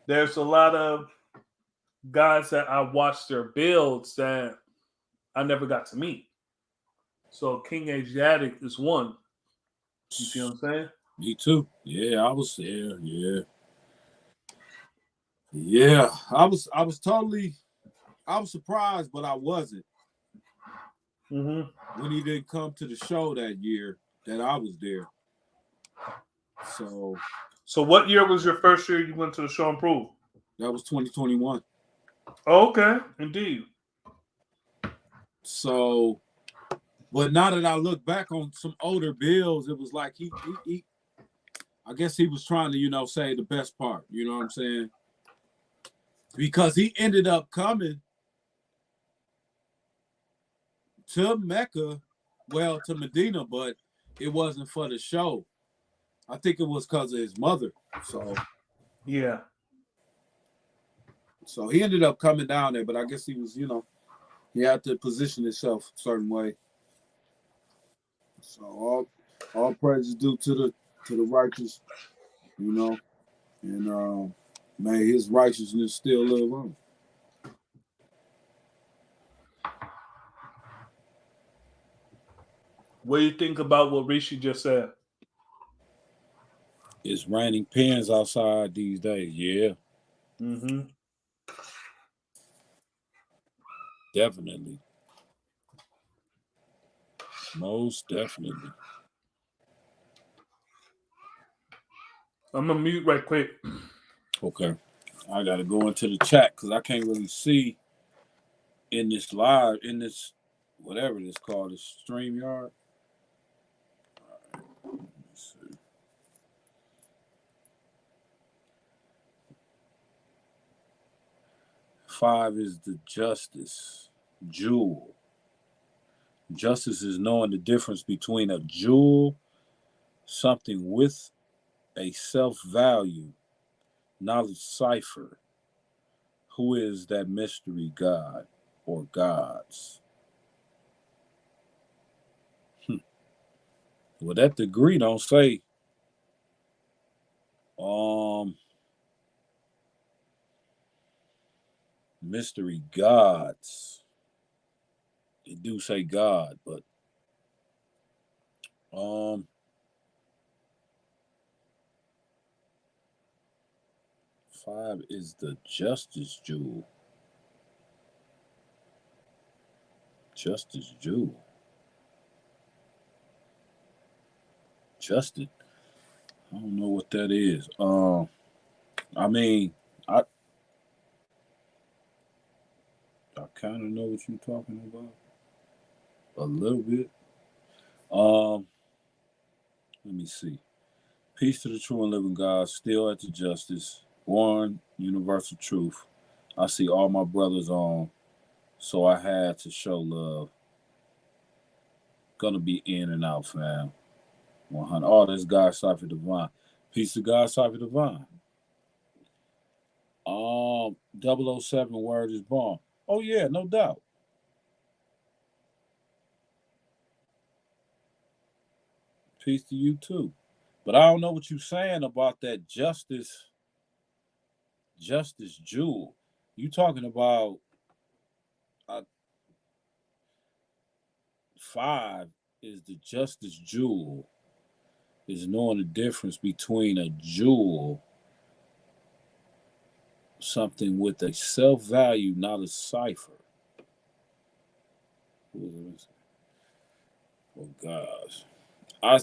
there's a lot of guys that I watched their builds that I never got to meet. So King Asiatic is one. You see what I'm saying? Me too. Yeah, I was there. Yeah. I was surprised, but I wasn't. When he didn't come to the show that year that I was there. So what year was your first year you went to the show and prove? That was 2021. Oh, okay, indeed. So, but now that I look back on some older bills, it was like he I guess he was trying to, say the best part. You know what I'm saying? Because he ended up coming to Mecca, to Medina, but it wasn't for the show. I think it was because of his mother. So Yeah. So he ended up coming down there, but I guess he was, he had to position himself a certain way. So all praise is due to the righteous, and may his righteousness still live on. What do you think about what Rishi just said? It's raining pins outside these days. Yeah. Mm-hmm. Definitely. Most definitely. I'm gonna mute right quick. Okay. I gotta go into the chat because I can't really see in this live, in this whatever it's called, this StreamYard. All right. Let's see. Five is the justice jewel. Justice is knowing the difference between a jewel, something with a self-value, knowledge cipher. Who is that mystery God or gods? Well, that degree don't say mystery gods. It do say God, but five is the justice jewel. Justice jewel. Justice. I don't know what that is. I mean, I kind of know what you're talking about. A little bit. Let me see. Peace to the true and living God, still at the justice, one universal truth. I see all my brothers on, so I had to show love. Gonna be in and out, fam. 100. Oh, that's God Cypher Divine. Peace to God Cypher Divine. 007 word is born. Oh yeah, no doubt. Peace to you too. But I don't know what you're saying about that justice jewel. You talking about five is the justice jewel, is knowing the difference between a jewel, something with a self-value, not a cipher. Oh gosh. I'm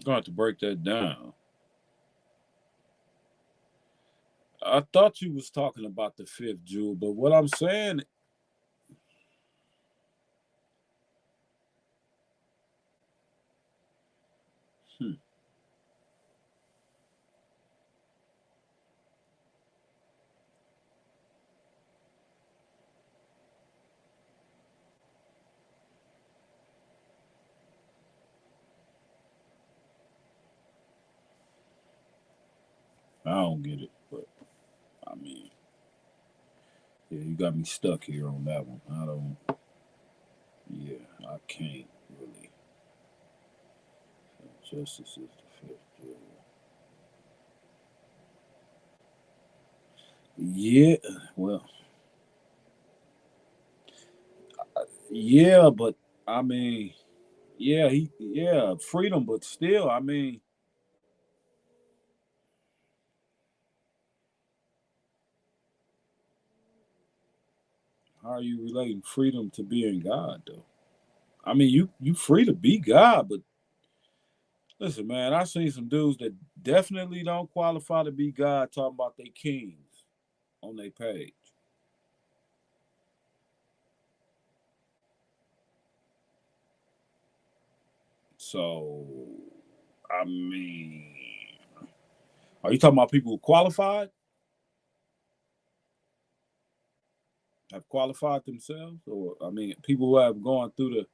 gonna have to break that down. I thought you was talking about the fifth jewel, but what I'm saying, I don't get it. But I mean, yeah, you got me stuck here on that one. I can't really. Justice is the fifth jewel. Yeah, well, yeah, but I mean, freedom, but still, I mean, how are you relating freedom to being God, though? I mean, you free to be God, but listen, man, I seen some dudes that definitely don't qualify to be God talking about they kings on their page. So, I mean, are you talking about people who qualified? Have qualified themselves? Or, I mean, people who have gone through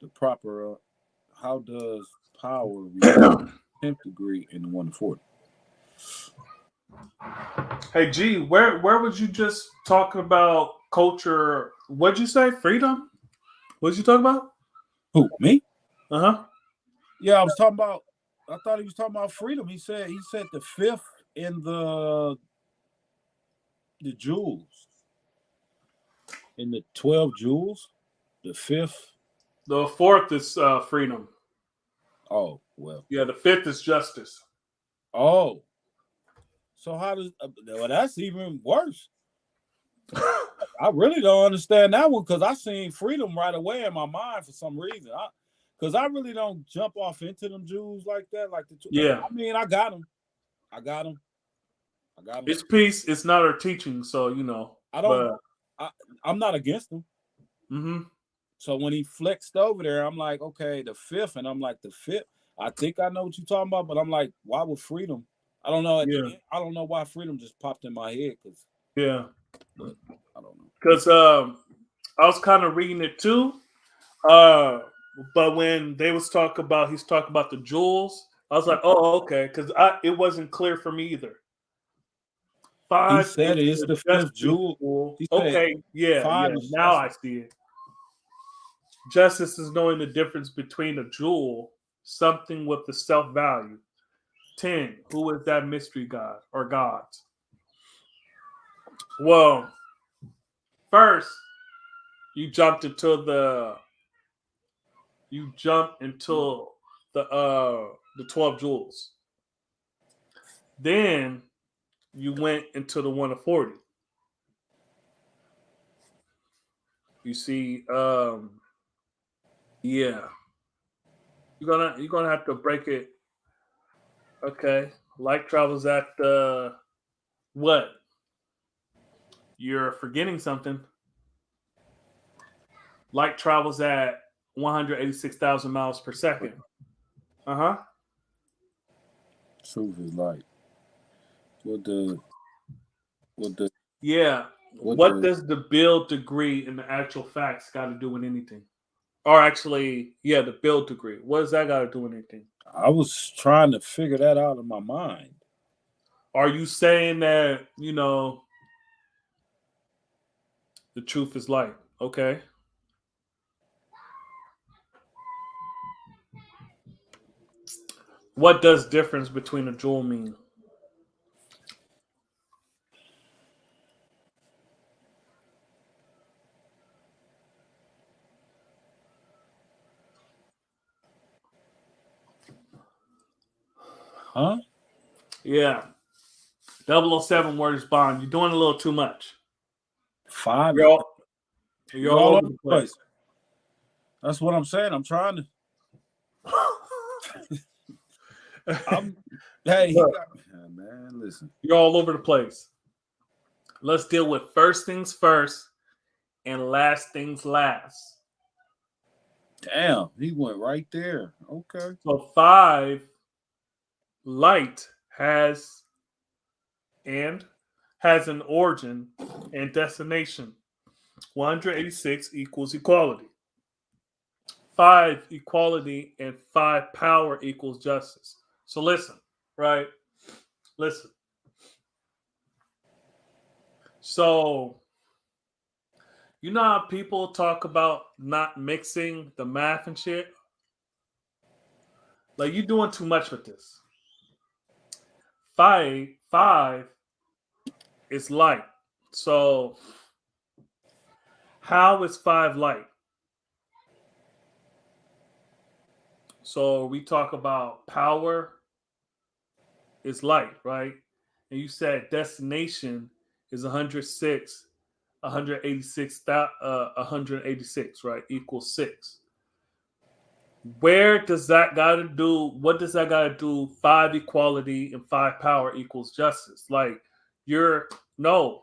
the proper, how does power reach 10th degree in the 140? Hey G, where was you just talking about culture? What'd you say? Freedom? What'd you talk about? Who, me? Uh-huh. Yeah, I was talking about. I thought he was talking about freedom. He said the fifth in the jewels, in the 12 jewels, the fifth. The fourth is freedom. Oh well. Yeah, the fifth is justice. Oh, so how does? Well, that's even worse. I really don't understand that one because I seen freedom right away in my mind for some reason. Because I really don't jump off into them Jews like that. Like Yeah. I mean, I got them. It's peace. It's not our teaching, so you know. I don't. I'm not against them. Mm-hmm. So when he flexed over there, I'm like, okay, the fifth, and I'm like, the fifth. I think I know what you're talking about, but I'm like, why would freedom? I don't know. At the end, I don't know why freedom just popped in my head. But I don't know. Because I was kind of reading it too. But when they was talking about, he's talking about the jewels. I was like, oh, okay, because it wasn't clear for me either. 5. He said it's the fifth jewel. Okay, yeah. Now I see it. Justice is knowing the difference between a jewel, something with the self-value. 10. Who is that mystery god or gods? Well, first you jumped into the 12 jewels. Then you went into the 1 of 40. You see, yeah. You're gonna have to break it. Okay. Light travels at what? You're forgetting something. Light travels at 186,000 miles per second. Uh-huh. Truth is light. Yeah. What does the build degree and the actual facts got to do with anything? Or actually, yeah, the build degree. What does that got to do with anything? I was trying to figure that out in my mind. Are you saying that, you know, the truth is light? Okay. What does difference between a jewel mean? Huh? Yeah. 007 Word Bond. You're doing a little too much. 5. You're all over the place. That's what I'm saying. I'm trying to. Man, listen. You're all over the place. Let's deal with first things first and last things last. Damn, he went right there. Okay. So 5, light has an origin and destination. 186 equals equality. 5, equality, and 5, power equals justice. So listen, right? Listen. So, you know how people talk about not mixing the math and shit? Like, you're doing too much with this. 5 is light. So, how is 5 light? So, we talk about power is light, right? And you said destination is 186, 186, right? Equals 6. Where does that got to do? What does that got to do? 5 equality and 5 power equals justice. Like no.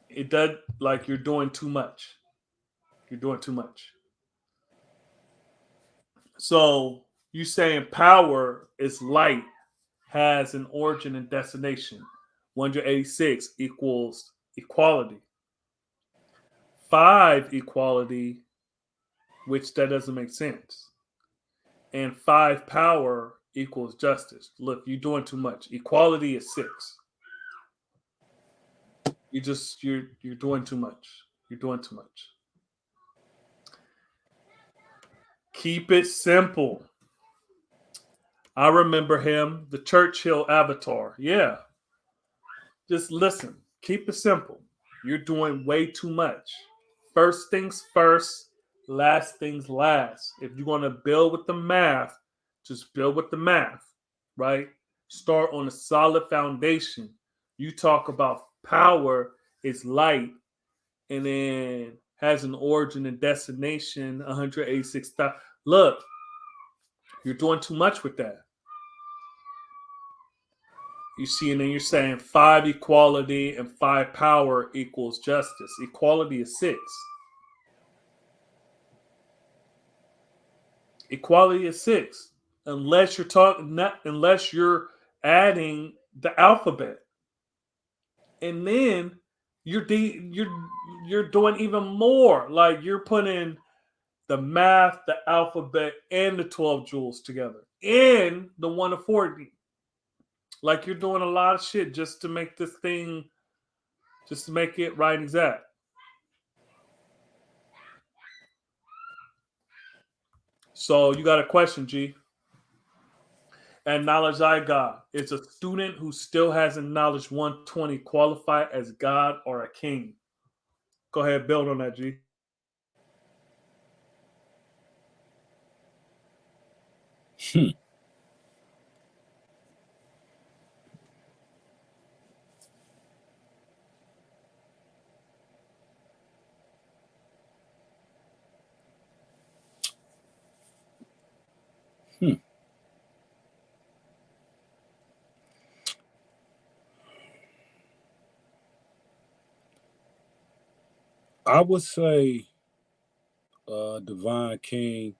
It does. Like, you're doing too much. You're doing too much. So you saying power is light, has an origin and destination. 186 equals equality. 5 equality which that doesn't make sense. And 5 power equals justice. Look, you're doing too much. Equality is 6. You're doing too much. You're doing too much. Keep it simple. I remember him, the Churchill avatar. Yeah. Just listen. Keep it simple. You're doing way too much. First things first, last things last. If you're going to build with the math, just build with the math, right? Start on a solid foundation. You talk about power is light and then has an origin and destination 186,000. Look, you're doing too much with that. You see, and then you're saying 5 equality and 5 power equals justice. Equality is 6. Equality is 6. Unless you're talking, not unless you're adding the alphabet, and then you're doing even more. Like you're putting the math, the alphabet, and the 12 jewels together, and the 1 to 40. Like you're doing a lot of shit just to make this thing, just to make it right and exact. So you got a question, G. And knowledge I got is a student who still hasn't knowledge 120 qualify as God or a king. Go ahead, build on that, G. I would say, Divine King,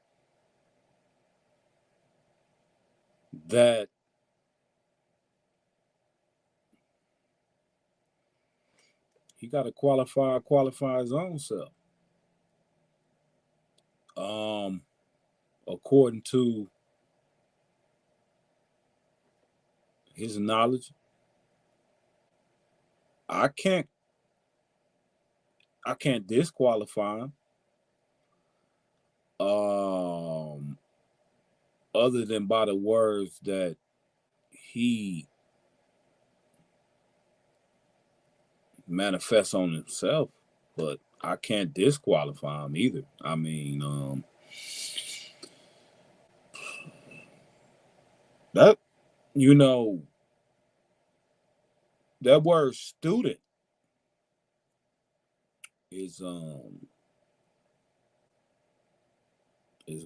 that he got to qualify his own self. According to his knowledge, I can't disqualify him. Other than by the words that he manifests on himself, but I can't disqualify him either. I mean, that you know that word student is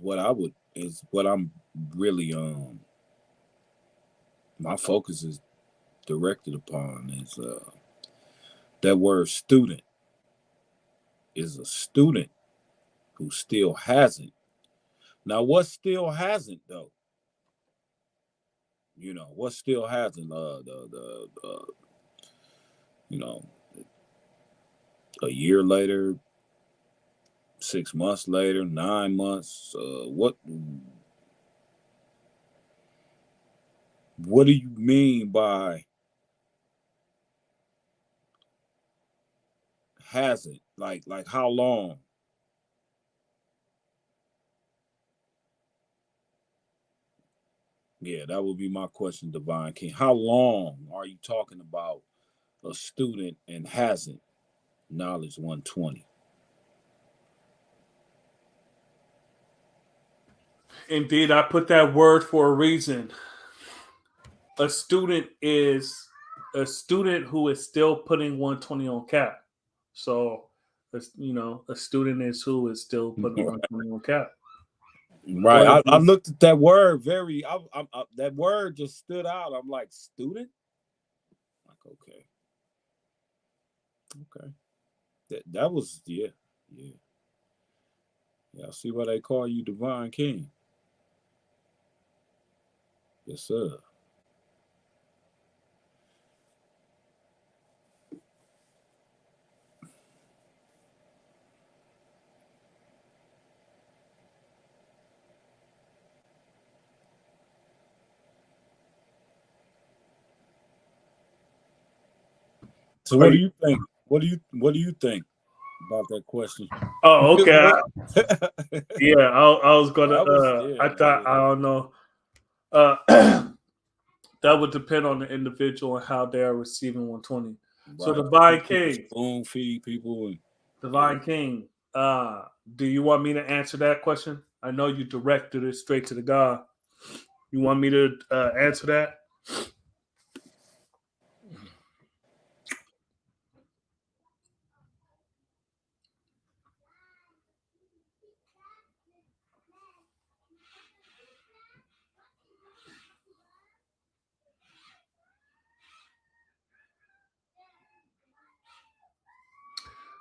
what I'm really my focus is directed upon is that word student is a student who still hasn't. Now, what still hasn't though? What still hasn't? You know, a year later, 6 months later, 9 months. What do you mean by hasn't? Like how long? Yeah, that would be my question, Divine King. How long are you talking about a student and hasn't knowledge 120? Indeed, I put that word for a reason. A student is a student who is still putting 120 on cap. So, a student is who is still putting 120 on cap. Right. I looked at that word that word just stood out. I'm like, student? Like, okay. That was, yeah. I see why they call you Divine King. Yes, sir. So what do you think? What do you think about that question? Oh, okay. Yeah, I was gonna. Yeah, I thought I yeah. don't know. That would depend on the individual and how they are receiving 120. So, Right. Divine People King, spoon feed people. And, yeah. Divine King. Do you want me to answer that question? I know you directed it straight to the God. You want me to answer that?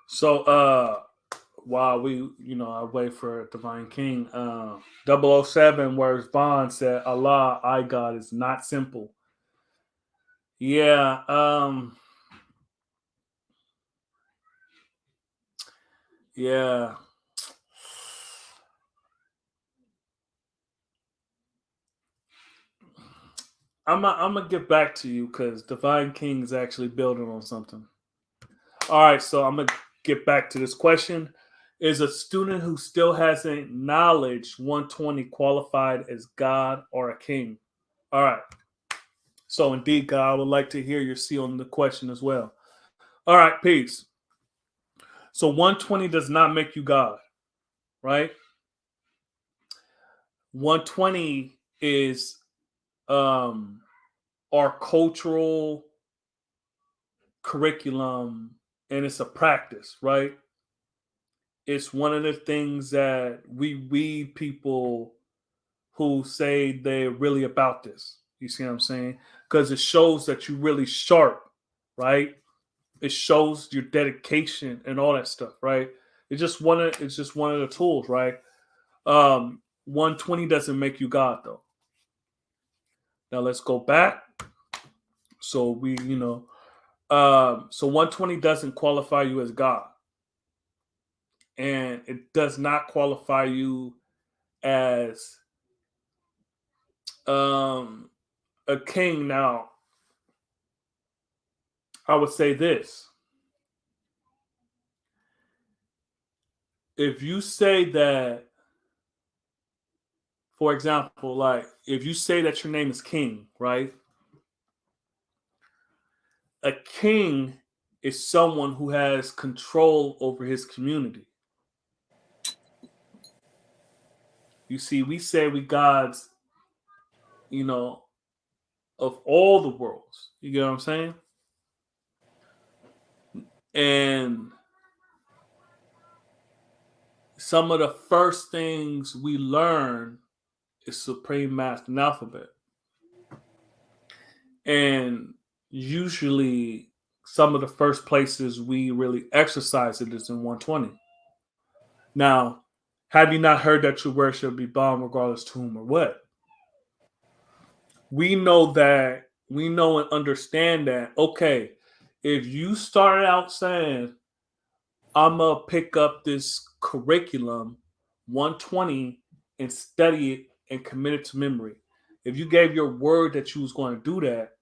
So, while I wait for Divine King, 007, where Bond said, Allah, I God, is not simple. Yeah, yeah. I'm gonna get back to you because Divine King is actually building on something. All right, so I'm gonna get back to this question. Is a student who still hasn't knowledge 120 qualified as God or a king? All right. So indeed, God, I would like to hear your see on the question as well. All right, peace. So 120 does not make you God, right? 120 is our cultural curriculum and it's a practice, right? It's one of the things that we read people who say they're really about this. You see what I'm saying? Because it shows that you're really sharp, right? It shows your dedication and all that stuff, right? It's just one of the tools, right? 120 doesn't make you God though. Now let's go back. So so 120 doesn't qualify you as God. And it does not qualify you as a king. Now, I would say this. If you say that, for example, like if you say that your name is King, right? A king is someone who has control over his community. You see, we say we gods, you know, of all the worlds. You get what I'm saying? And some of the first things we learn is supreme math and alphabet. And usually some of the first places we really exercise it is in 120. Now, have you not heard that your word shall be bound regardless to whom or what? We know and understand that, okay, if you started out saying, I'm going to pick up this curriculum, 120, and study it and commit it to memory. If you gave your word that you was going to do that,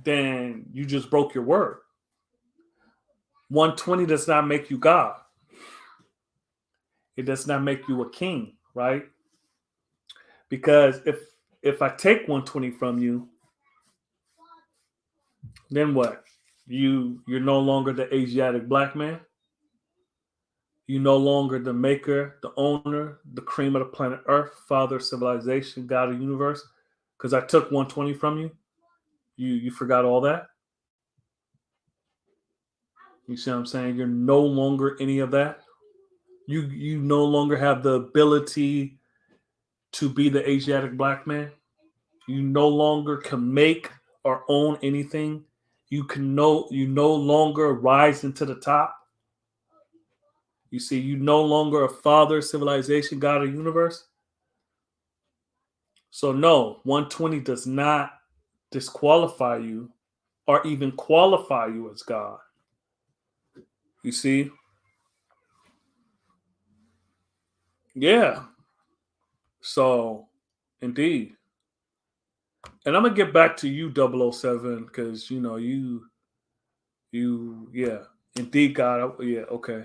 then you just broke your word. 120 does not make you God. It does not make you a king, right? Because if I take 120 from you, then what? You're no longer the Asiatic black man. You're no longer the maker, the owner, the cream of the planet Earth, father of civilization, God of the universe. Because I took 120 from you. You forgot all that. You see what I'm saying? You're no longer any of that. You no longer have the ability to be the Asiatic black man. You no longer can make or own anything. You no longer rise into the top. You see, you no longer a father, civilization, God of the universe. So no, 120 does not disqualify you or even qualify you as God. You see? Yeah. So indeed. And I'm gonna get back to you, 007, because you Indeed, God. Okay.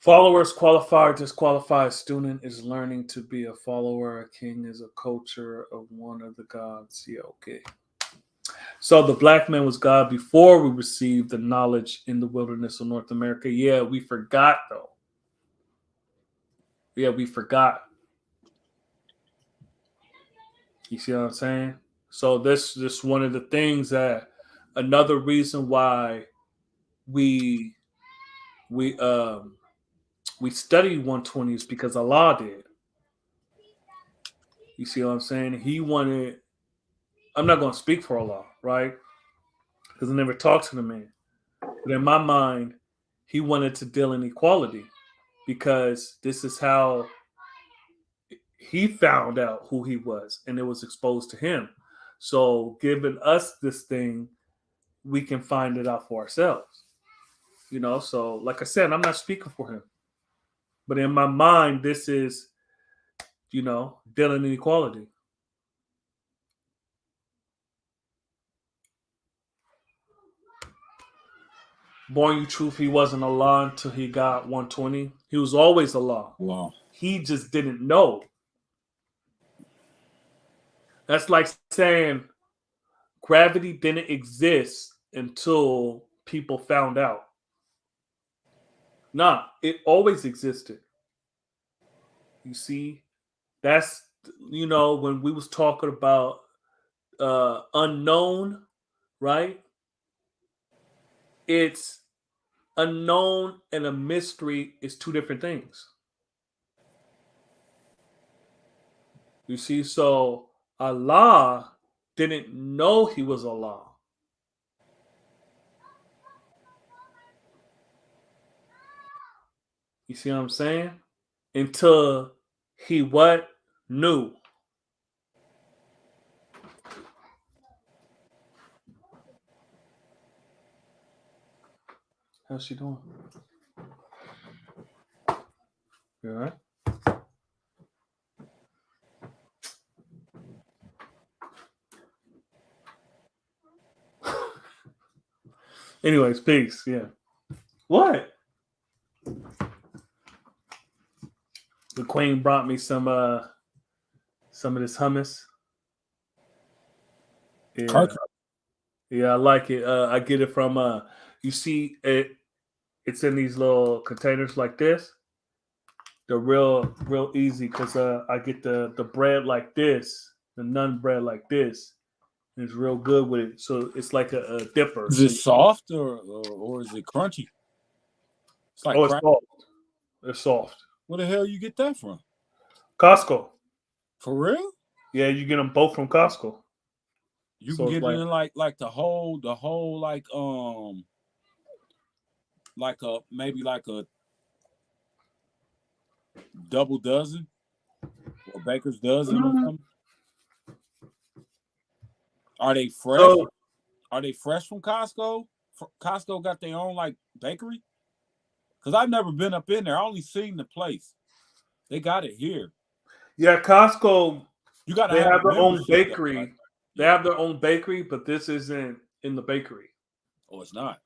Followers qualified, disqualified. Student is learning to be a follower. A king is a culture of one of the gods. Yeah, okay. So the black man was God before we received the knowledge in the wilderness of North America. Yeah, we forgot though. Yeah, we forgot. You see what I'm saying? So this is one of the things that another reason why we we um we studied 120 is because Allah did. You see what I'm saying? He wanted. I'm not going to speak for Allah, right? Because I never talked to the man. But in my mind, he wanted to deal in equality because this is how he found out who he was and it was exposed to him. So, giving us this thing, we can find it out for ourselves. So like I said, I'm not speaking for him. But in my mind, this is, dealing in equality. Born you truth, he wasn't Allah until he got 120. He was always Allah. Wow. He just didn't know. That's like saying gravity didn't exist until people found out. Nah, it always existed. You see, that's when we was talking about unknown, right? It's unknown and a mystery is two different things. You see, so Allah didn't know he was Allah. You see what I'm saying? Until he what? Knew. How's she doing? You all right? Anyways, peace. Yeah. What? The queen brought me some of this hummus. Yeah. Yeah, I like it. I get it from you see it. It's in these little containers like this. They're real easy because I get the bread like this, the naan bread like this. And it's real good with it. So it's like a dipper. Is it soft or is it crunchy? It's like it's soft. It's soft. Where the hell you get that from? Costco. For real? Yeah, you get them both from Costco. You can get it in like the whole maybe like a double dozen or baker's dozen or something. Are they fresh? Are they fresh from Costco? Costco got their own like bakery? Because I've never been up in there. I only seen the place. They got it here. Yeah, Costco. You got to have their own bakery. They have their own bakery, but this isn't in the bakery. Oh, it's not.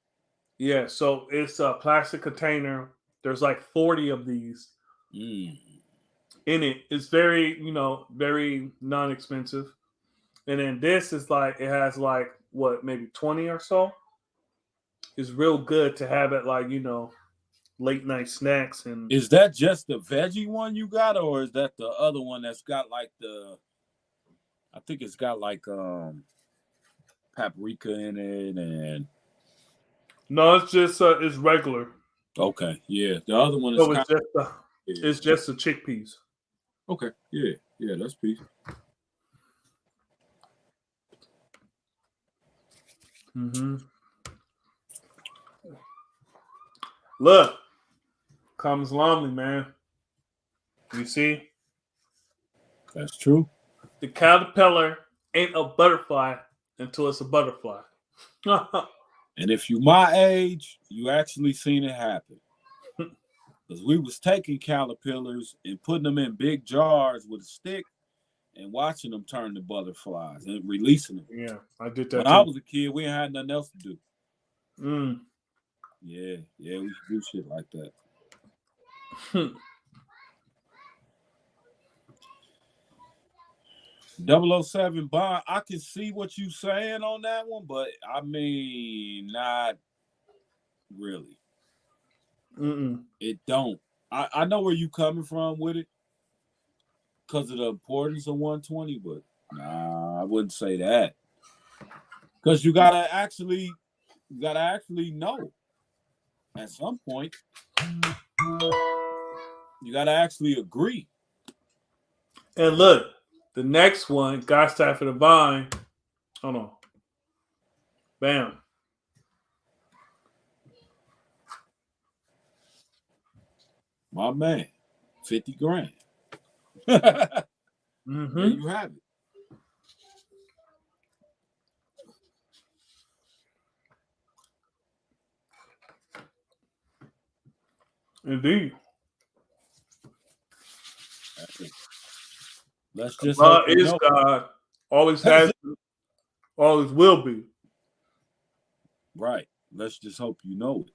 Yeah, so it's a plastic container. There's like 40 of these in it. It's very, very non-expensive. And then this is like, it has like, what, maybe 20 or so? It's real good to have it like, late night snacks. And is that just the veggie one you got, or is that the other one that's got like I think it's got like paprika in it and no, it's just it's regular. Okay, yeah. The other one is it's just the chickpeas. Okay, yeah, that's peace. Mm-hmm. Look, comes lonely, man. You see? That's true. The caterpillar ain't a butterfly until it's a butterfly. And if you my age, you actually seen it happen. Because we was taking caterpillars and putting them in big jars with a stick and watching them turn to butterflies and releasing them. Yeah, I did that when too. I was a kid, we had nothing else to do. Yeah, we should do shit like that. 007 Bond, I can see what you saying on that one, but I mean, not really. It don't. I know where you coming from with it because of the importance of 120, but nah, I wouldn't say that. Because you gotta actually know at some point. You gotta actually agree. And look, the next one, God-athon Divine. Hold on. Bam. My man, 50 grand. There you have it. Indeed. Let's just God is God. Always has, always will be. Right. Let's just hope you know it.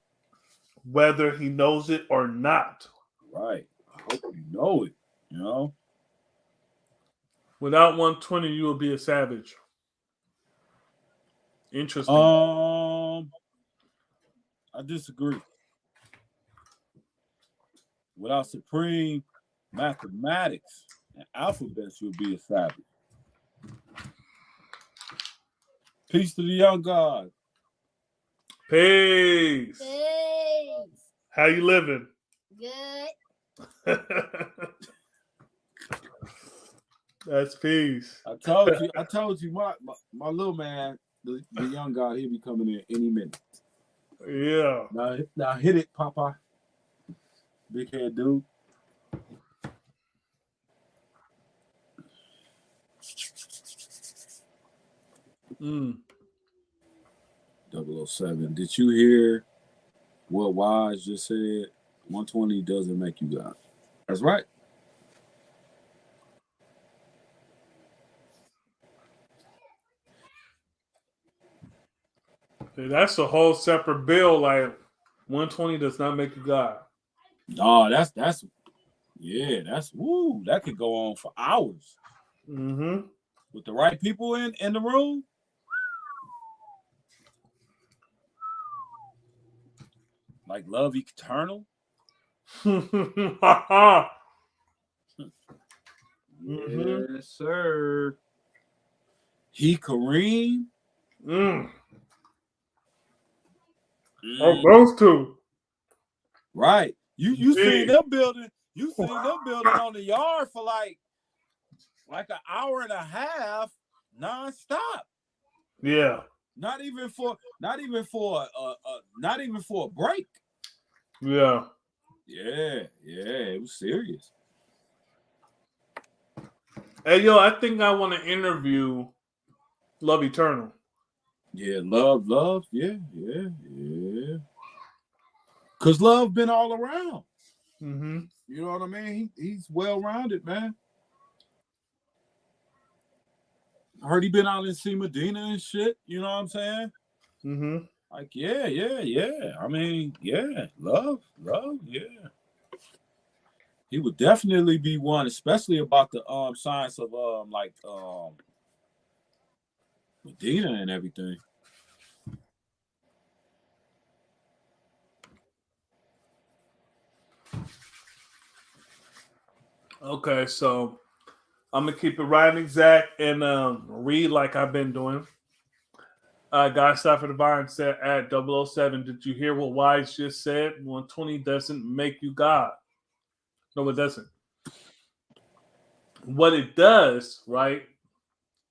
Whether he knows it or not. Right. I hope you know it. You know? Without 120, you will be a savage. Interesting. I disagree. Without supreme mathematics and alphabets, you'll be a savage. Peace to the young God. Peace. How you living? Good. That's peace. I told you, my little man, the young God, he'll be coming in any minute. Yeah. Now hit it, Papa. Big head dude. Mm. 007. Did you hear what Wise just said? 120 doesn't make you God. That's right. That's a whole separate bill. Like 120 does not make you God. No, that's woo. That could go on for hours. Mm-hmm. With the right people in the room. Like love eternal. Yes, sir. He Kareem. Oh, those two. Right. You seen them building. You seen them building on the yard for like an hour and a half nonstop. Yeah. Not even for a break. Yeah. Yeah. It was serious. Hey, yo, I think I want to interview Love Eternal. Yeah, love. Yeah. Cause love been all around. Mm-hmm. You know what I mean? He's well-rounded, man. I heard he been out in C Medina and shit. You know what I'm saying? Mm-hmm. Like, yeah. I mean, yeah, love, yeah. He would definitely be one, especially about the science of Medina and everything. Okay, so I'm gonna keep it right and exact and read like I've been doing. God-athon Divine said at 007, did you hear what Wise just said? 120 doesn't make you God. No, it doesn't. What it does, right,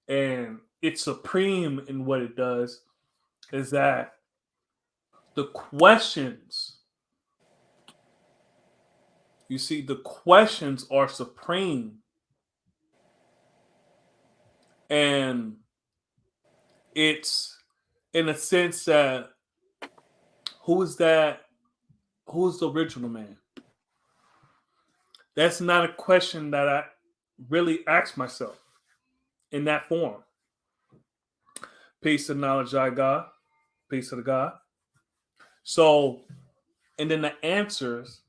and it's supreme in what it does, is that the questions, you see, the questions are supreme. And it's in a sense that who's the original man? That's not a question that I really ask myself in that form. Peace and knowledge, I God. Peace of the God. So, and then the answers,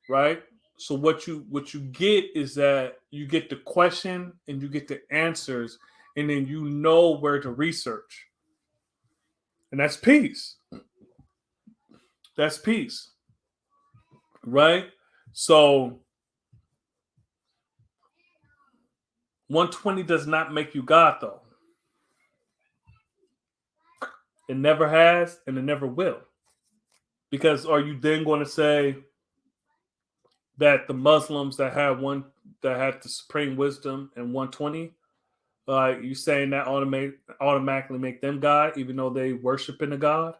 right? So what you get is that you get the question and you get the answers, and then you know where to research. And that's peace. That's peace. Right? So 120 does not make you God, though. It never has, and it never will. Because are you then going to say that the Muslims that had the supreme wisdom and 120, you saying that automatically make them God, even though they worship in a God?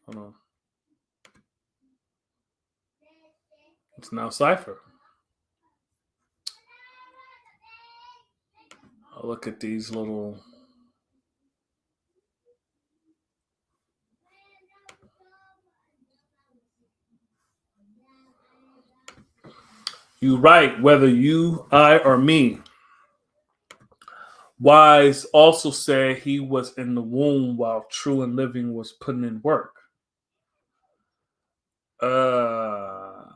Hold on. It's now Cypher. I'll look at these little. You right, whether you, I, or me. Wise also said he was in the womb while true and living was putting in work. Are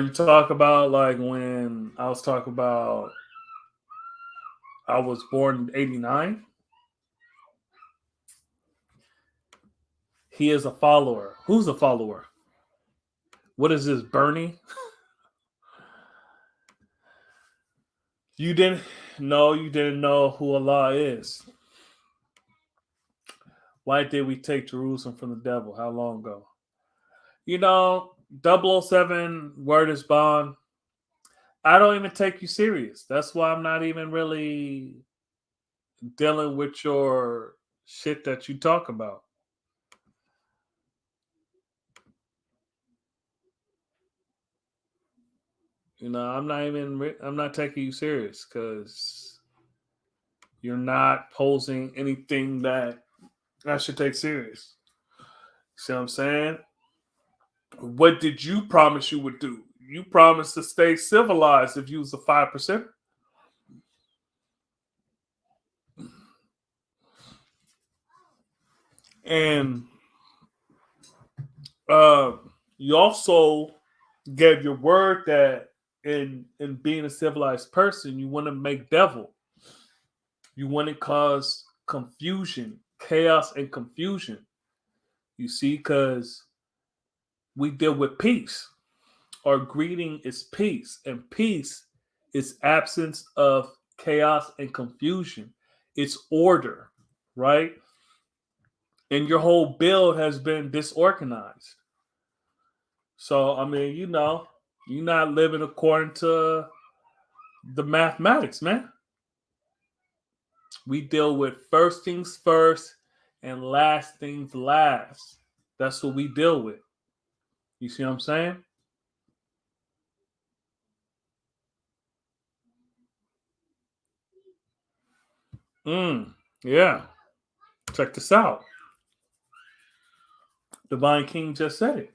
you talking about like when I was talking about I was born in 89? He is a follower. Who's a follower? What is this, Bernie? You didn't know who Allah is. Why did we take Jerusalem from the devil? How long ago? 007 word is bond. I don't even take you serious. That's why I'm not even really dealing with your shit that you talk about. I'm not taking you serious because you're not posing anything that I should take serious. See what I'm saying? What did you promise you would do? You promised to stay civilized if you was a 5%. And you also gave your word that in being a civilized person, you want to make devil. You want to cause confusion, chaos, and confusion. You see, because we deal with peace. Our greeting is peace, and peace is absence of chaos and confusion. It's order, right? And your whole build has been disorganized. So, I mean, you're not living according to the mathematics, man. We deal with first things first and last things last. That's what we deal with. You see what I'm saying? Yeah. Check this out. Divine King just said it.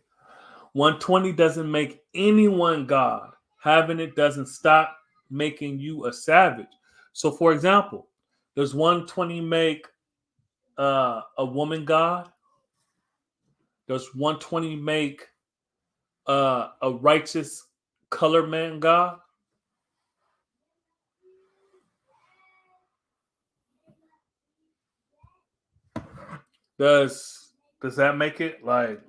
120 doesn't make anyone God. Having it doesn't stop making you a savage. So, for example, does 120 make a woman God? Does 120 make a righteous color man God? Does that make it like?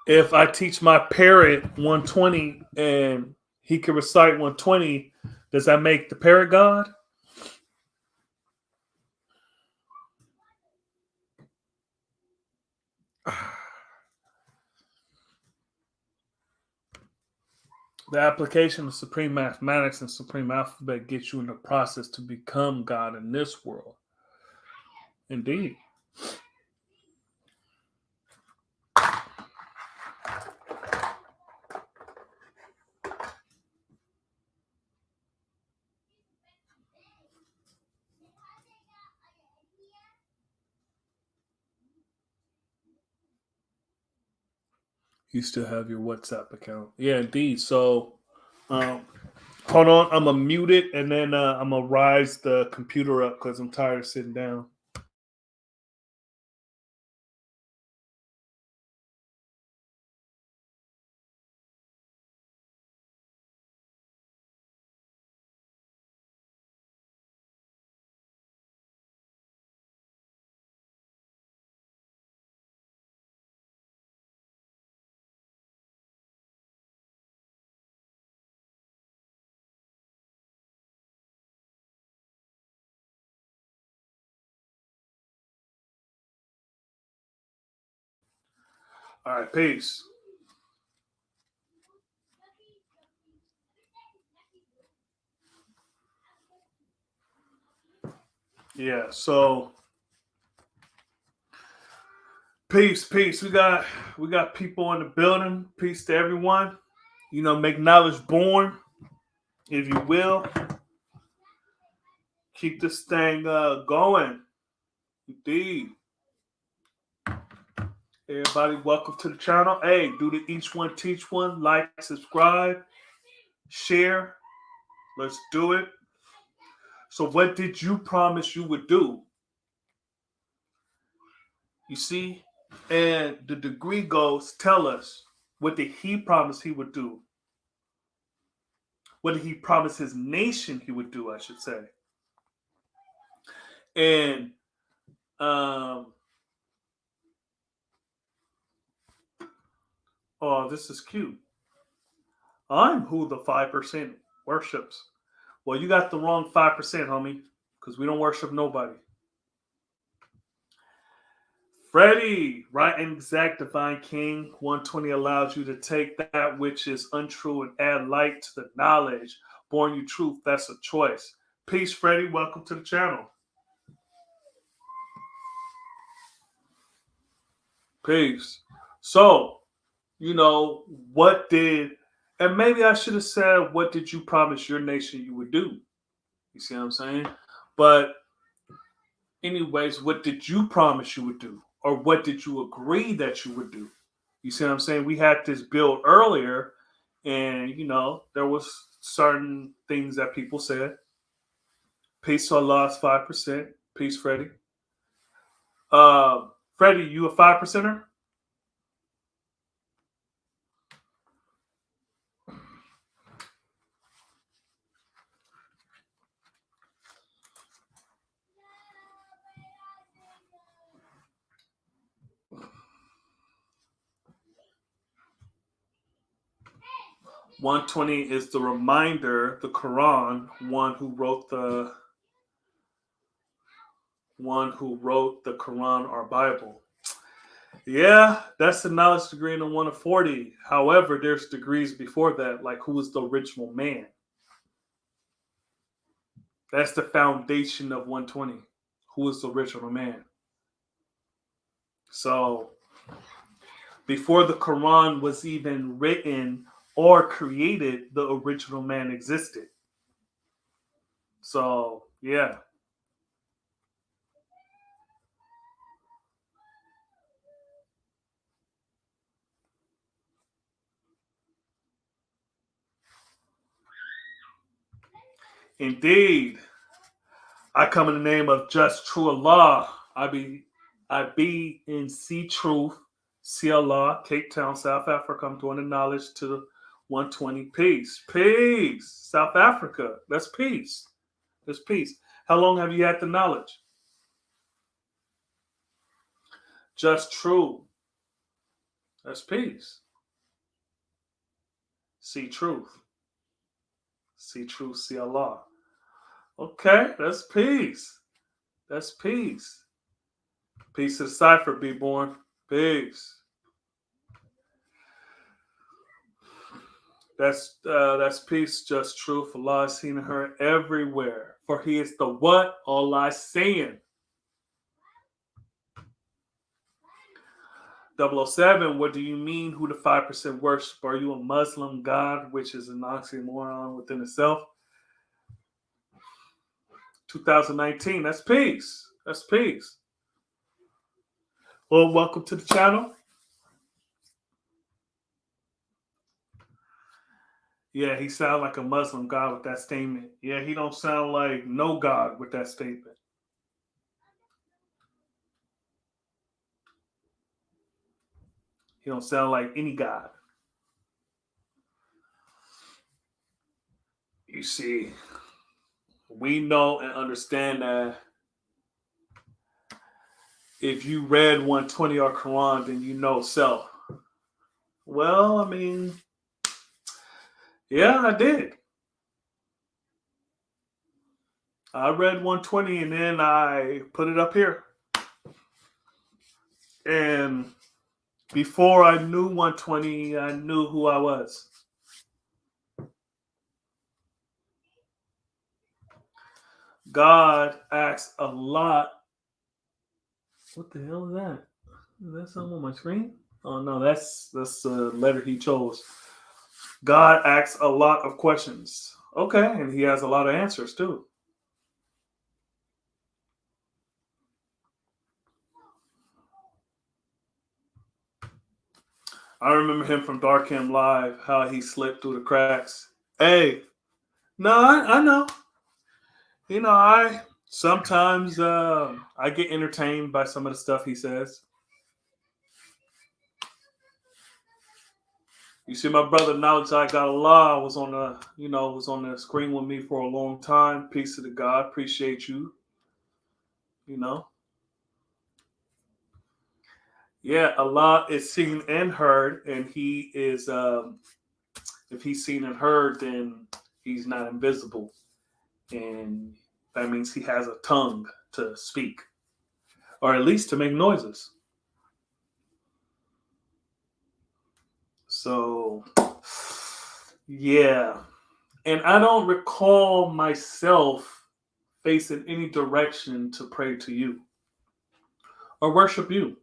If I teach my parrot 120 and he can recite 120, does that make the parrot God? The application of supreme mathematics and supreme alphabet gets you in the process to become God in this world. Indeed. You still have your WhatsApp account. Yeah, indeed. So, hold on. I'm going to mute it and then I'm going to rise the computer up because I'm tired of sitting down. All right, peace. Yeah, so peace. We got people in the building. Peace to everyone. You know, make knowledge born, if you will. Keep this thing going. Indeed. Everybody, welcome to the channel. Hey, do the each one teach one. Like, subscribe, share. Let's do it. So, what did you promise you would do? You see, and the degree goes tell us, what did he promise he would do? What did he promise his nation he would do? I should say. And oh, this is cute. I'm who the 5% worships. Well, you got the wrong 5%, homie, because we don't worship nobody. Freddie, right and exact divine king. 120 allows you to take that which is untrue and add light to the knowledge. Born you truth, that's a choice. Peace, Freddie. Welcome to the channel. Peace. So, you know, what did, and maybe I should have said, what did you promise your nation you would do? You see what I'm saying? But anyways, what did you promise you would do? Or what did you agree that you would do? You see what I'm saying? We had this build earlier, and, you know, there was certain things that people said. Peace to Allah's 5%. Peace, Freddie. Freddie, you a 5%er? $120 is the reminder, the Quran, one who wrote the Quran or Bible. Yeah, that's the knowledge degree in the 140. However, there's degrees before that, like who was the original man. That's the foundation of 120. Who is the original man? So, before the Quran was even written or created, the original man existed. So, yeah. Indeed. I come in the name of just true Allah. I be in see truth, see Allah, Cape Town, South Africa. I'm doing the knowledge to the 120. Peace. Peace. South Africa. That's peace. That's peace. How long have you had the knowledge? Just true. That's peace. See truth. See truth, see Allah. Okay, that's peace. That's peace. Peace to the cipher, be born. Peace. That's peace, just truth. Allah is seen and heard everywhere. For he is the what? Allah is saying. 007, what do you mean who the 5% worship? Are you a Muslim God, which is an oxymoron within itself? 2019, that's peace. That's peace. Well, welcome to the channel. Yeah, he sounds like a Muslim God with that statement. Yeah, he don't sound like no God with that statement. He don't sound like any God. You see, we know and understand that if you read 120 or Quran, then you know self. Well, I mean, yeah, I did. I read 120 and then I put it up here. And before I knew 120, I knew who I was. God asks a lot. What the hell is that? Is that something on my screen? Oh no, that's the letter he chose. God asks a lot of questions. Okay, and he has a lot of answers too. I remember him from Dark Him Live, how he slipped through the cracks. Hey, no, I know. You know, I sometimes I get entertained by some of the stuff he says. You see, my brother Knowledge I Got Allah was on the screen with me for a long time. Peace to the God, appreciate you. You know, yeah, Allah is seen and heard, and He is. If He's seen and heard, then He's not invisible, and that means He has a tongue to speak, or at least to make noises. So, yeah. And I don't recall myself facing any direction to pray to you or worship you.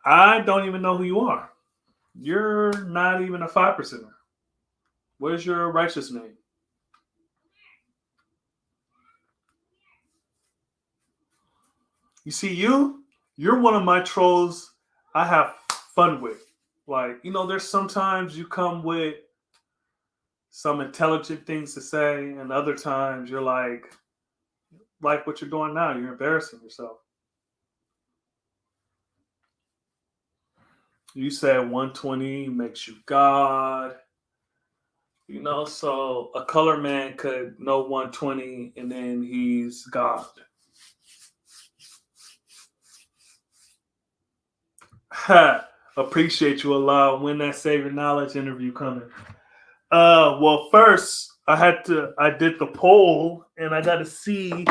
I don't even know who you are. You're not even a 5%er. Where's your righteous name? You see, you're one of my trolls I have fun with. Like, there's sometimes you come with some intelligent things to say, and other times you're like what you're doing now. You're embarrassing yourself. You said 120 makes you God. So a color man could know 120 and then he's God. Ha! Appreciate you, Allah. When that Savior Knowledge interview coming? Well, first I did the poll and I got to see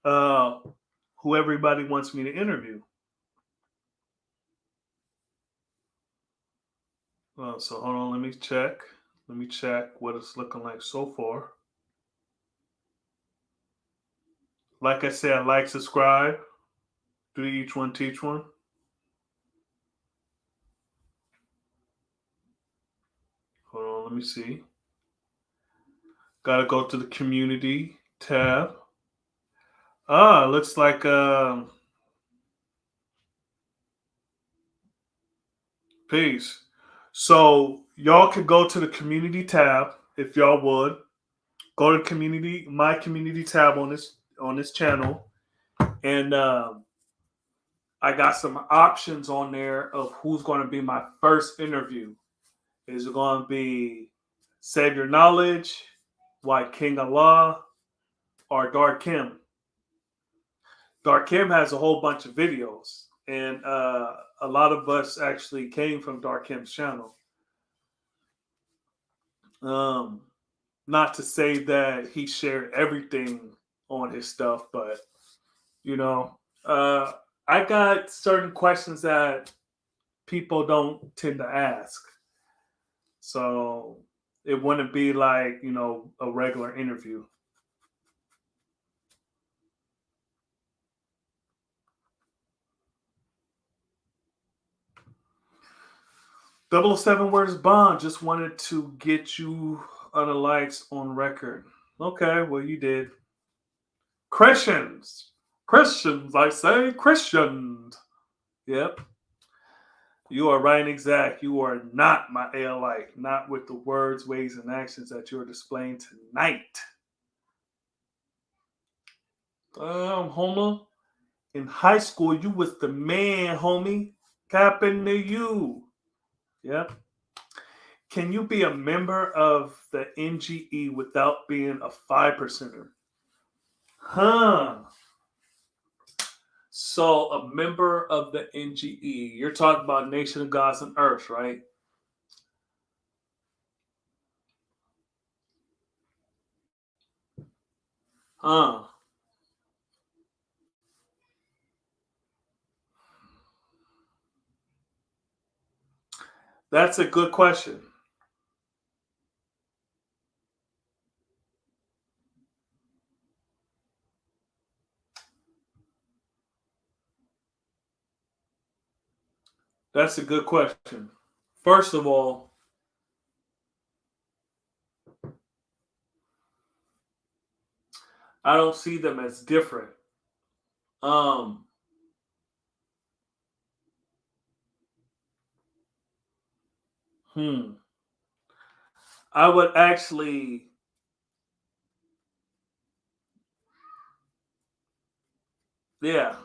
who everybody wants me to interview. So hold on, let me check. Let me check what it's looking like so far. Like I said, like, subscribe. Do each one, teach one. Hold on, let me see. Gotta go to the community tab. Looks like peace. So y'all could go to the community tab if y'all would. Go to my community tab on this channel, and I got some options on there of who's going to be my first interview. Is it going to be Savior Knowledge, White King Allah, or Dark Kim? Dark Kim has a whole bunch of videos, and a lot of us actually came from Dark Kim's channel. Not to say that he shared everything on his stuff, but I got certain questions that people don't tend to ask, so it wouldn't be like a regular interview. 007 Words Bond just wanted to get you other likes on record. Okay, well, you did. Christians, I say Christians. Yep. You are right and exact. You are not my alike, not with the words, ways, and actions that you're displaying tonight. Homer, in high school, you was the man, homie. Capping to you. Yep. Can you be a member of the NGE without being a 5%er? Huh. So, a member of the NGE, you're talking about Nation of Gods and Earth, right? Huh. That's a good question. That's a good question. First of all, I don't see them as different. Um, hmm. I would actually, yeah,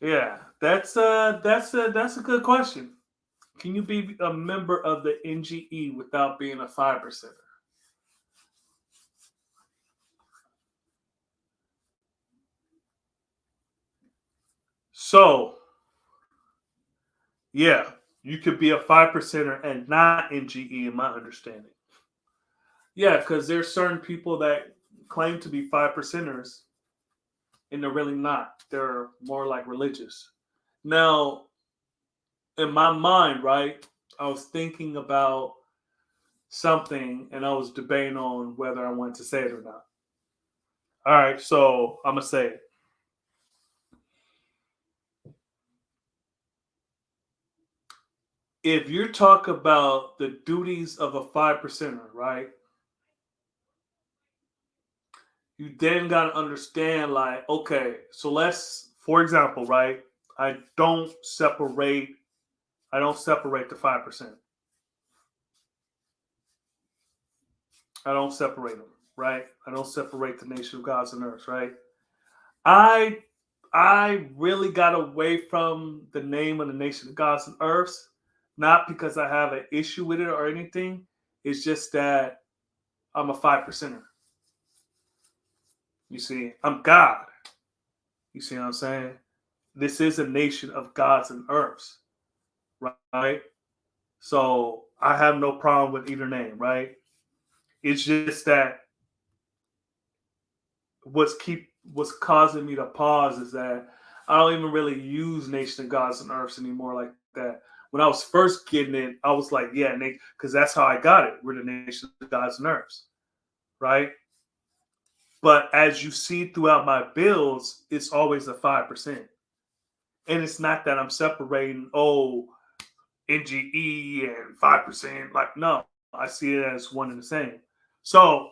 yeah. That's a good question. Can you be a member of the NGE without being a 5%? So, yeah, you could be a 5%er and not NGE, in my understanding. Yeah, because there's certain people that claim to be 5%ers and they're really not. They're more like religious. Now, in my mind, right, I was thinking about something and I was debating on whether I wanted to say it or not. All right, so I'm going to say it. If you talk about the duties of a 5%er, right, you then got to understand, like, okay, so let's, for example, right, I don't separate, I don't separate the 5%. I don't separate them, right? I don't separate the nation of gods and earth, right? I I really got away from the name of the nation of gods and earths, not because I have an issue with it or anything. It's just that I'm a 5%er. You see, I'm God. You see what I'm saying? This is a nation of gods and earths, right? So I have no problem with either name, right? It's just that what's causing me to pause is that I don't even really use Nation of Gods and Earths anymore like that. When I was first getting it, I was like, yeah, because that's how I got it. We're the Nation of Gods and Earths, right? But as you see throughout my bills, it's always a 5%. And it's not that I'm separating, NGE and 5%. Like, no, I see it as one and the same. So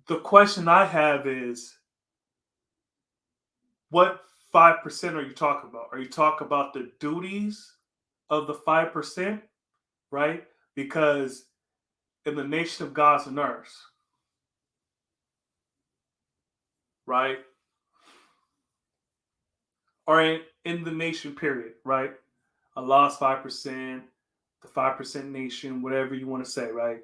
the question I have is, what 5% are you talking about? Are you talking about the duties of the 5%, right? Because in the nation of gods and earths, right? Or in the nation period, right? A lost 5%, the 5% nation, whatever you want to say, right?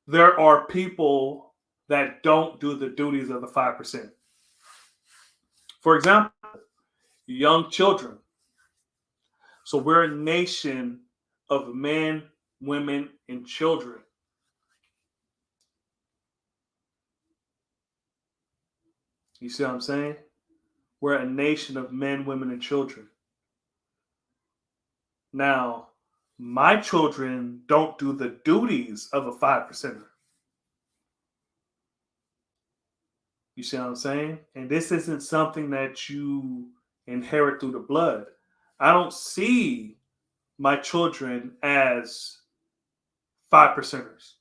There are people that don't do the duties of the 5%. For example, young children. So we're a nation of men, women, and children. You see what I'm saying? We're a nation of men, women, and children. Now, my children don't do the duties of a 5%er. You see what I'm saying? And this isn't something that you inherit through the blood. I don't see my children as 5%ers.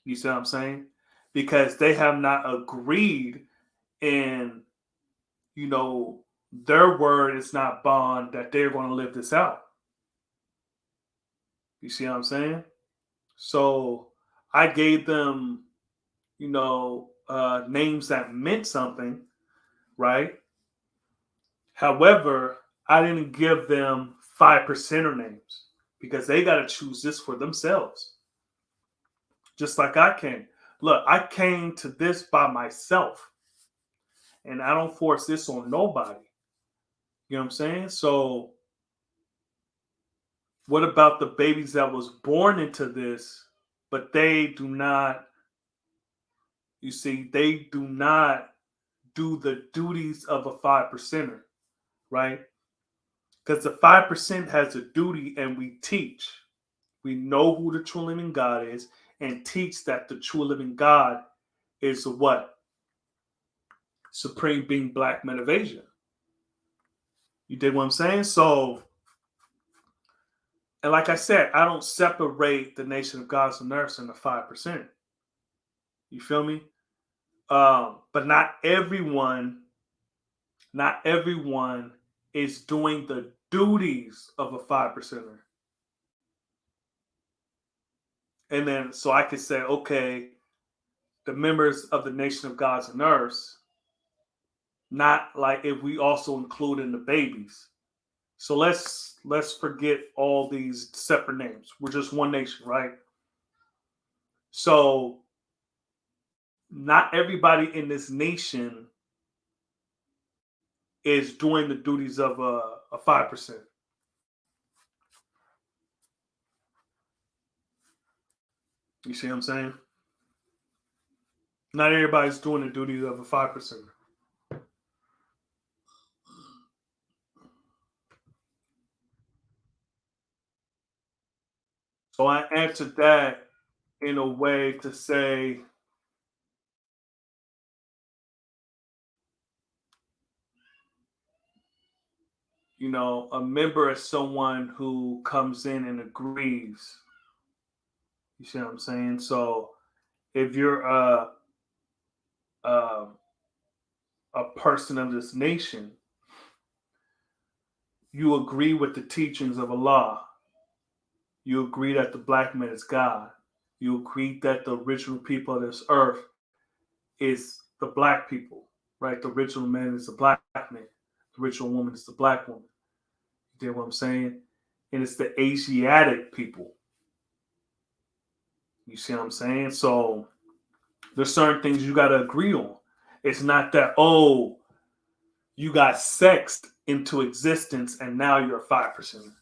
You see what I'm saying? Because they have not agreed in, you know, their word is not bond that they're going to live this out. You see what I'm saying? So I gave them, names that meant something, right? However, I didn't give them 5%er names because they got to choose this for themselves. Just like I came. Look, I came to this by myself, and I don't force this on nobody. You know what I'm saying? So what about the babies that was born into this, but they do not, you see, they do not do the duties of a 5%er, right? Because the 5% has a duty and we teach. We know who the true living God is and teach that the true living God is what? Supreme being black men of Asia. You dig what I'm saying? So, and like I said, I don't separate the nation of gods and earths in the 5%. You feel me? But not everyone is doing the duties of a 5%er. And then so I could say, okay, the members of the nation of gods and earths, not like if we also include in the babies. So let's forget all these separate names. We're just one nation, right? So not everybody in this nation is doing the duties of a 5%. You see what I'm saying? Not everybody's doing the duties of a 5%. So I answered that in a way to say, a member is someone who comes in and agrees. You see what I'm saying? So if you're a, a person of this nation, you agree with the teachings of Allah. You agree that the black man is God. You agree that the original people of this earth is the black people, right? The original man is the black man. The original woman is the black woman. You get what I'm saying? And it's the Asiatic people. You see what I'm saying? So there's certain things you got to agree on. It's not that, oh, you got sexed into existence and now you're a 5%.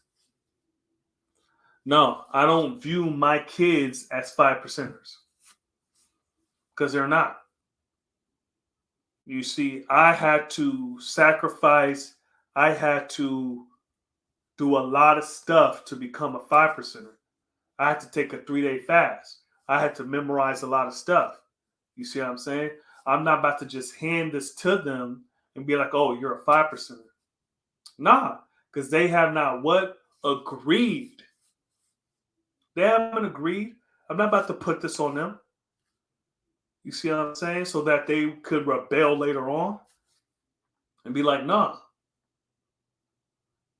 No, I don't view my kids as 5%ers because they're not. You see, I had to sacrifice, I had to do a lot of stuff to become a 5%er. I had to take a 3-day fast. I had to memorize a lot of stuff. You see what I'm saying? I'm not about to just hand this to them and be like, oh, you're a 5%er. Nah, because they have not what? Agreed. They haven't agreed. I'm not about to put this on them. You see what I'm saying? So that they could rebel later on and be like, nah.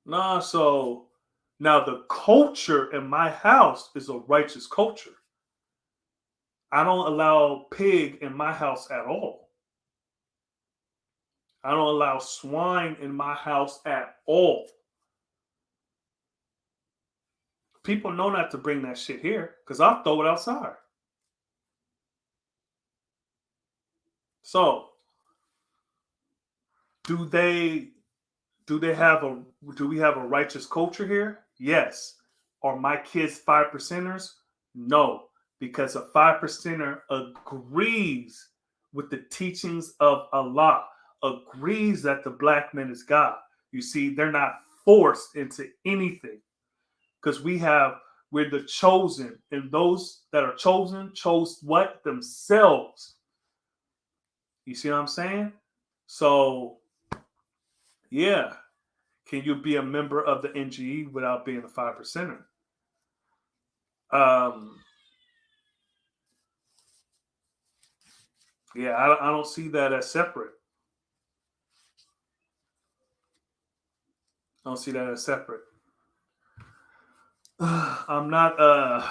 Nah, so now the culture in my house is a righteous culture. I don't allow pig in my house at all. I don't allow swine in my house at all. People know not to bring that shit here because I'll throw it outside. So, do we have a righteous culture here? Yes. Are my kids 5%ers? No, because a 5%er agrees with the teachings of Allah, agrees that the black man is God. You see, they're not forced into anything because we're the chosen, and those that are chosen chose what? Themselves. You see what I'm saying? So, yeah. Can you be a member of the NGE without being a 5%er? Yeah, I don't see that as separate. I don't see that as separate. I'm not a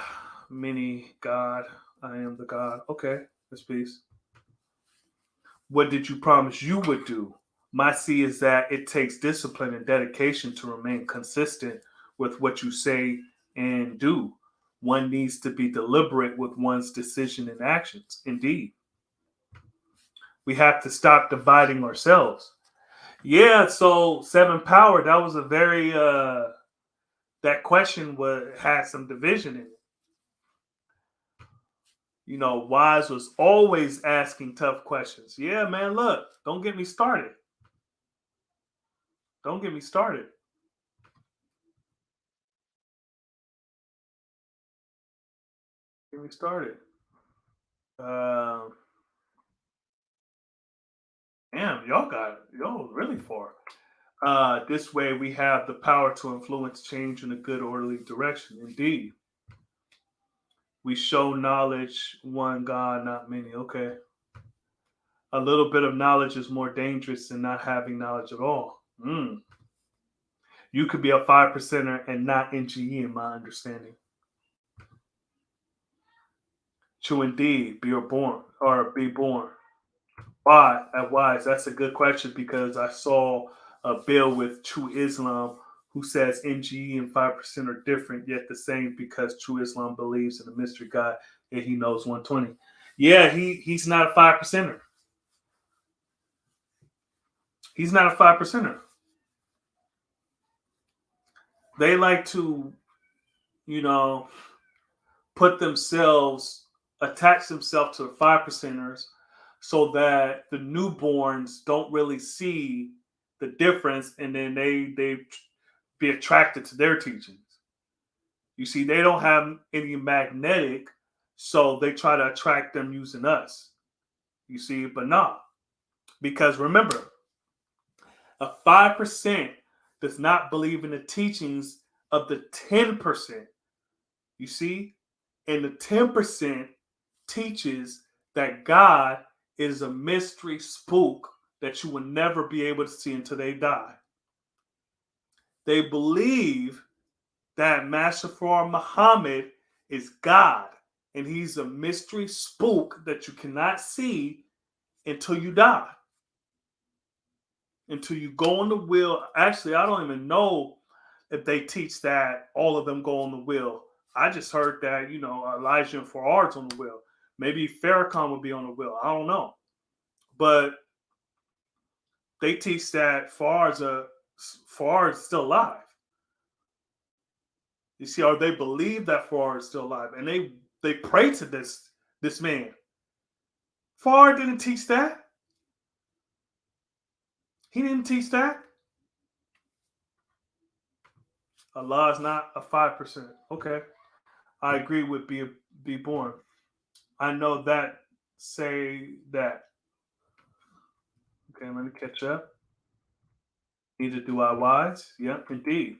mini God. I am the God. Okay, this piece. What did you promise you would do? My C is that it takes discipline and dedication to remain consistent with what you say and do. One needs to be deliberate with one's decision and actions. Indeed, we have to stop dividing ourselves. Yeah, so seven power, that was a very that question had some division in it. You know, Wise was always asking tough questions. Yeah, man, look, don't get me started. Don't get me started. Get me started. Damn, y'all really far. This way we have the power to influence change in a good orderly direction. Indeed. We show knowledge, one God, not many. Okay. A little bit of knowledge is more dangerous than not having knowledge at all. You could be a 5%er and not NGE in my understanding. True indeed, be born or be born. Why? At Wise, that's a good question because I saw a bill with True Islam who says NGE and 5% are different yet the same because True Islam believes in a mystery God and he knows 120. Yeah, he's not a 5%er. He's not a 5%er. They like to, you know, attach themselves to the 5%ers so that the newborns don't really see the difference and then they be attracted to their teachings. You see, they don't have any magnetic, so they try to attract them using us. You see, but not. Because remember, a 5% does not believe in the teachings of the 10%. You see? And the 10% teaches that God is a mystery spook that you will never be able to see until they die. They believe that Master Muhammad is God and he's a mystery spook that you cannot see until you die. Until you go on the wheel. Actually, I don't even know if they teach that all of them go on the wheel. I just heard that, Elijah and Farar's on the wheel. Maybe Farrakhan would be on the wheel. I don't know. But they teach that Farar's still alive. You see, or they believe that Farar is still alive. And they pray to this man. Farar didn't teach that. He didn't teach that. Allah is not a 5%. Okay. I agree with be born. I know that. Say that. Okay, let me catch up. Neither do I, Wise. Yep, indeed.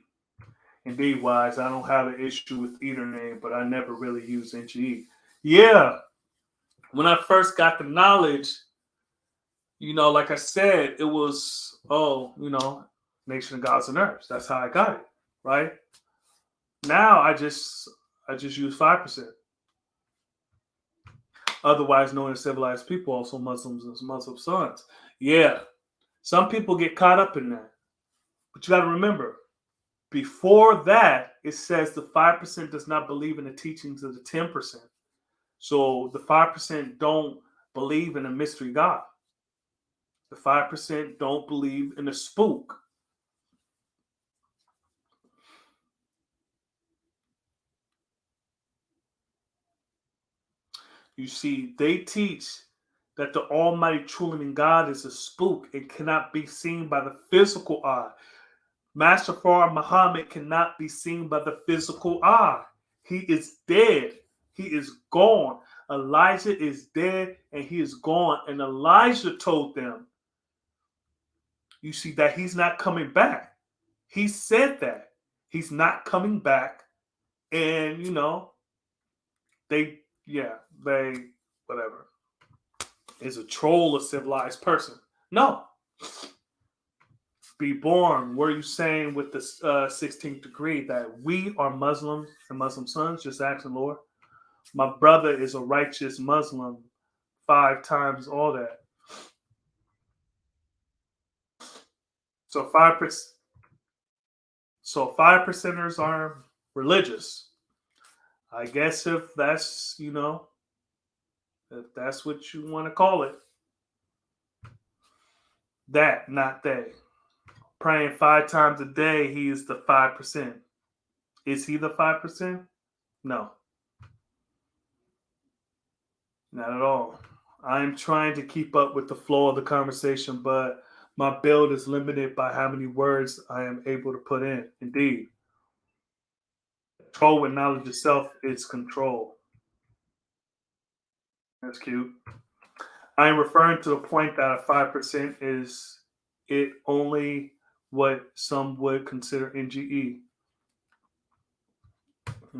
Indeed, Wise. I don't have an issue with either name, but I never really use NGE. Yeah. When I first got the knowledge, like I said, it was, Nation of Gods and Earths. That's how I got it, right? Now I just use 5%. Otherwise known as civilized people, also Muslims and Muslim sons. Yeah. Some people get caught up in that. But you got to remember, before that, it says the 5% does not believe in the teachings of the 10%. So the 5% don't believe in a mystery God. The 5% don't believe in a spook. You see, they teach that the Almighty true living God is a spook and cannot be seen by the physical eye. Master Farah Muhammad cannot be seen by the physical eye. He is dead. He is gone. Elijah is dead and he is gone. And Elijah told them, you see, that he's not coming back. He said that he's not coming back. And, whatever. Is a troll a civilized person? No. be born. Were you saying with the 16th degree that we are Muslims and Muslim sons? Just asking, Lord. My brother is a righteous Muslim, 5 times all that. So 5%. So 5%ers are religious. I guess if that's, if that's what you want to call it. That, not they. Praying 5 times a day, he is the 5%. Is he the 5%? No. Not at all. I'm trying to keep up with the flow of the conversation, but my build is limited by how many words I am able to put in. Indeed. Control with knowledge itself is control. That's cute. I am referring to the point that a 5% is it only what some would consider NGE.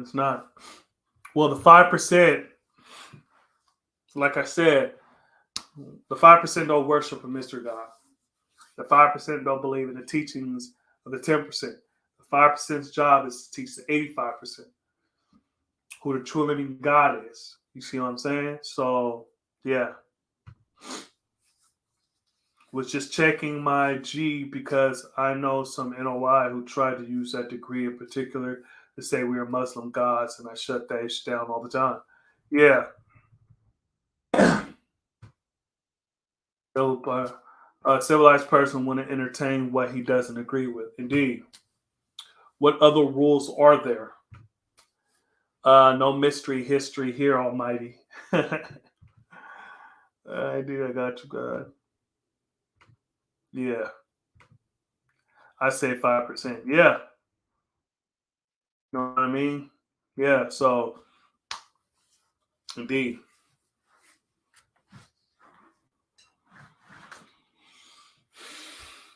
It's not. Well, the 5%, like I said, the 5% don't worship a mystery God. The 5% don't believe in the teachings of the 10%. The 5%'s job is to teach the 85% who the true living God is. You see what I'm saying? So, yeah. Was just checking my G because I know some NOI who tried to use that degree in particular to say we are Muslim gods, and I shut that ish down all the time. Yeah. So, a civilized person wouldn't entertain what he doesn't agree with. Indeed. What other rules are there? No mystery history here, Almighty. I got you, God. Yeah. I say 5%. Yeah. You know what I mean? Yeah, so indeed.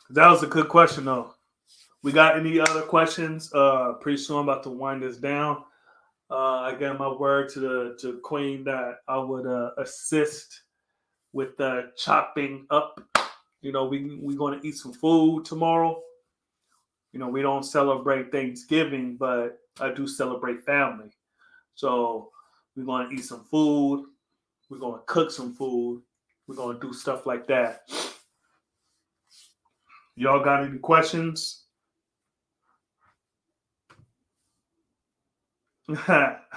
That was a good question, though. We got any other questions? Pretty soon I'm about to wind this down. I gave my word to Queen that I would assist with the chopping up. We're going to eat some food tomorrow. We don't celebrate Thanksgiving, but I do celebrate family. So we're going to eat some food. We're going to cook some food. We're going to do stuff like that. Y'all got any questions? 007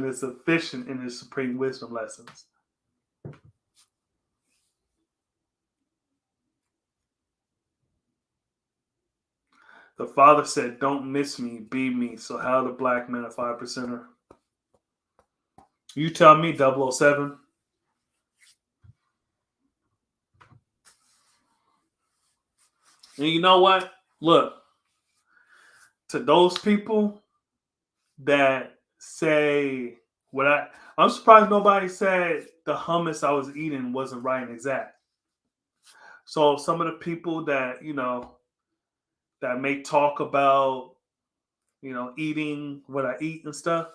is sufficient in his supreme wisdom lessons. The father said, "Don't miss me, be me." So how the black man a 5%er? You tell me, 007. And you know what? Look, to those people that say I'm surprised nobody said the hummus I was eating wasn't right and exact. So some of the people that, that may talk about, eating what I eat and stuff.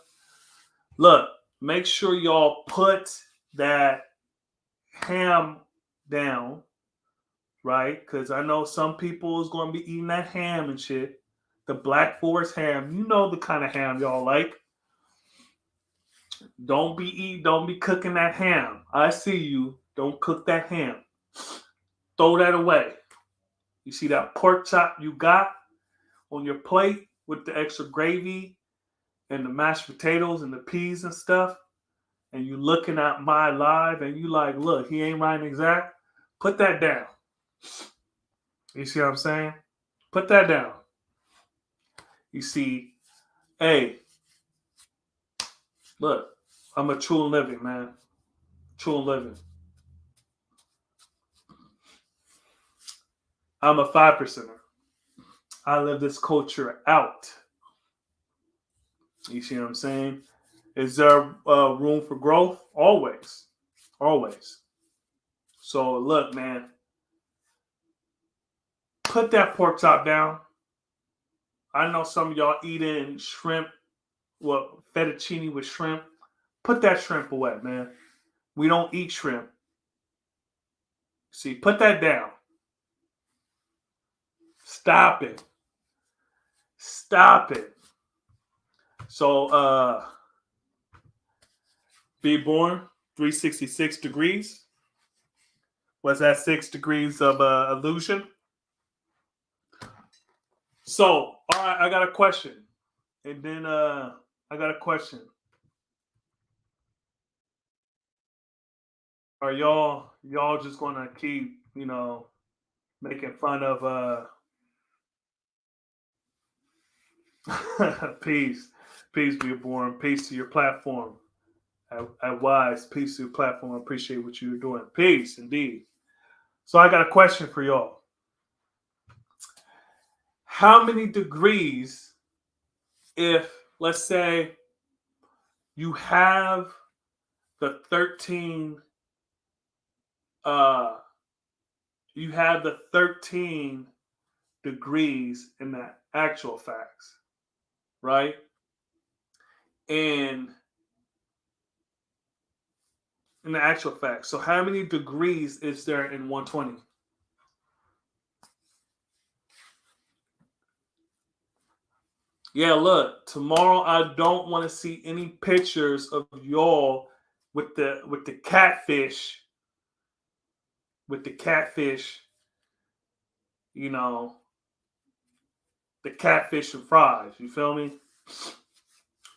Look, make sure y'all put that ham down, right? Because I know some people is going to be eating that ham and shit. The Black Forest ham. You know the kind of ham y'all like. Don't be cooking that ham. I see you. Don't cook that ham. Throw that away. You see that pork chop you got on your plate with the extra gravy and the mashed potatoes and the peas and stuff, and you looking at my live and you like, look, he ain't right and exact. Put that down. You see what I'm saying? Put that down. You see, hey, look, I'm a true living, man. True living. I'm a 5%er. I live this culture out. You see what I'm saying? Is there room for growth? Always. Always. So look, man. Put that pork chop down. I know some of y'all eating shrimp, fettuccine with shrimp. Put that shrimp away, man. We don't eat shrimp. See, put that down. Stop it. Stop it. So, be born 366 degrees. Was that 6 degrees of illusion? So, all right, I got a question. And then I got a question. Are y'all just gonna keep, making fun of peace. Peace be born. Peace to your platform. At Wise, peace to your platform. I appreciate what you're doing. Peace, indeed. So I got a question for y'all. How many degrees, if, let's say, you have the 13, you have the 13 degrees in the actual facts, right? And in the actual facts. So how many degrees is there in 120? Yeah, look, tomorrow I don't want to see any pictures of y'all with the catfish, the catfish and fries. You feel me?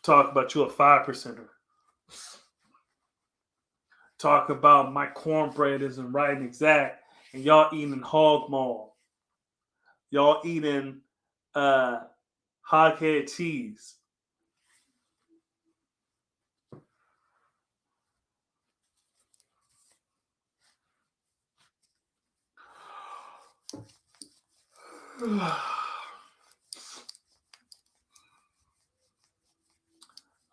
Talk about you a 5%er. Talk about my cornbread isn't right and exact, and y'all eating hog maw. Y'all eating hog head cheese.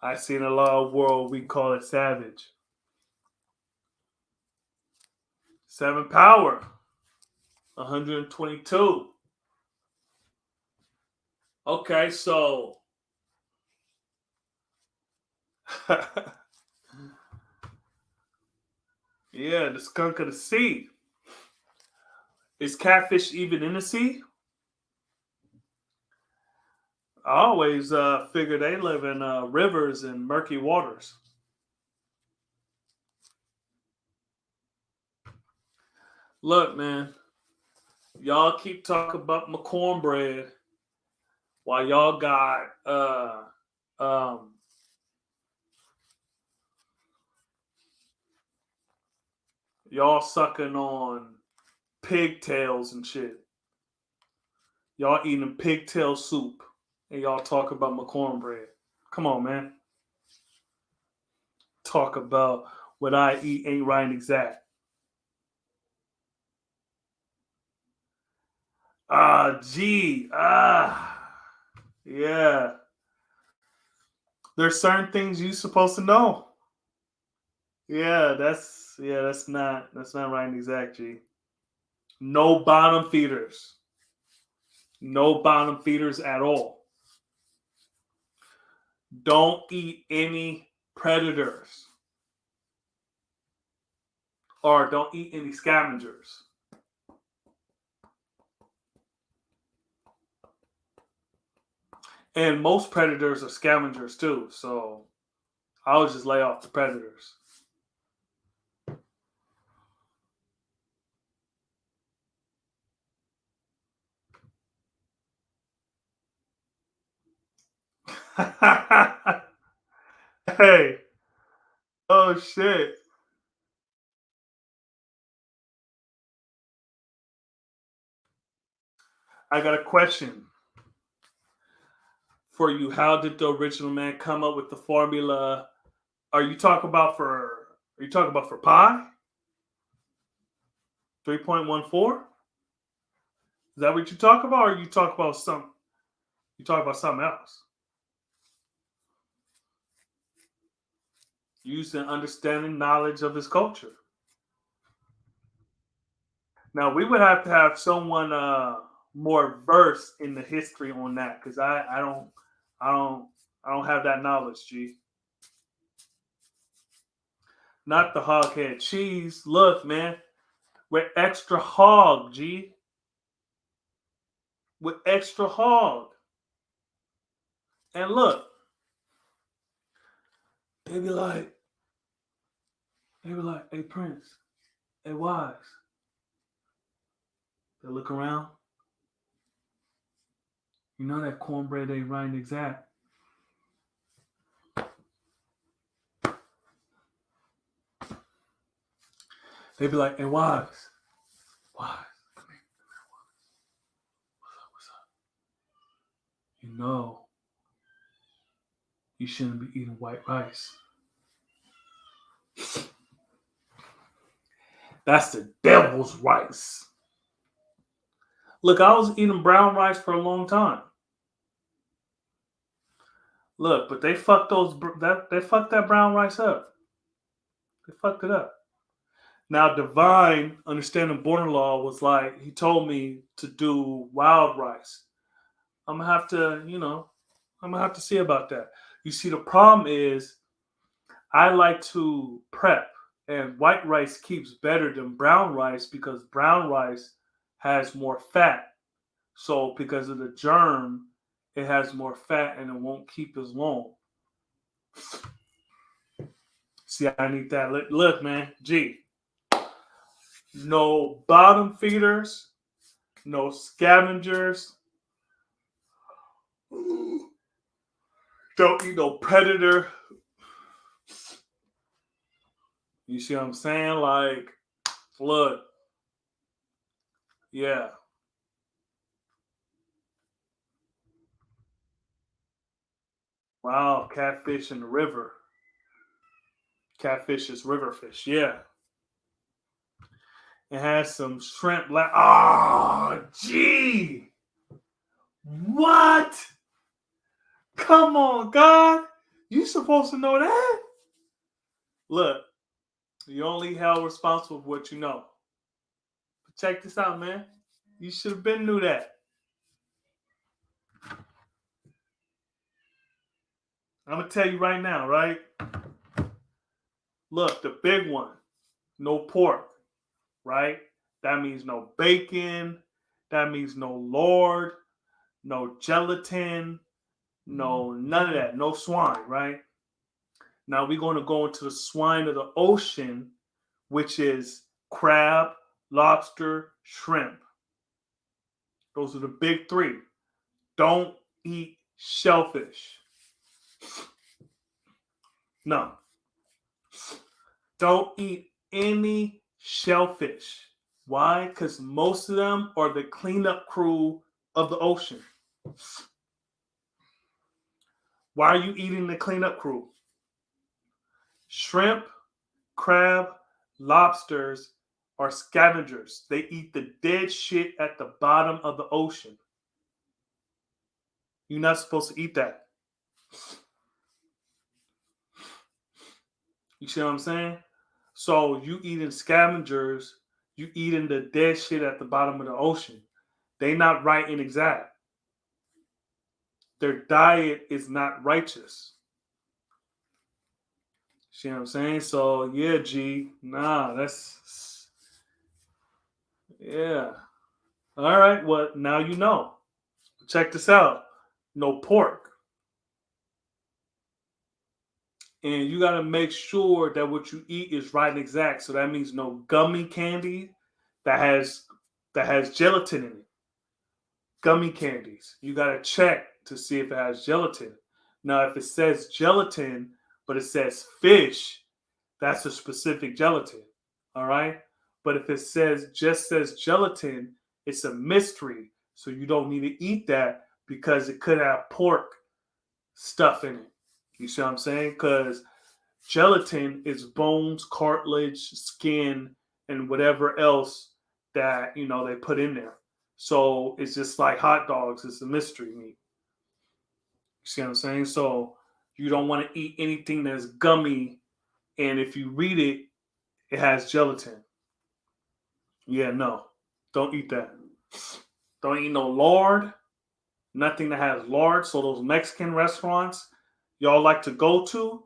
I see in a lot of world we call it savage. 7 power. 122. Okay, so yeah, the skunk of the sea. Is catfish even in the sea? I always figure they live in rivers and murky waters. Look, man, y'all keep talking about my cornbread while y'all got y'all sucking on pigtails and shit. Y'all eating pigtail soup and y'all talk about my cornbread. Come on, man. Talk about what I eat ain't right and exact. Yeah. There's certain things you supposed to know. Yeah, that's not right and exact, G. No bottom feeders. No bottom feeders at all. Don't eat any predators. Or don't eat any scavengers. And most predators are scavengers too, so I'll just lay off the predators. Hey. Oh shit. I got a question for you. How did the original man come up with the formula? Are you talking about for pi? 3.14? Is that what you talk about, or you talk about something else? Using understanding knowledge of his culture. Now we would have to have someone more versed in the history on that, because I don't have that knowledge, G. Not the hog head cheese. Look, man, we're extra hog, G. with extra hog. And look, they be like, hey Prince, hey Wise. They look around. You know that cornbread ain't right and exact. They be like, hey Wise, come here, what's up? You know, you shouldn't be eating white rice. That's the devil's rice. Look, I was eating brown rice for a long time. Look, but they fucked that brown rice up. They fucked it up. Now, Divine, understanding border law, was like, he told me to do wild rice. I'm gonna have to see about that. You see, the problem is I like to prep, and white rice keeps better than brown rice because brown rice has more fat. So because of the germ, it has more fat and it won't keep as long. See, I need that. Look, man, G. No bottom feeders, no scavengers. Don't eat no predator. You see what I'm saying? Like, look. Yeah. Wow, catfish in the river. Catfish is river fish, yeah. It has some shrimp. Gee. What? Come on, God. You supposed to know that? Look, you only held responsible for what you know. But check this out, man. You should have been knew that. I'm going to tell you right now, right? Look, the big one. No pork, right? That means no bacon. That means no lard. No gelatin. No, none of that. No swine, right? Now we're going to go into the swine of the ocean, which is crab, lobster, shrimp. Those are the big three. Don't eat shellfish. No. Don't eat any shellfish. Why? Because most of them are the cleanup crew of the ocean. Why are you eating the cleanup crew? Shrimp, crab, lobsters are scavengers. They eat the dead shit at the bottom of the ocean. You're not supposed to eat that. You see what I'm saying? So you eating scavengers, you eating the dead shit at the bottom of the ocean. They not right and exact. Their diet is not righteous. See what I'm saying? So yeah, G, that's yeah. All right, well now you know. Check this out. No pork. And you got to make sure that what you eat is right and exact. So that means no gummy candy that has gelatin in it. Gummy candies. You got to check to see if it has gelatin. Now, if it says gelatin, but it says fish, that's a specific gelatin. All right. But if it just says gelatin, it's a mystery. So you don't need to eat that because it could have pork stuff in it. You see what I'm saying? Because gelatin is bones, cartilage, skin, and whatever else that they put in there. So it's just like hot dogs. It's a mystery meat. You see what I'm saying? So you don't want to eat anything that's gummy, and if you read it, it has gelatin. Yeah, no. Don't eat that. Don't eat no lard. Nothing that has lard. So those Mexican restaurants y'all like to go to,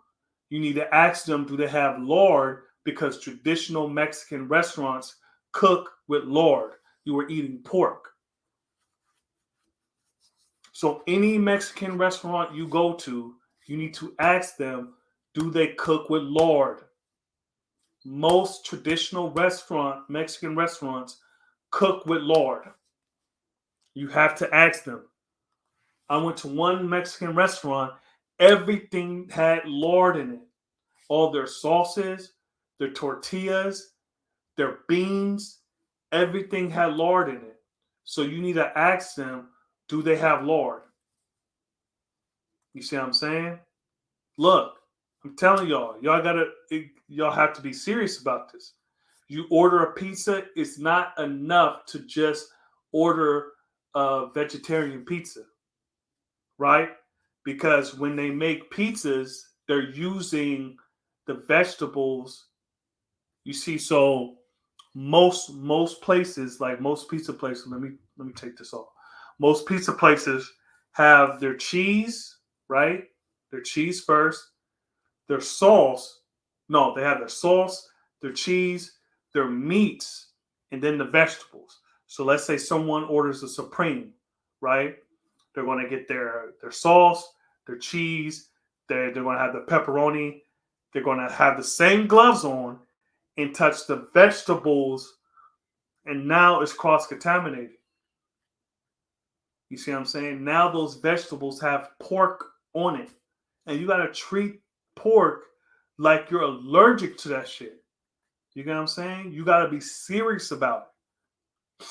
you need to ask them, do they have lard? Because traditional Mexican restaurants cook with lard. You were eating pork. So any Mexican restaurant you go to, you need to ask them, do they cook with lard? Most traditional Mexican restaurants cook with lard. You have to ask them. I went to one Mexican restaurant, everything had lard in it. All their sauces, their tortillas, their beans, everything had lard in it. So you need to ask them, do they have lard? You see what I'm saying? Look, I'm telling y'all, y'all have to be serious about this. You order a pizza, it's not enough to just order a vegetarian pizza, right? Because when they make pizzas, they're using the vegetables. You see, so most places, like most pizza places, let me take this off. Most pizza places have their cheese, right? Their cheese first, their sauce. No, they have their sauce, their cheese, their meats, and then the vegetables. So let's say someone orders a supreme, right? They're going to get their sauce, their cheese, they're going to have the pepperoni. They're going to have the same gloves on and touch the vegetables, and now it's cross-contaminated. You see what I'm saying? Now those vegetables have pork on it, and you got to treat pork like you're allergic to that shit. You get what I'm saying? You got to be serious about it.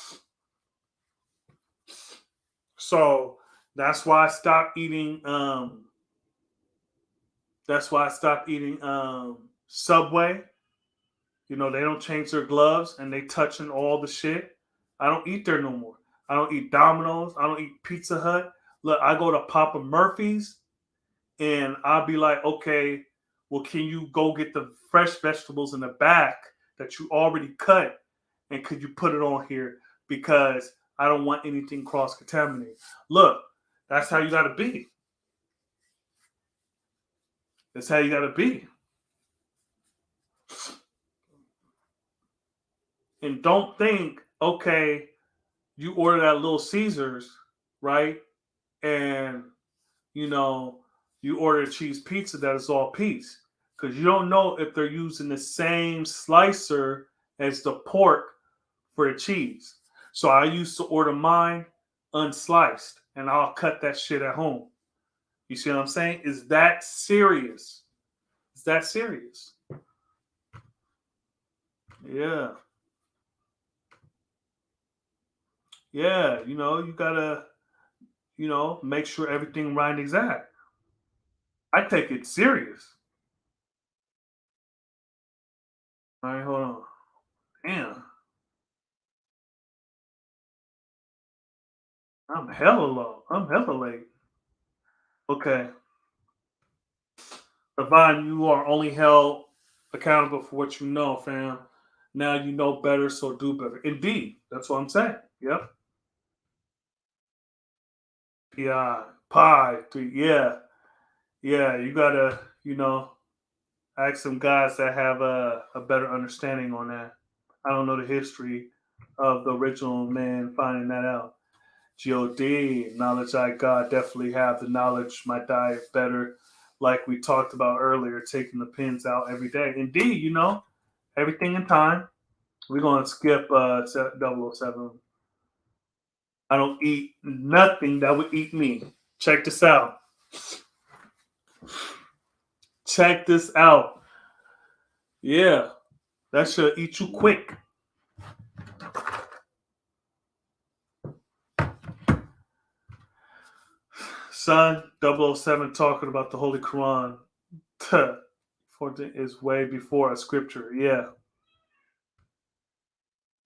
So that's why I stopped eating. That's why I stopped eating Subway. You know, they don't change their gloves and they touching all the shit. I don't eat there no more. I don't eat Domino's. I don't eat Pizza Hut. Look, I go to Papa Murphy's and I'll be like, okay, well, can you go get the fresh vegetables in the back that you already cut, and could you put it on here, because I don't want anything cross-contaminated. Look, that's how you got to be. That's how you got to be. And don't think, okay, you order that Little Caesars, right? And, you know, you order a cheese pizza that is all piece. Because you don't know if they're using the same slicer as the pork for the cheese. So I used to order mine unsliced, and I'll cut that shit at home. You see what I'm saying? Is that serious? Is that serious? Yeah. Yeah, you gotta, make sure everything right and exact. I take it serious. All right, hold on. Damn, I'm hella low. I'm hella late. Okay. Divine, you are only held accountable for what you know, fam. Now you know better, so do better. Indeed. That's what I'm saying. Yep. PI, pie, three. Yeah. Yeah. You gotta, ask some guys that have a better understanding on that. I don't know the history of the original man finding that out. God, knowledge I got, definitely have the knowledge. My diet better, like we talked about earlier, taking the pins out every day. Indeed, everything in time. We're gonna skip 007. I don't eat nothing that would eat me. Check this out. Check this out. Yeah, that should eat you quick. Son, 007 talking about the Holy Quran. Is way before a scripture. Yeah.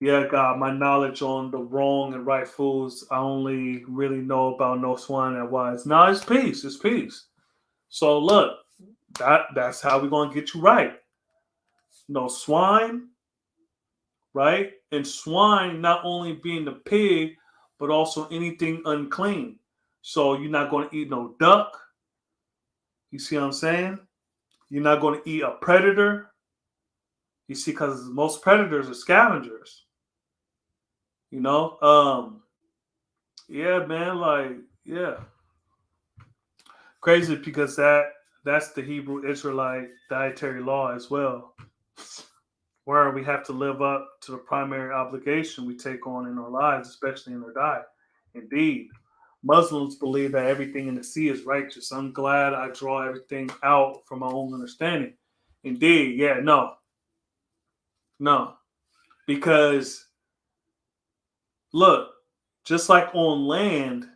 Yeah, God, my knowledge on the wrong and right foods, I only really know about no swine and wise. No, it's peace. It's peace. So look, that's how we're gonna get you right. No swine, right? And swine not only being the pig, but also anything unclean. So you're not gonna eat no duck. You see what I'm saying? You're not gonna eat a predator. You see, because most predators are scavengers. Yeah, man, like Yeah. Crazy because that's the Hebrew Israelite dietary law as well, where we have to live up to the primary obligation we take on in our lives, especially in our diet. Indeed, Muslims believe that everything in the sea is righteous. I'm glad I draw everything out from my own understanding. Indeed, yeah, no, because look, just like on land,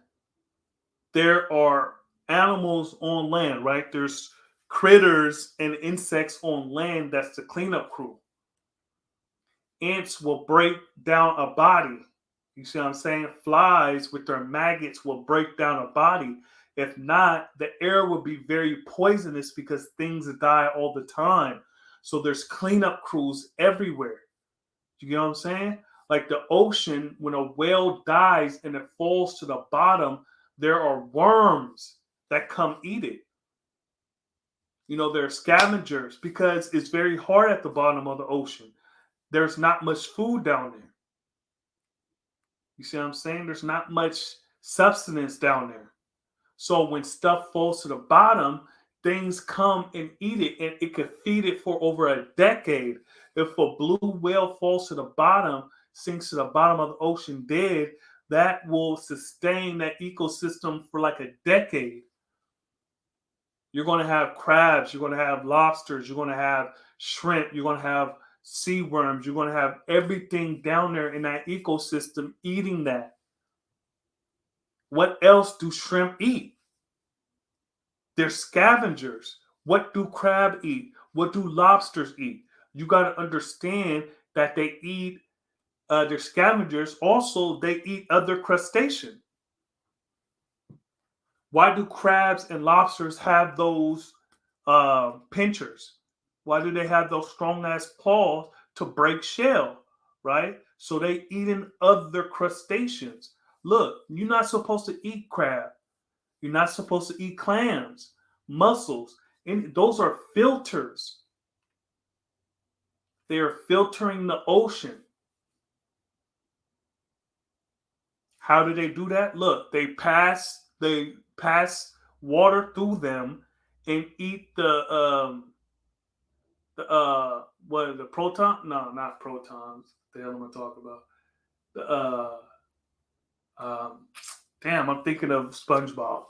there are animals on land, right? There's critters and insects on land. That's the cleanup crew. Ants will break down a body. You see what I'm saying? Flies with their maggots will break down a body. If not, the air will be very poisonous because things die all the time. So there's cleanup crews everywhere. You know what I'm saying? Like the ocean, when a whale dies and it falls to the bottom, there are worms that come eat it. You know, there are scavengers because it's very hard at the bottom of the ocean. There's not much food down there. You see what I'm saying? There's not much substance down there. So when stuff falls to the bottom, things come and eat it, and it could feed it for over a decade. If a blue whale falls to the bottom, sinks to the bottom of the ocean dead, that will sustain that ecosystem for like a decade. You're going to have crabs, you're going to have lobsters, you're going to have shrimp, you're going to have sea worms, you're going to have everything down there in that ecosystem eating that. What else do shrimp eat? They're scavengers. What do crab eat? What do lobsters eat? You got to understand that they eat, they're scavengers. Also, they eat other crustaceans. Why do crabs and lobsters have those pinchers? Why do they have those strong ass claws to break shell? Right? So they eating other crustaceans. Look, you're not supposed to eat crab. You're not supposed to eat clams, mussels, and those are filters. They are filtering the ocean. How do they do that? Look, they pass water through them and eat what are the proton? No, not protons. The hell am I talking about? The damn, I'm thinking of SpongeBob.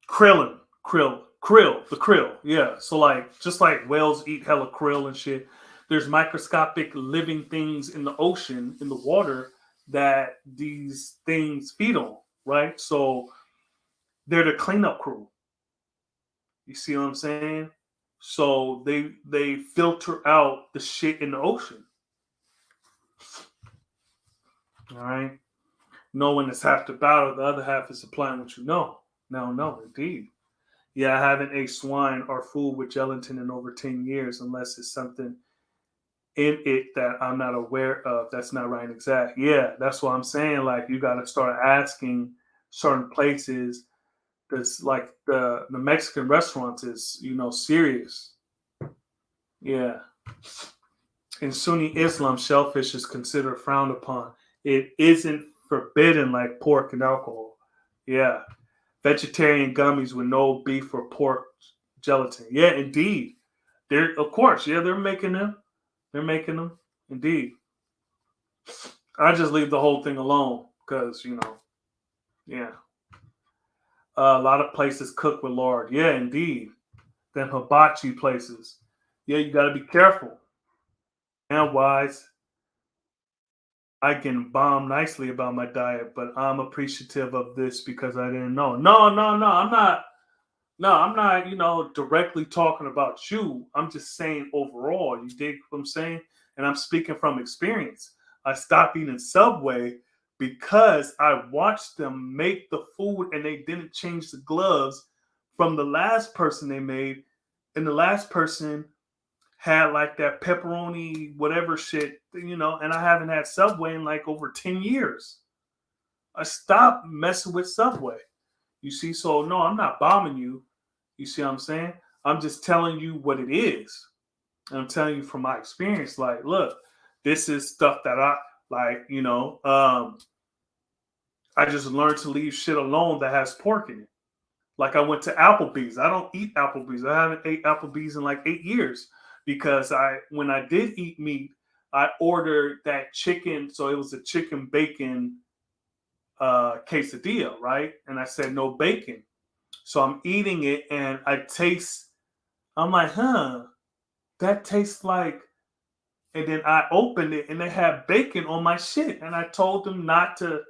Krill. Yeah. So like, just like whales eat hella krill and shit, there's microscopic living things in the ocean, in the water, that these things feed on, right? So they're the cleanup crew. You see what I'm saying? So they filter out the shit in the ocean. All right. Knowing it's half the battle, the other half is applying what you know. No, indeed. Yeah, I haven't ate swine or food with gelatin in over 10 years unless it's something in it that I'm not aware of. That's not right and exact. Yeah, that's what I'm saying. Like, you got to start asking certain places. This, like the Mexican restaurants is, serious. Yeah. In Sunni Islam, shellfish is considered frowned upon. It isn't forbidden like pork and alcohol. Yeah. Vegetarian gummies with no beef or pork gelatin. Yeah, indeed. Of course, yeah, they're making them. They're making them. Indeed. I just leave the whole thing alone because, yeah. A lot of places cook with lard. Yeah, indeed. Then hibachi places. Yeah, you got to be careful. And wise, I can bomb nicely about my diet, but I'm appreciative of this because I didn't know. No, I'm not. No, I'm not, directly talking about you. I'm just saying overall. You dig what I'm saying? And I'm speaking from experience. I stopped eating Subway because I watched them make the food and they didn't change the gloves from the last person they made. And the last person had like that pepperoni, whatever shit, and I haven't had Subway in like over 10 years. I stopped messing with Subway. You see, so no, I'm not bombing you. You see what I'm saying? I'm just telling you what it is. And I'm telling you from my experience, like, look, this is stuff that Like, I just learned to leave shit alone that has pork in it. Like I went to Applebee's. I don't eat Applebee's. I haven't ate Applebee's in like 8 years because when I did eat meat, I ordered that chicken. So it was a chicken bacon quesadilla, right? And I said no bacon. So I'm eating it and I'm like, that tastes like. And then I opened it and they had bacon on my shit. And I told them not to,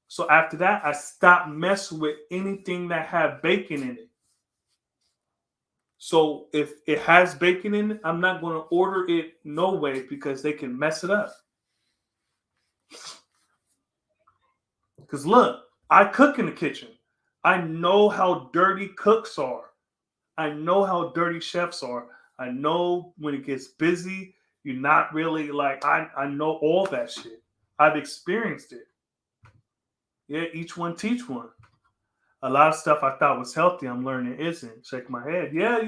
So after that, I stopped messing with anything that had bacon in it. So if it has bacon in it, I'm not going to order it no way because they can mess it up. Because look, I cook in the kitchen. I know how dirty cooks are. I know how dirty chefs are. I know when it gets busy, you're not really like, I know all that shit. I've experienced it. Yeah, each one teach one. A lot of stuff I thought was healthy, I'm learning it isn't. Shake my head. Yeah,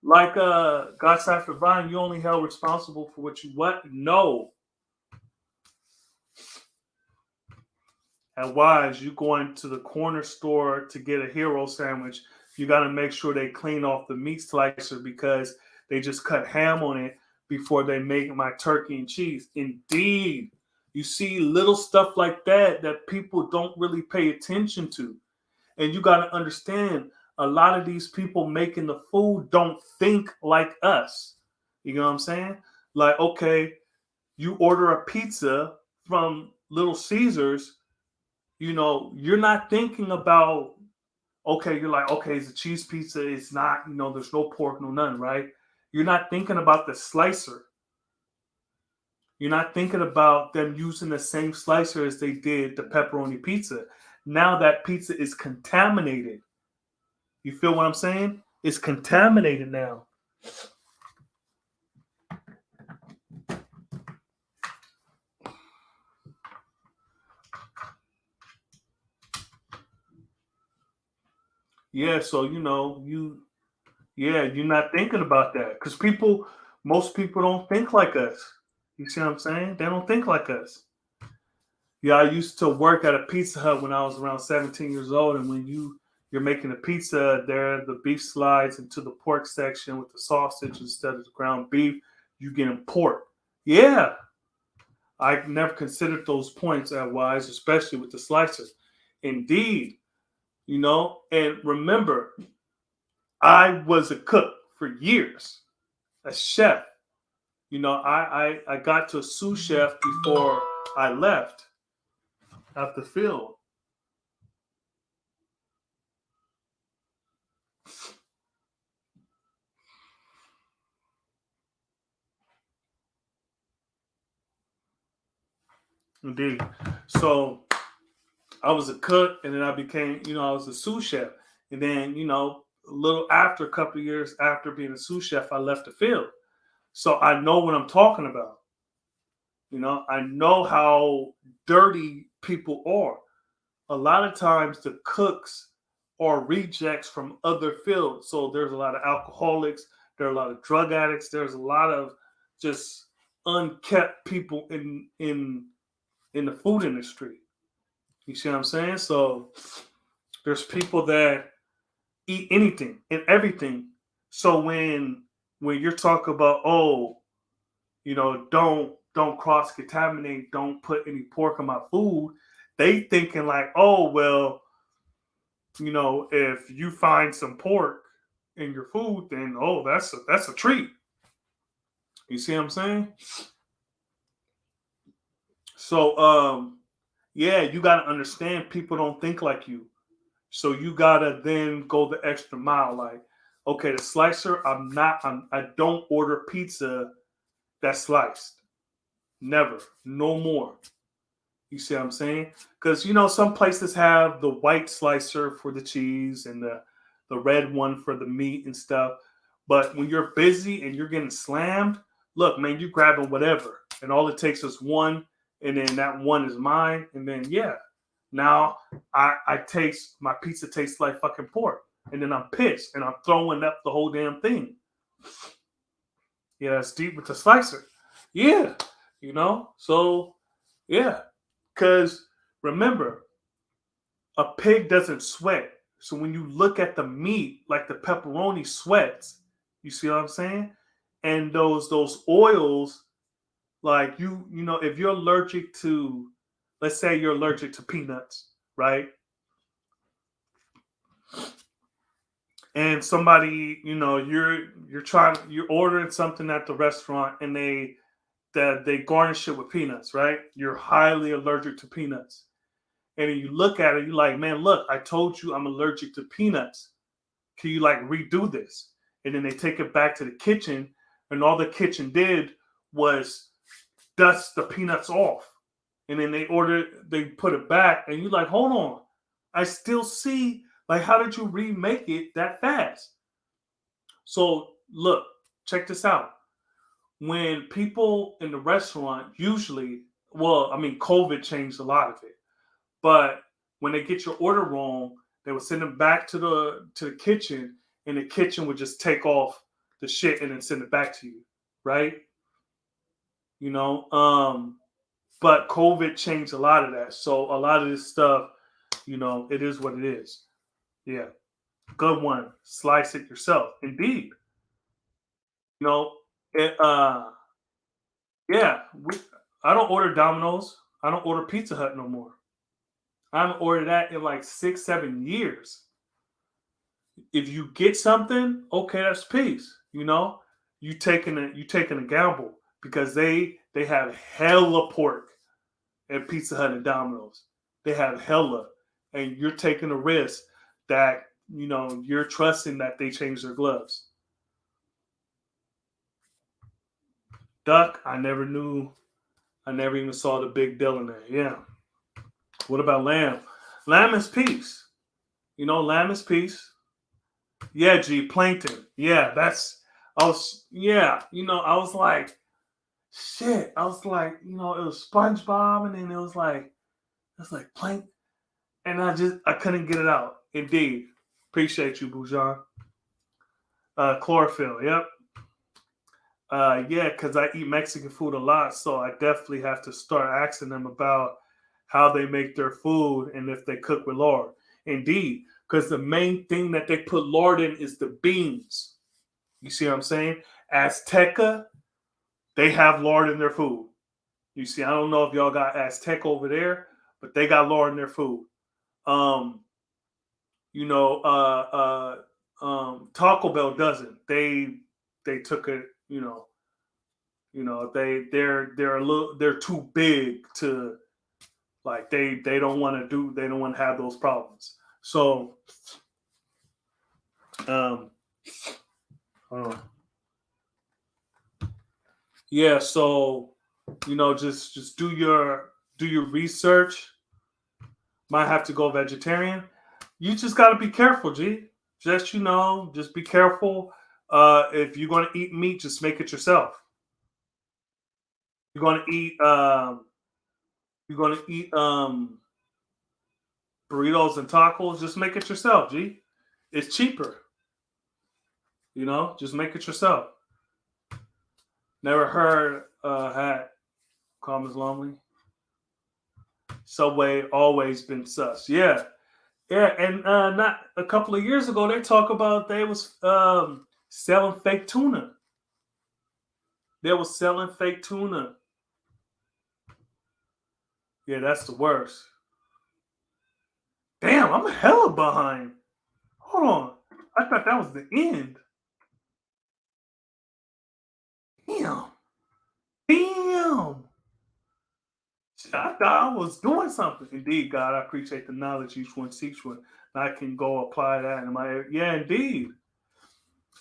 like God Vine, you only held responsible for what you what? No. At Wise, you going to the corner store to get a hero sandwich, you got to make sure they clean off the meat slicer because they just cut ham on it before they make my turkey and cheese. Indeed. You see little stuff like that people don't really pay attention to. And you got to understand, a lot of these people making the food don't think like us. You know what I'm saying? Like, okay, you order a pizza from Little Caesars, you're not thinking about, okay, you're like, okay, it's a cheese pizza. It's not, there's no pork, no none, right? You're not thinking about the slicer. You're not thinking about them using the same slicer as they did the pepperoni pizza. Now that pizza is contaminated. You feel what I'm saying? It's contaminated now. Yeah, so you're not thinking about that because most people don't think like us. You see what I'm saying? They don't think like us. Yeah, I used to work at a Pizza Hut when I was around 17 years old, and when you're making a pizza, there the beef slides into the pork section with the sausage instead of the ground beef. You getting pork. Yeah, I never considered those points at Wise, especially with the slicer. Indeed, and remember, I was a cook for years, a chef. I got to a sous chef before I left at the field. Indeed. So I was a cook, and then I became, I was a sous chef. And then, a couple of years after being a sous chef, I left the field. So I know what I'm talking about. I know how dirty people are. A lot of times the cooks are rejects from other fields. So there's a lot of alcoholics, there are a lot of drug addicts, there's a lot of just unkept people in the food industry. You see what I'm saying? So there's people that eat anything and everything. So when you're talking about, don't cross contaminate, don't put any pork in my food, they thinking like, oh well, if you find some pork in your food, then that's a treat. You see what I'm saying? So yeah, you got to understand people don't think like you. So you got to then go the extra mile. Like, okay, the slicer, I don't order pizza that's sliced. Never. No more. You see what I'm saying? Because, some places have the white slicer for the cheese and the red one for the meat and stuff. But when you're busy and you're getting slammed, look, man, you're grabbing whatever. And all it takes is one, and then that one is mine. And then, yeah, now my pizza tastes like fucking pork. And then I'm pissed and I'm throwing up the whole damn thing. Yeah, it's deep with the slicer. Yeah. You know? So, yeah. Because remember, a pig doesn't sweat. So when you look at the meat, like the pepperoni sweats, you see what I'm saying? And those oils, like you know, if you're allergic to, let's say you're allergic to peanuts, right? And somebody, you know, you're ordering something at the restaurant and they garnish it with peanuts, right? You're highly allergic to peanuts. And you look at it, you're like, man, look, I told you I'm allergic to peanuts. Can you like redo this? And then they take it back to the kitchen, and all the kitchen did was dust the peanuts off. And then they put it back, and you're like, hold on. I still see, like, how did you remake it that fast? So look, check this out. When people in the restaurant usually, well, I mean, COVID changed a lot of it. But when they get your order wrong, they would send them back to the kitchen, and the kitchen would just take off the shit and then send it back to you, right? You know, but COVID changed a lot of that. So a lot of this stuff, you know, it is what it is. Yeah, good one. Slice it yourself, indeed. You know, it, yeah. I don't order Domino's. I don't order Pizza Hut no more. I haven't ordered that in like 6, 7 years. If you get something, okay, that's peace. You know, you taking a gamble because they have hella pork at Pizza Hut and Domino's. They have hella, and you're taking a risk that you know you're trusting that they change their gloves. Duck, I never knew. I never even saw the big deal in there. Yeah. What about lamb? Lamb is peace. You know, lamb is peace. Yeah, G, plankton. Yeah, yeah, you know, I was like, shit. I was like, you know, it was SpongeBob, and then it's like plank. And I couldn't get it out. Indeed. Appreciate you, Bujan. Chlorophyll, yep. Yeah, because I eat Mexican food a lot, so I definitely have to start asking them about how they make their food and if they cook with lard. Indeed, because the main thing that they put lard in is the beans. You see what I'm saying? Azteca, they have lard in their food. You see, I don't know if y'all got Azteca over there, but they got lard in their food. Um, you know, Taco Bell doesn't. They took it, they're a little they're too big to like they don't want to have those problems. So hold on. Yeah, so you know, just do your research. Might have to go vegetarian. You just got to be careful, G. Just just be careful. If you're going to eat meat, just make it yourself. You're going to eat burritos and tacos, just make it yourself, G. It's cheaper. You know, just make it yourself. Never heard hat calm as lonely. Subway always been sus. Yeah. Yeah, and not a couple of years ago they talk about they was selling fake tuna. They was selling fake tuna. Yeah, that's the worst. Damn, I'm hella behind. Hold on. I thought that was the end. Damn. Damn. I thought I was doing something. Indeed, God, I appreciate the knowledge each one seeks one. And I can go apply that in my yeah, indeed.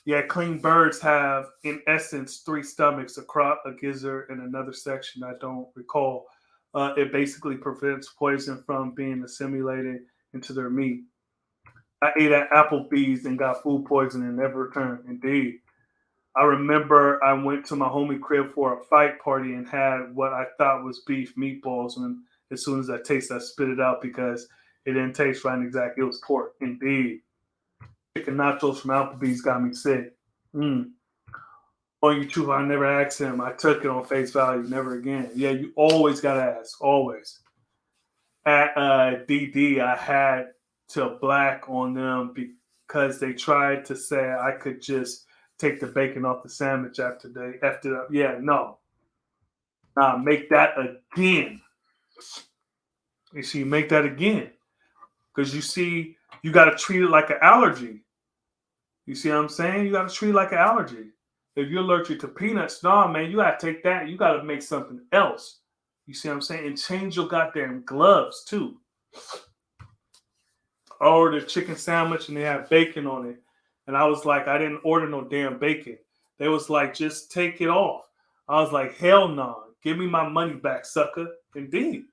Yeah, clean birds have, in essence, 3 stomachs, a crop, a gizzard, and another section I don't recall. It basically prevents poison from being assimilated into their meat. I ate at Applebee's and got food poisoning and never returned. Indeed. I remember I went to my homie crib for a fight party and had what I thought was beef meatballs. And as soon as I tasted, I spit it out because it didn't taste right exactly. It was pork. Indeed. Chicken nachos from Applebee's got me sick. On YouTube, I never asked him. I took it on face value. Never again. Yeah, you always gotta ask. Always. At DD, I had to black on them because they tried to say I could just take the bacon off the sandwich after they effed it up. Yeah, no. Make that again. You see, make that again. Because you see, you got to treat it like an allergy. You see what I'm saying? You got to treat it like an allergy. If you're allergic to peanuts, no, man, you got to take that. You got to make something else. You see what I'm saying? And change your goddamn gloves, too. I ordered a chicken sandwich and they had bacon on it. And I was like, I didn't order no damn bacon. They was like, just take it off. I was like, hell no. Give me my money back, sucker. Indeed.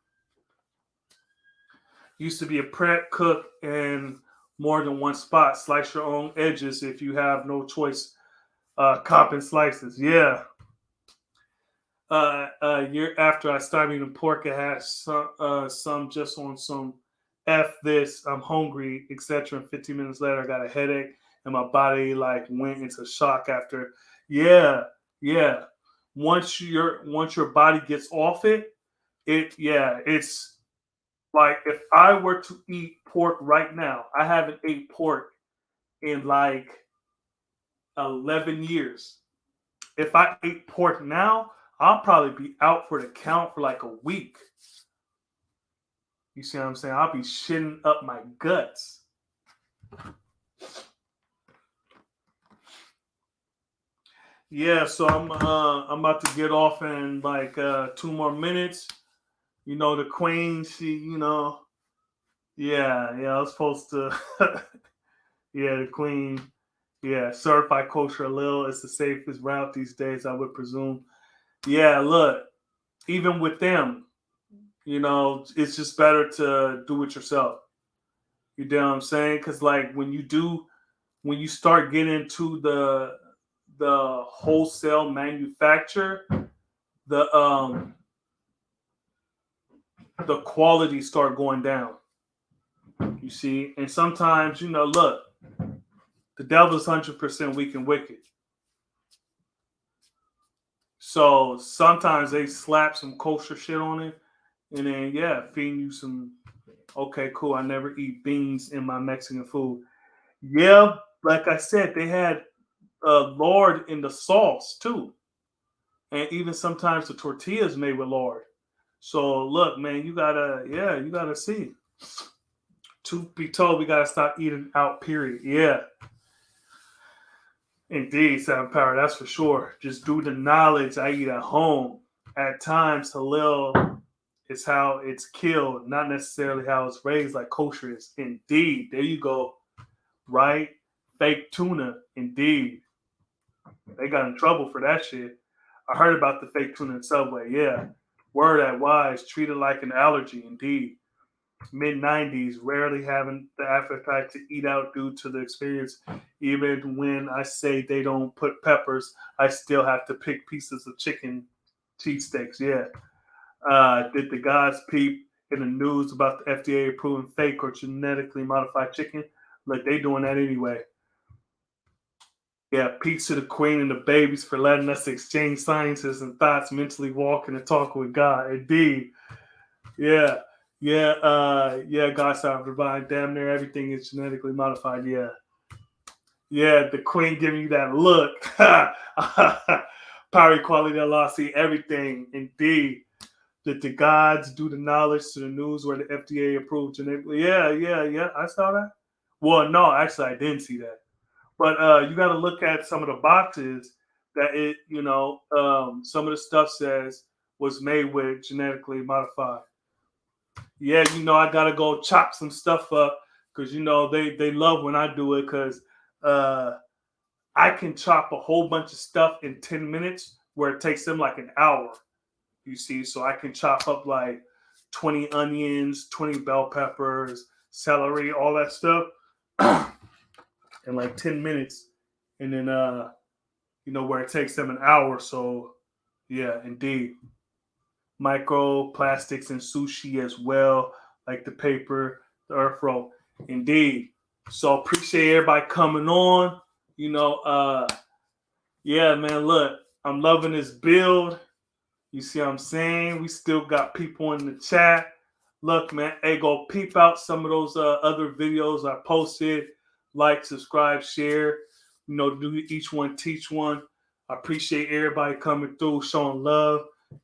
Used to be a prep cook in more than one spot. Slice your own edges if you have no choice. Copping slices. Yeah. A year after I started eating pork, I had some just on some F this, I'm hungry, etc. And 15 minutes later, I got a headache and my body like went into shock after. Yeah. Once your body gets off it, it's like if I were to eat pork right now, I haven't ate pork in like 11 years. If I ate pork now, I'll probably be out for the count for like a week. You see what I'm saying? I'll be shitting up my guts. Yeah, so I'm about to get off in like 2 more minutes. You know, the queen, she, yeah, I was supposed to, yeah, the queen, yeah, certified kosher Lil is the safest route these days, I would presume. Yeah, look, even with them, it's just better to do it yourself. You know what I'm saying? Because like when you start getting into the wholesale manufacture, the quality start going down. You see, and sometimes look, the devil's 100% weak and wicked. So sometimes they slap some kosher shit on it, and then feeding you some. Okay, cool. I never eat beans in my Mexican food. Yeah, like I said, they had lard in the sauce too, and even sometimes the tortillas made with lard. So look, man, you gotta see. Truth be told, we gotta stop eating out. Period. Yeah. Indeed, Seven Power, that's for sure. Just due to knowledge, I eat at home. At times, halal is how it's killed, not necessarily how it's raised like kosher is. Indeed, there you go. Right? Fake tuna. Indeed. They got in trouble for that shit. I heard about the fake tuna in Subway. Yeah. Word at wise, treated like an allergy. Indeed. Mid-90s, rarely having the appetite to eat out due to the experience. Even when I say they don't put peppers, I still have to pick pieces of chicken cheesesteaks. Yeah. Did the guys peep in the news about the FDA approving fake or genetically modified chicken? Look, they doing that anyway. Yeah, peace to the queen and the babies for letting us exchange sciences and thoughts, mentally walking and talking with God. Indeed. Yeah. God sound divine. Damn near everything is genetically modified. Yeah. Yeah, the queen giving you that look. Power, equality, Allah, see everything. Indeed. Did the gods do the knowledge to the news where the FDA approved genetically? Yeah. I saw that. Well, no, actually, I didn't see that. But you got to look at some of the boxes that some of the stuff says was made with genetically modified. Yeah, I got to go chop some stuff up because, they love when I do it because I can chop a whole bunch of stuff in 10 minutes where it takes them like an hour. You see, so I can chop up like 20 onions, 20 bell peppers, celery, all that stuff in like 10 minutes. And then, where it takes them an hour. So, yeah, indeed. Microplastics and sushi as well, like the paper, the earth roll. Indeed. So, appreciate everybody coming on. Yeah, man. Look, I'm loving this build. You see what I'm saying? We still got people in the chat. Look, man, hey, go peep out some of those other videos I posted. Like, subscribe, share. You know, do each one, teach one. I appreciate everybody coming through, showing love.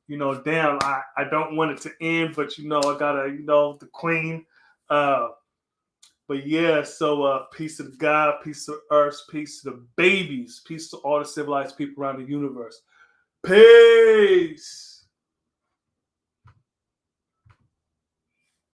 You know, damn, I don't want it to end, but you know, I gotta, you know, the queen. But yeah, so peace to the God, peace to the earth, peace to the babies, peace to all the civilized people around the universe. Peace.